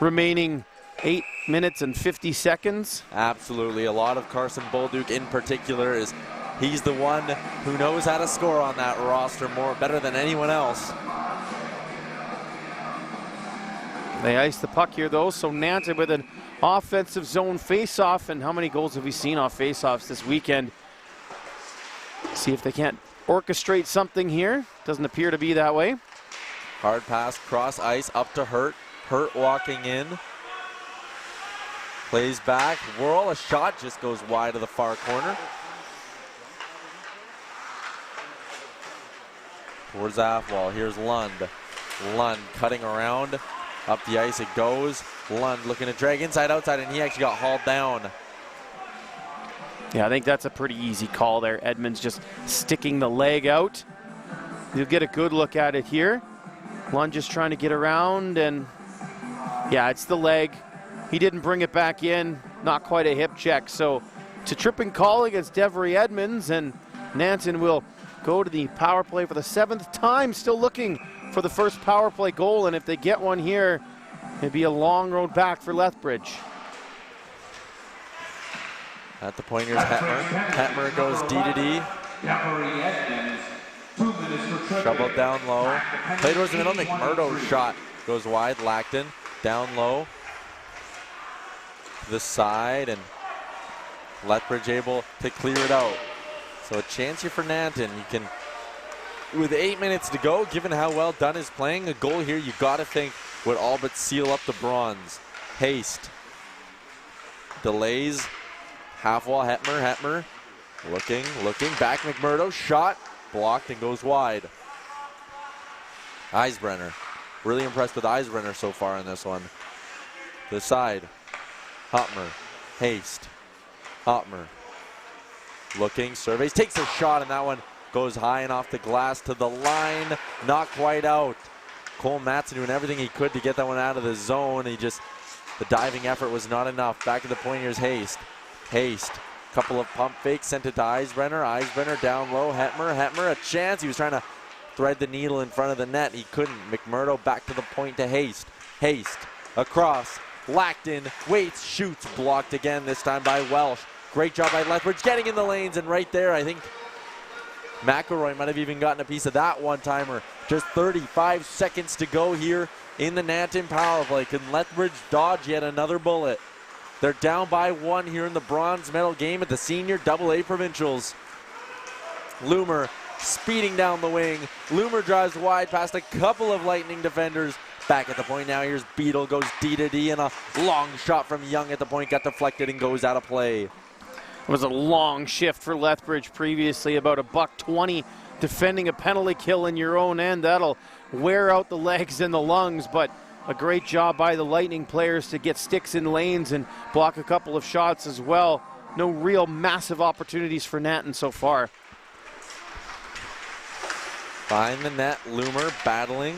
B: remaining 8 minutes and 50 seconds.
A: Absolutely. A lot of Carson Bolduc in particular is he's the one who knows how to score on that roster better than anyone else.
B: They ice the puck here, though, so Nanton with an offensive zone face-off. And how many goals have we seen off face-offs this weekend? See if they can't orchestrate something here. Doesn't appear to be that way.
A: Hard pass, cross ice, up to Hurt. Hurt walking in. Plays back, whirl, a shot just goes wide of the far corner. Towards the half wall, here's Lund. Lund cutting around. Up the ice it goes. Lund looking to drag inside, outside, and he actually got hauled down.
B: Yeah, I think that's a pretty easy call there. Edmonds just sticking the leg out. You'll get a good look at it here. Lund just trying to get around, and yeah, it's the leg. He didn't bring it back in. Not quite a hip check. So it's a tripping call against Devery Edmonds, and Nanton will go to the power play for the 7th time, still looking for the first power play goal, and if they get one here, it'd be a long road back for Lethbridge.
A: At the point, here's Hetmer. Hetmer goes D to D. Shoveled down low. Play towards the middle. McMurdo's shot goes wide. Lackton down low. This side, and Lethbridge able to clear it out. So a chance here for Nanton. You can, with 8 minutes to go, given how well Dunn is playing, a goal here you got to think would all but seal up the bronze. Haste delays, half wall. Hetmer looking back. McMurdo shot blocked and goes wide. Eisbrenner, really impressed with Eisbrenner so far in this one. This side, Hutmer, Haste, Hutmer looking, surveys, takes a shot, and that one goes high and off the glass to the line, not quite out. Cole Matson doing everything he could to get that one out of the zone. The diving effort was not enough. Back to the point, here's Haste. Couple of pump fakes, sent it to Eisbrenner down low. Hetmer, a chance. He was trying to thread the needle in front of the net. He couldn't. McMurdo back to the point to Haste. Across. Lackton waits, shoots, blocked again, this time by Welsh. Great job by Lethbridge getting in the lanes, and right there, I think McElroy might have even gotten a piece of that one-timer. Just 35 seconds to go here in the Nanton power play. Can Lethbridge dodge yet another bullet? They're down by 1 here in the bronze medal game at the senior AA Provincials. Loomer speeding down the wing. Loomer drives wide past a couple of Lightning defenders. Back at the point now, here's Beadle, goes D to D, and a long shot from Young at the point got deflected and goes out of play.
B: It was a long shift for Lethbridge previously, about $1.20 defending a penalty kill in your own end. That'll wear out the legs and the lungs, but a great job by the Lightning players to get sticks in lanes and block a couple of shots as well. No real massive opportunities for Nanton so far.
A: Behind the net, Loomer battling.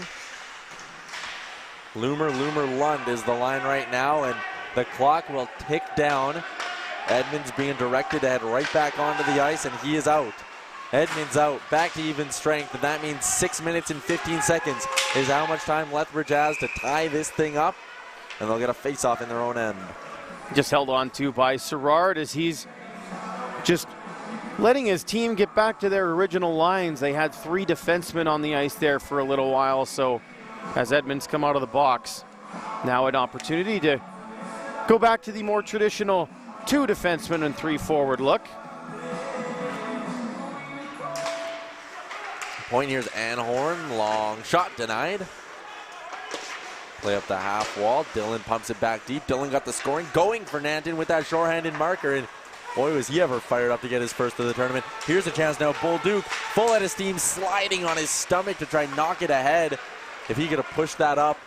A: Loomer, Lund is the line right now, and the clock will tick down. Edmonds being directed to head right back onto the ice, and he is out. Edmonds out, back to even strength, and that means 6 minutes and 15 seconds is how much time Lethbridge has to tie this thing up, and they'll get a face-off in their own end.
B: Just held on to by Sherrard as he's just letting his team get back to their original lines. They had 3 defensemen on the ice there for a little while, so as Edmonds come out of the box, now an opportunity to go back to the more traditional 2 defensemen and 3 forward look.
A: Point here's Anhorn, long shot denied. Play up the half wall, Dillon pumps it back deep. Dillon got the scoring going for Nanton with that shorthanded marker, and boy was he ever fired up to get his first of the tournament. Here's a chance now, Bolduc, full out of steam, sliding on his stomach to try and knock it ahead. If he could have pushed that up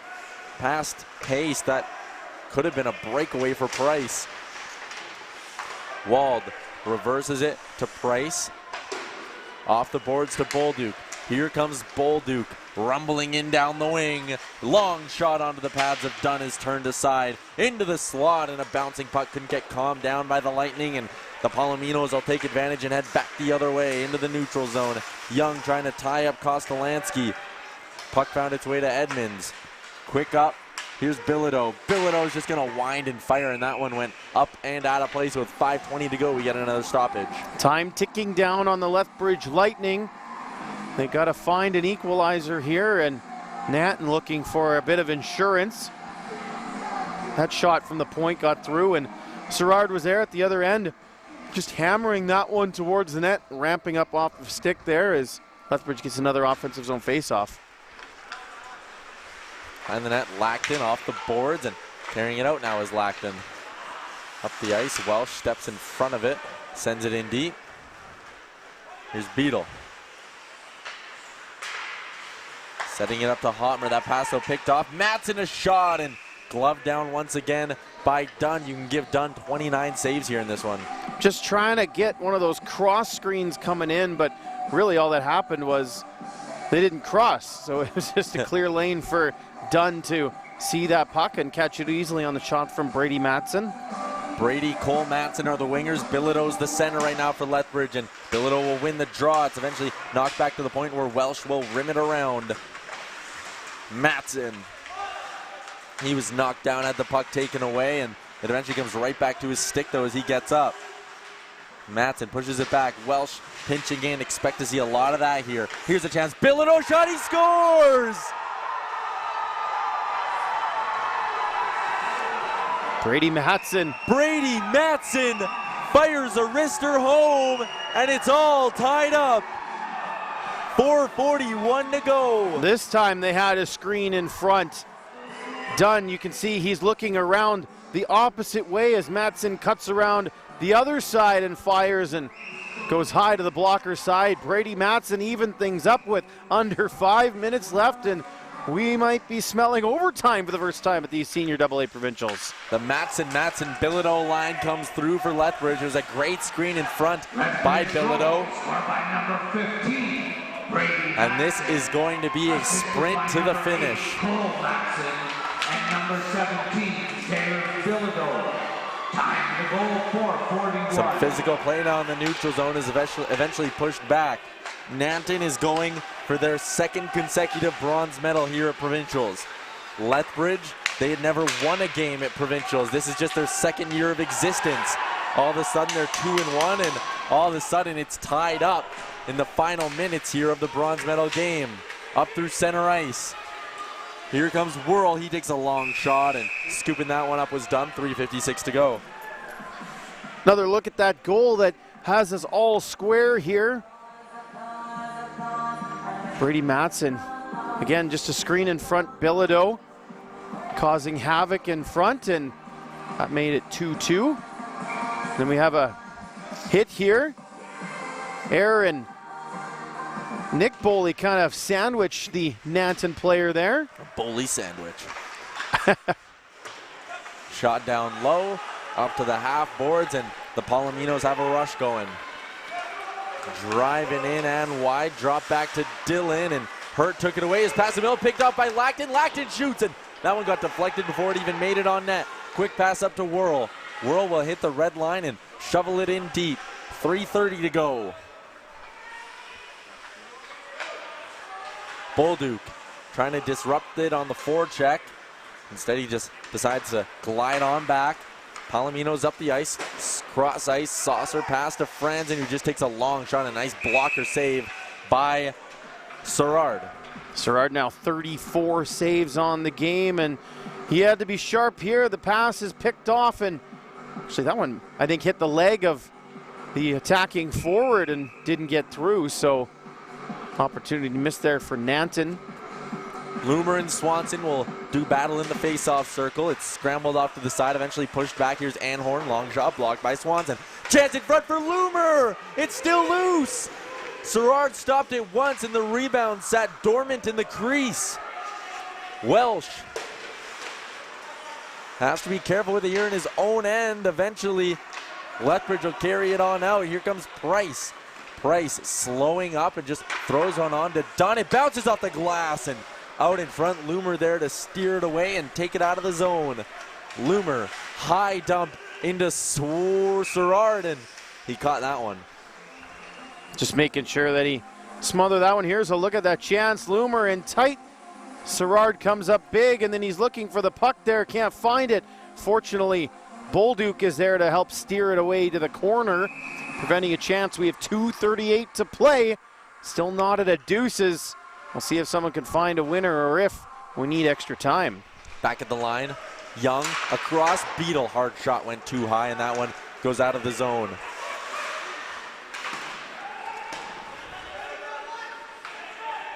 A: past Pace, that could have been a breakaway for Price. Wald reverses it to Price. Off the boards to Bolduc. Here comes Bolduc, rumbling in down the wing. Long shot onto the pads of Dunn is turned aside. Into the slot, and a bouncing puck couldn't get calmed down by the Lightning, and the Palominos will take advantage and head back the other way into the neutral zone. Young trying to tie up Kostolansky. Puck found its way to Edmonds. Quick up. Here's Bilodeau. Bilodeau's just going to wind and fire, and that one went up and out of place with 5:20 to go. We get another stoppage.
B: Time ticking down on the Lethbridge Lightning. They got to find an equalizer here, and Nanton looking for a bit of insurance. That shot from the point got through, and Sherrard was there at the other end, just hammering that one towards the net, ramping up off the stick there as Lethbridge gets another offensive zone faceoff.
A: And the net, Lackton off the boards, and carrying it out now is Lackton. Up the ice, Welsh steps in front of it, sends it in deep. Here's Beadle. Setting it up to Hotmer, that pass though picked off. Matson a shot, and gloved down once again by Dunn. You can give Dunn 29 saves here in this one.
B: Just trying to get one of those cross screens coming in, but really all that happened was they didn't cross. So it was just a clear lane for Dunn to see that puck and catch it easily on the shot from Brady Matson.
A: Brady, Cole, Matson are the wingers. Bilodeau's the center right now for Lethbridge, and Bilodeau will win the draw. It's eventually knocked back to the point where Welsh will rim it around. Matson. He was knocked down, had the puck taken away, and it eventually comes right back to his stick though as he gets up. Matson pushes it back. Welsh pinching in. Expect to see a lot of that here. Here's a chance. Bilodeau shot. He scores!
B: Brady Matson.
A: Brady Matson fires a wrister home, and it's all tied up. 4:41 to go.
B: This time they had a screen in front. Dunn, you can see he's looking around the opposite way as Matson cuts around the other side and fires and goes high to the blocker side. Brady Matson even things up with under 5 minutes left, and we might be smelling overtime for the first time at these senior AA provincials.
A: The Matson-Bilodeau line comes through for Lethbridge. There's a great screen in front by Bilodeau. And this is going to be a sprint to the finish.
C: And number 17, Taylor Bilodeau. Time to go 4:41.
A: Some physical play now in the neutral zone is eventually pushed back. Nanton is going for their second consecutive bronze medal here at Provincials. Lethbridge, they had never won a game at Provincials. This is just their second year of existence. All of a sudden they're 2-1, and all of a sudden it's tied up in the final minutes here of the bronze medal game. Up through center ice. Here comes Whirl. He takes a long shot, and scooping that one up was done. 3:56 to go.
B: Another look at that goal that has us all square here. Brady Matson, again, just a screen in front. Bilodeau causing havoc in front, and that made it 2-2. Then we have a hit here. Aaron Nick Boley kind of sandwiched the Nanton player there.
A: A Boley sandwich. Shot down low, up to the half boards, and the Palominos have a rush going. Driving in and wide, drop back to Dillon, and Hurt took it away. His pass in the middle, picked up by Lackton. Lackton shoots, and that one got deflected before it even made it on net. Quick pass up to Whirl. Whirl will hit the red line and shovel it in deep. 3:30 to go. Bolduc trying to disrupt it on the forecheck. Instead, he just decides to glide on back. Palomino's up the ice, cross ice, saucer pass to Franzen, who just takes a long shot. A nice blocker save by Sherrard.
B: Sherrard now 34 saves on the game, and he had to be sharp here. The pass is picked off, and actually that one, I think, hit the leg of the attacking forward and didn't get through, so opportunity missed there for Nanton.
A: Loomer and Swanson will do battle in the face-off circle. It's scrambled off to the side, eventually pushed back. Here's Anhorn, long shot blocked by Swanson. Chance in front for Loomer! It's still loose! Sherrard stopped it once, and the rebound sat dormant in the crease. Welsh has to be careful with it here in his own end. Eventually, Lethbridge will carry it on out. Here comes Price. Price slowing up and just throws one on to Dunn. It bounces off the glass and out in front. Loomer there to steer it away and take it out of the zone. Loomer, high dump into Sherrard, and he caught that one.
B: Just making sure that he smothered that one. Here's a look at that chance. Loomer in tight Sherrard comes up big, and then he's looking for the puck there, can't find it. Fortunately, Bolduc is there to help steer it away to the corner, preventing a chance. We have 2:38 to play. Still not at a deuces. We'll see if someone can find a winner or if we need extra time.
A: Back at the line, Young across, Beetle, hard shot went too high, and that one goes out of the zone.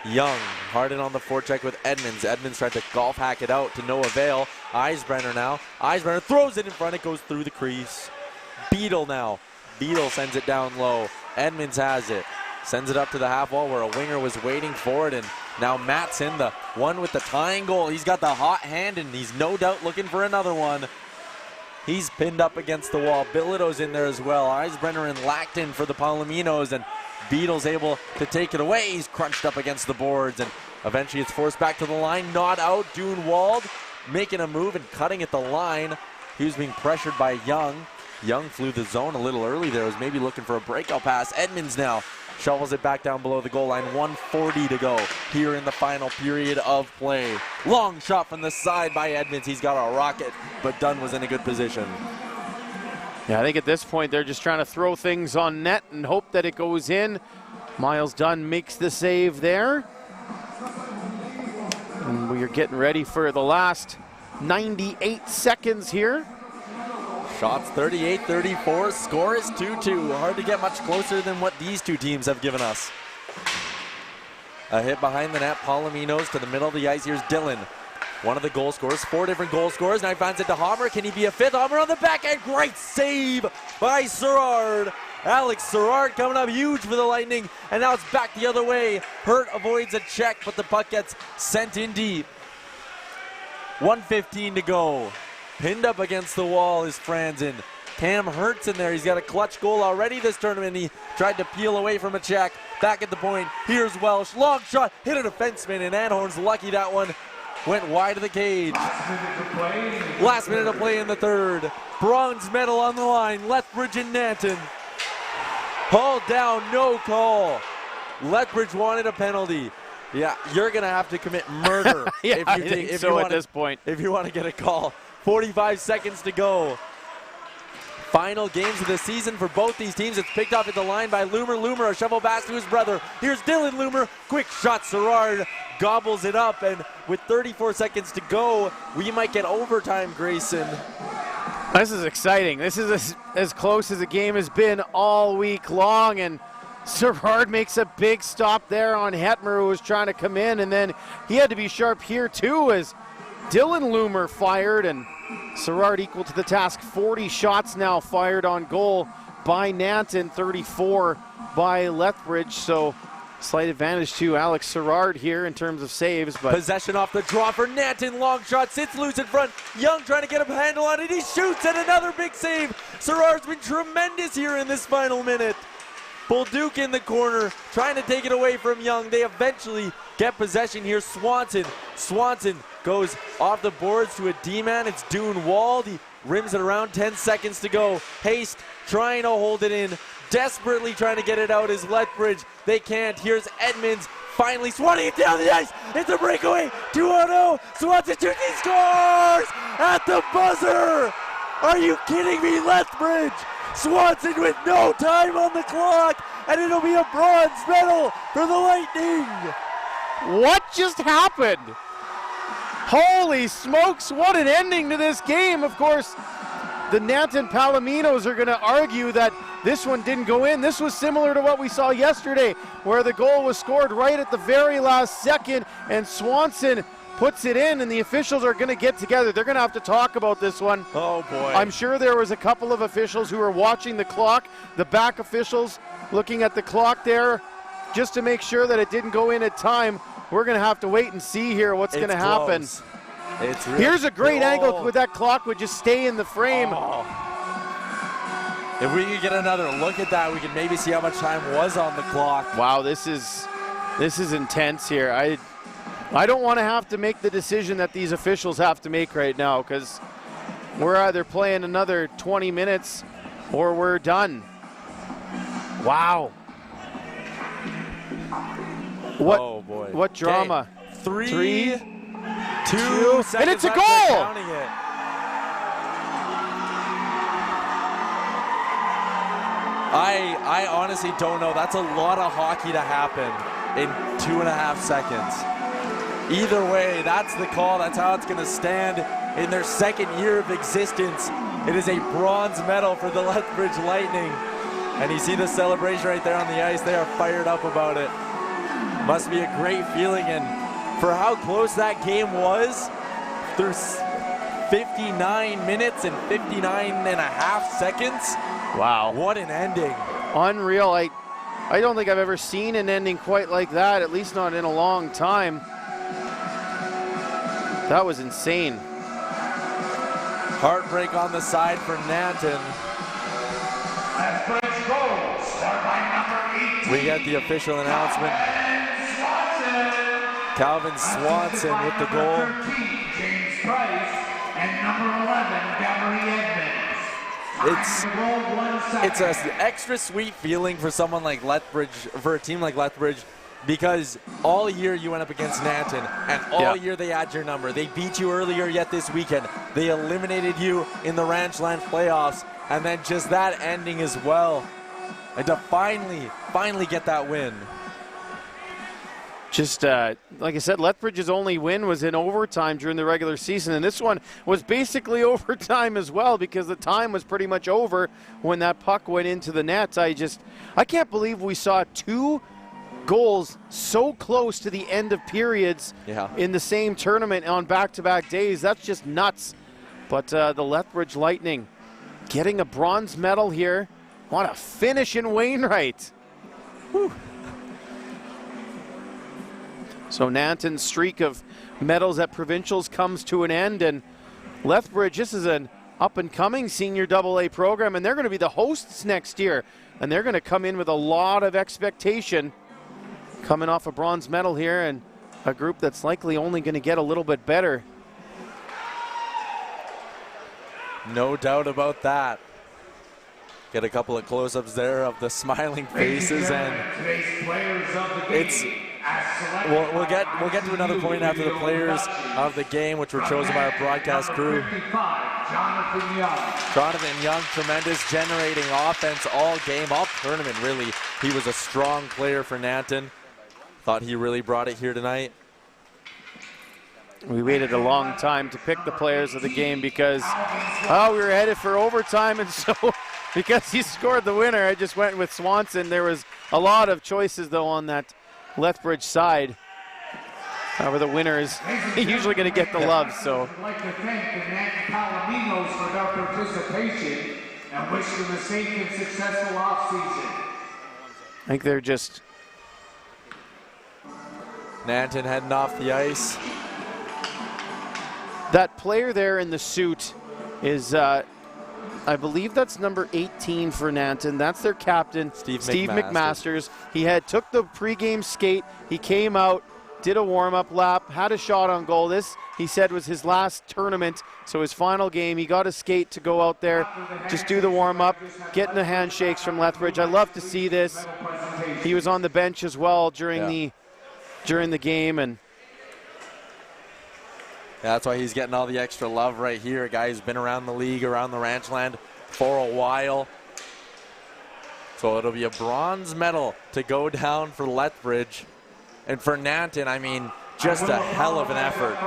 A: Young, hard in on the forecheck with Edmonds. Edmonds tried to golf hack it out to no avail. Eisbrenner now. Eisbrenner throws it in front. It goes through the crease. Beetle now. Beetle sends it down low. Edmonds has it. Sends it up to the half wall where a winger was waiting for it. And now Matson, the one with the tying goal. He's got the hot hand, and he's no doubt looking for another one. He's pinned up against the wall. Bilodeau's in there as well. Eisbrenner and Lacton for the Palominos, and Beetle's able to take it away. He's crunched up against the boards, and eventually it's forced back to the line. Not out. Dunewald making a move and cutting at the line. He was being pressured by Young. Young flew the zone a little early there. Was maybe looking for a breakout pass. Edmonds now shovels it back down below the goal line. 1:40 to go here in the final period of play. Long shot from the side by Edmonds. He's got a rocket, but Dunn was in a good position.
B: Yeah, I think at this point they're just trying to throw things on net and hope that it goes in. Miles Dunn makes the save there. And we are getting ready for the last 98 seconds here.
A: Shots 38-34, score is 2-2. Hard to get much closer than what these two teams have given us. A hit behind the net, Palominos to the middle of the ice. Here's Dillon, one of the goal scorers, 4 different goal scorers. Now he finds it to Hammer. Can he be a fifth? Hammer on the backhand, great save by Sherrard. Alex Sherrard coming up huge for the Lightning, and now it's back the other way. Hurt avoids a check, but the puck gets sent in deep. 1:15 to go. Pinned up against the wall is Franzen. Cam Hurt's in there. He's got a clutch goal already this tournament. He tried to peel away from a check. Back at the point. Here's Welsh. Long shot. Hit a defenseman, and Anhorn's lucky that one went wide of the cage. Last minute of play in the third. Bronze medal on the line. Lethbridge and Nanton. Hauled down, no call. Lethbridge wanted a penalty. Yeah, you're going to have to commit murder
B: yeah, if you want at this point.
A: If you want to get a call. 45 seconds to go. Final games of the season for both these teams. It's picked up at the line by Loomer. Loomer, a shovel pass to his brother. Here's Dylan Loomer. Quick shot. Sherrard gobbles it up. And with 34 seconds to go, we might get overtime, Grayson.
B: This is exciting. This is as close as a game has been all week long. And Sherrard makes a big stop there on Hetmer, who was trying to come in. And then he had to be sharp here, too, as Dylan Loomer fired, and Sherrard equal to the task. 40 shots now fired on goal by Nanton, 34 by Lethbridge. So slight advantage to Alex Sherrard here in terms of saves. But
A: possession off the draw for Nanton. Long shot, sits loose in front. Young trying to get a handle on it. He shoots, and another big save. Sherrard's been tremendous here in this final minute. Bolduc in the corner, trying to take it away from Young. They eventually get possession here. Swanson goes off the boards to a D-man. It's Dunewald. He rims it around. 10 seconds to go. Haste trying to hold it in. Desperately trying to get it out is Lethbridge. They can't. Here's Edmonds finally swatting it down the ice. It's a breakaway. 2-0. Swanson shoots. He scores at the buzzer. Are you kidding me, Lethbridge? Swanson with no time on the clock, and it'll be a bronze medal for the Lightning.
B: What just happened? Holy smokes, what an ending to this game. Of course, the Nanton Palominos are going to argue that this one didn't go in. This was similar to what we saw yesterday, where the goal was scored right at the very last second, and Swanson puts it in, and the officials are going to get together. They're going to have to talk about this one.
A: Oh, boy.
B: I'm sure there was a couple of officials who were watching the clock, the back officials looking at the clock there, just to make sure that it didn't go in at time. We're going to have to wait and see here what's going to happen.
A: It's
B: Here's a great angle with that clock would just stay in the frame.
A: Oh. If we could get another look at that, we could maybe see how much time was on the clock.
B: Wow, this is intense here. I don't want to have to make the decision that these officials have to make right now, because we're either playing another 20 minutes or we're done. Wow.
A: Oh boy.
B: What drama.
A: Three 2 seconds
B: and it's a
A: left, they're
B: goal!
A: counting it. I honestly don't know. That's a lot of hockey to happen in 2.5 seconds. Either way, that's the call. That's how it's going to stand in their second year of existence. It is a bronze medal for the Lethbridge Lightning. And you see the celebration right there on the ice. They are fired up about it. Must be a great feeling. And for how close that game was, through 59 minutes and 59.5 seconds.
B: Wow.
A: What an ending.
B: Unreal. I don't think I've ever seen an ending quite like that, at least not in a long time. That was insane.
A: Heartbreak on the side for Nanton.
C: Lethbridge goal, scored by number 18.
A: We get the official announcement. Calvin Swanson with the goal.
C: Number 13, James Price, and number 11, Gabby Edmonds.
A: It's an extra sweet feeling for someone like Lethbridge, for a team like Lethbridge, because all year you went up against Nanton, and all year they had your number. They beat you earlier yet this weekend. They eliminated you in the Ranchland playoffs, and then just that ending as well. And to finally get that win.
B: Just, like I said, Lethbridge's only win was in overtime during the regular season, and this one was basically overtime as well because the time was pretty much over when that puck went into the net. I can't believe we saw 2 goals so close to the end of periods in the same tournament on back-to-back days. That's just nuts. But the Lethbridge Lightning getting a bronze medal here. What a finish in Wainwright. Whew. So Nanton's streak of medals at Provincials comes to an end, and Lethbridge, this is an up-and-coming senior AA program, and they're going to be the hosts next year, and they're going to come in with a lot of expectation, coming off a bronze medal here, and a group that's likely only going to get a little bit better.
A: No doubt about that. Get a couple of close-ups there of the smiling faces, and it's. We'll get to another point after the players of the game, which were chosen by our broadcast crew. Jonathan Young, tremendous, generating offense all game, all tournament really. He was a strong player for Nanton. Thought he really brought it here tonight.
B: We waited a long time to pick the players of the game because, we were headed for overtime, and so because he scored the winner, I just went with Swanson. There was a lot of choices, though, on that Lethbridge side. However, the winner is usually going to get the love. So
C: I'd like to thank the Nanton Palominos for their participation and wish them a safe and successful offseason.
B: I think they're just
A: Nanton heading off the ice.
B: That player there in the suit is, I believe that's number 18 for Nanton. That's their captain, Steve McMasters. He took the pregame skate. He came out, did a warm-up lap, had a shot on goal. This, he said, was his last tournament, so his final game. He got a skate to go out there, just do the warm-up, getting the handshakes from Lethbridge. I love to see this. He was on the bench as well during the game, and
A: that's why he's getting all the extra love right here. A guy who's been around the league, around the Ranchland for a while. So it'll be a bronze medal to go down for Lethbridge. And for Nanton, I mean, just a hell of an effort.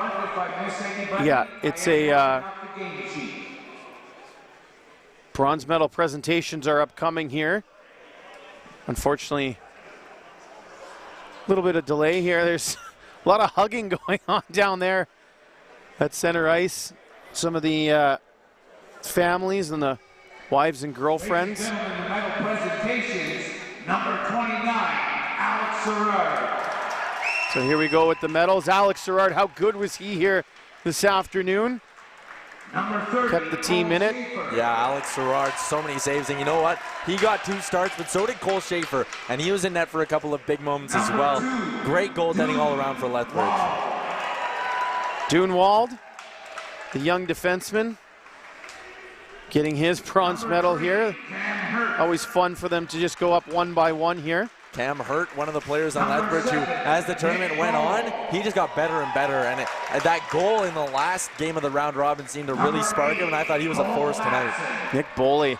B: Yeah, it's a bronze medal presentations are upcoming here. Unfortunately, a little bit of delay here. There's a lot of hugging going on down there at center ice. Some of the families and the wives and girlfriends.
C: Ladies and gentlemen, the medal presentations, number 29, Alex Serrard.
B: So here we go with the medals. Alex Serrard, how good was he here this afternoon?
C: Number 30,
B: kept the team in it.
A: Yeah, Alex Serrard, so many saves. And you know what? He got 2 starts, but so did Cole Schaefer. And he was in net for a couple of big moments as well. Great goaltending all around for Lethbridge.
B: Dunewald, the young defenseman, getting his bronze medal here. Always fun for them to just go up one by one here.
A: Cam Hurt, one of the players on Lethbridge, who, as the tournament went on, he just got better and better. And that goal in the last game of the round robin seemed to really spark him, and I thought he was a force tonight.
B: Nick Boley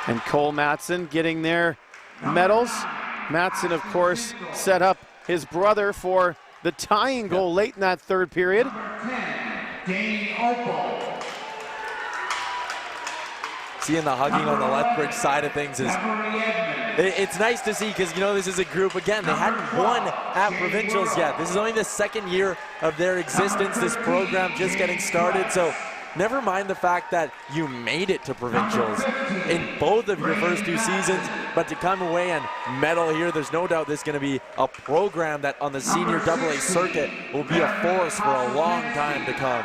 B: and Cole Matson getting their medals. Matson, of course, set up his brother for the tying goal late in that third period.
A: Seeing the hugging on the Lethbridge side of things is, it's nice to see, because, you know, this is a group, again, they hadn't won at Provincials yet. This is only the second year of their existence, this program just getting started. So never mind the fact that you made it to Provincials in both of your first 2 seasons, but to come away and medal here, there's no doubt this is going to be a program that on the senior AA circuit will be a force for a long time to come.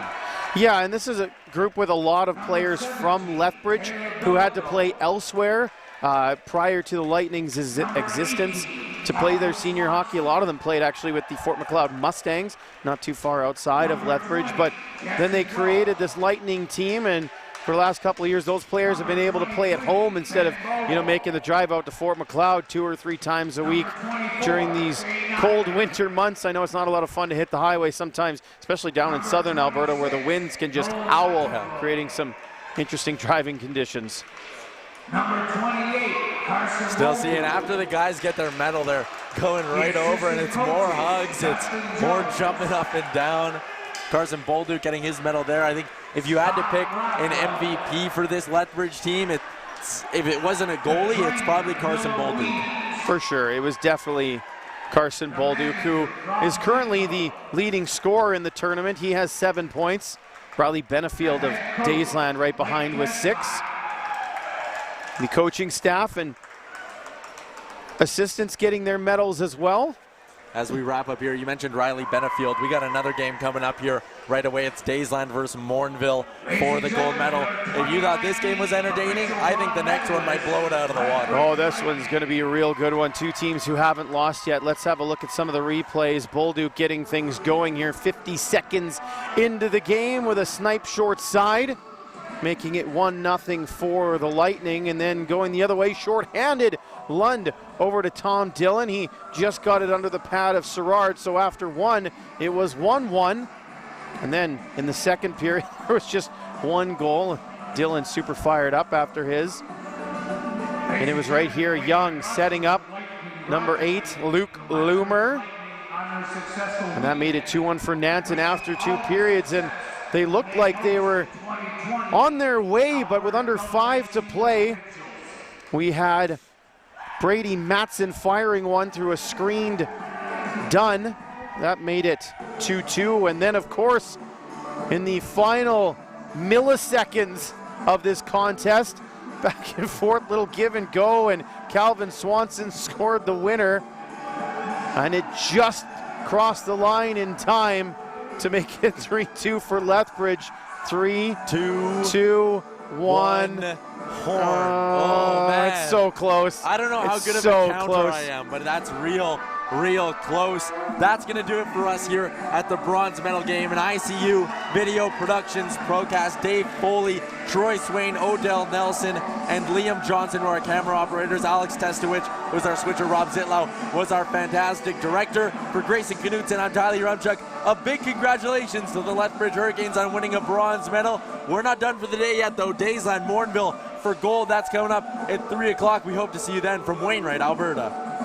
B: Yeah, and this is a group with a lot of players from Lethbridge who had to play elsewhere prior to the Lightning's existence to play their senior hockey. A lot of them played actually with the Fort Macleod Mustangs, not too far outside of Lethbridge, but then they created this Lightning team, and for the last couple of years, those players have been able to play at home instead of, you know, making the drive out to Fort Macleod 2 or 3 times a week during these cold winter months. I know it's not a lot of fun to hit the highway sometimes, especially down in southern Alberta where the winds can just howl, creating some interesting driving conditions.
A: Still seeing, after the guys get their medal, they're going right over, and it's more hugs, it's more jumping up and down. Carson Bolduc getting his medal there. I think if you had to pick an MVP for this Lethbridge team, if it wasn't a goalie, it's probably Carson Bolduc.
B: For sure, it was definitely Carson Bolduc, who is currently the leading scorer in the tournament. He has 7 points. Bradley Benefield of Daysland right behind with 6. The coaching staff and assistants getting their medals as well.
A: As we wrap up here, you mentioned Riley Benefield. We got another game coming up here right away. It's Daysland versus Morinville for the gold medal. If you thought this game was entertaining, I think the next one might blow it out of the water.
B: Oh, this one's going to be a real good one. 2 teams who haven't lost yet. Let's have a look at some of the replays. Bolduc getting things going here 50 seconds into the game with a snipe short side, making it 1-0 for the Lightning, and then going the other way, short-handed Lund over to Tom Dillon. He just got it under the pad of Sherrard, so after 1, it was 1-1. And then in the second period, there was just 1 goal. Dillon super fired up after his. And it was right here, Young setting up number 8, Luke Loomer. And that made it 2-1 for Nanton after 2 periods. And they looked like they were on their way, but with under 5 to play, we had Brady Matson firing one through a screened Dunn. That made it 2-2. And then, of course, in the final milliseconds of this contest, back and forth, little give and go, and Calvin Swanson scored the winner. And it just crossed the line in time to make it 3-2 for Lethbridge. 3, 2, 1.
A: Horn. Oh, man.
B: It's so close.
A: I don't know how good of a counter I am, but that's real close. That's going to do it for us here at the bronze medal game. And ICU Video Productions Procast, Dave Foley, Troy Swain, Odell Nelson, and Liam Johnson were our camera operators. Alex Testowich was our switcher. Rob Zitlau was our fantastic director. For Grayson Knutson, I'm Tyler Rumchuk. A big congratulations to the Lethbridge Hurricanes on winning a bronze medal. We're not done for the day yet, though. Daysland Morinville for gold. That's coming up at 3 o'clock. We hope to see you then from Wainwright, Alberta.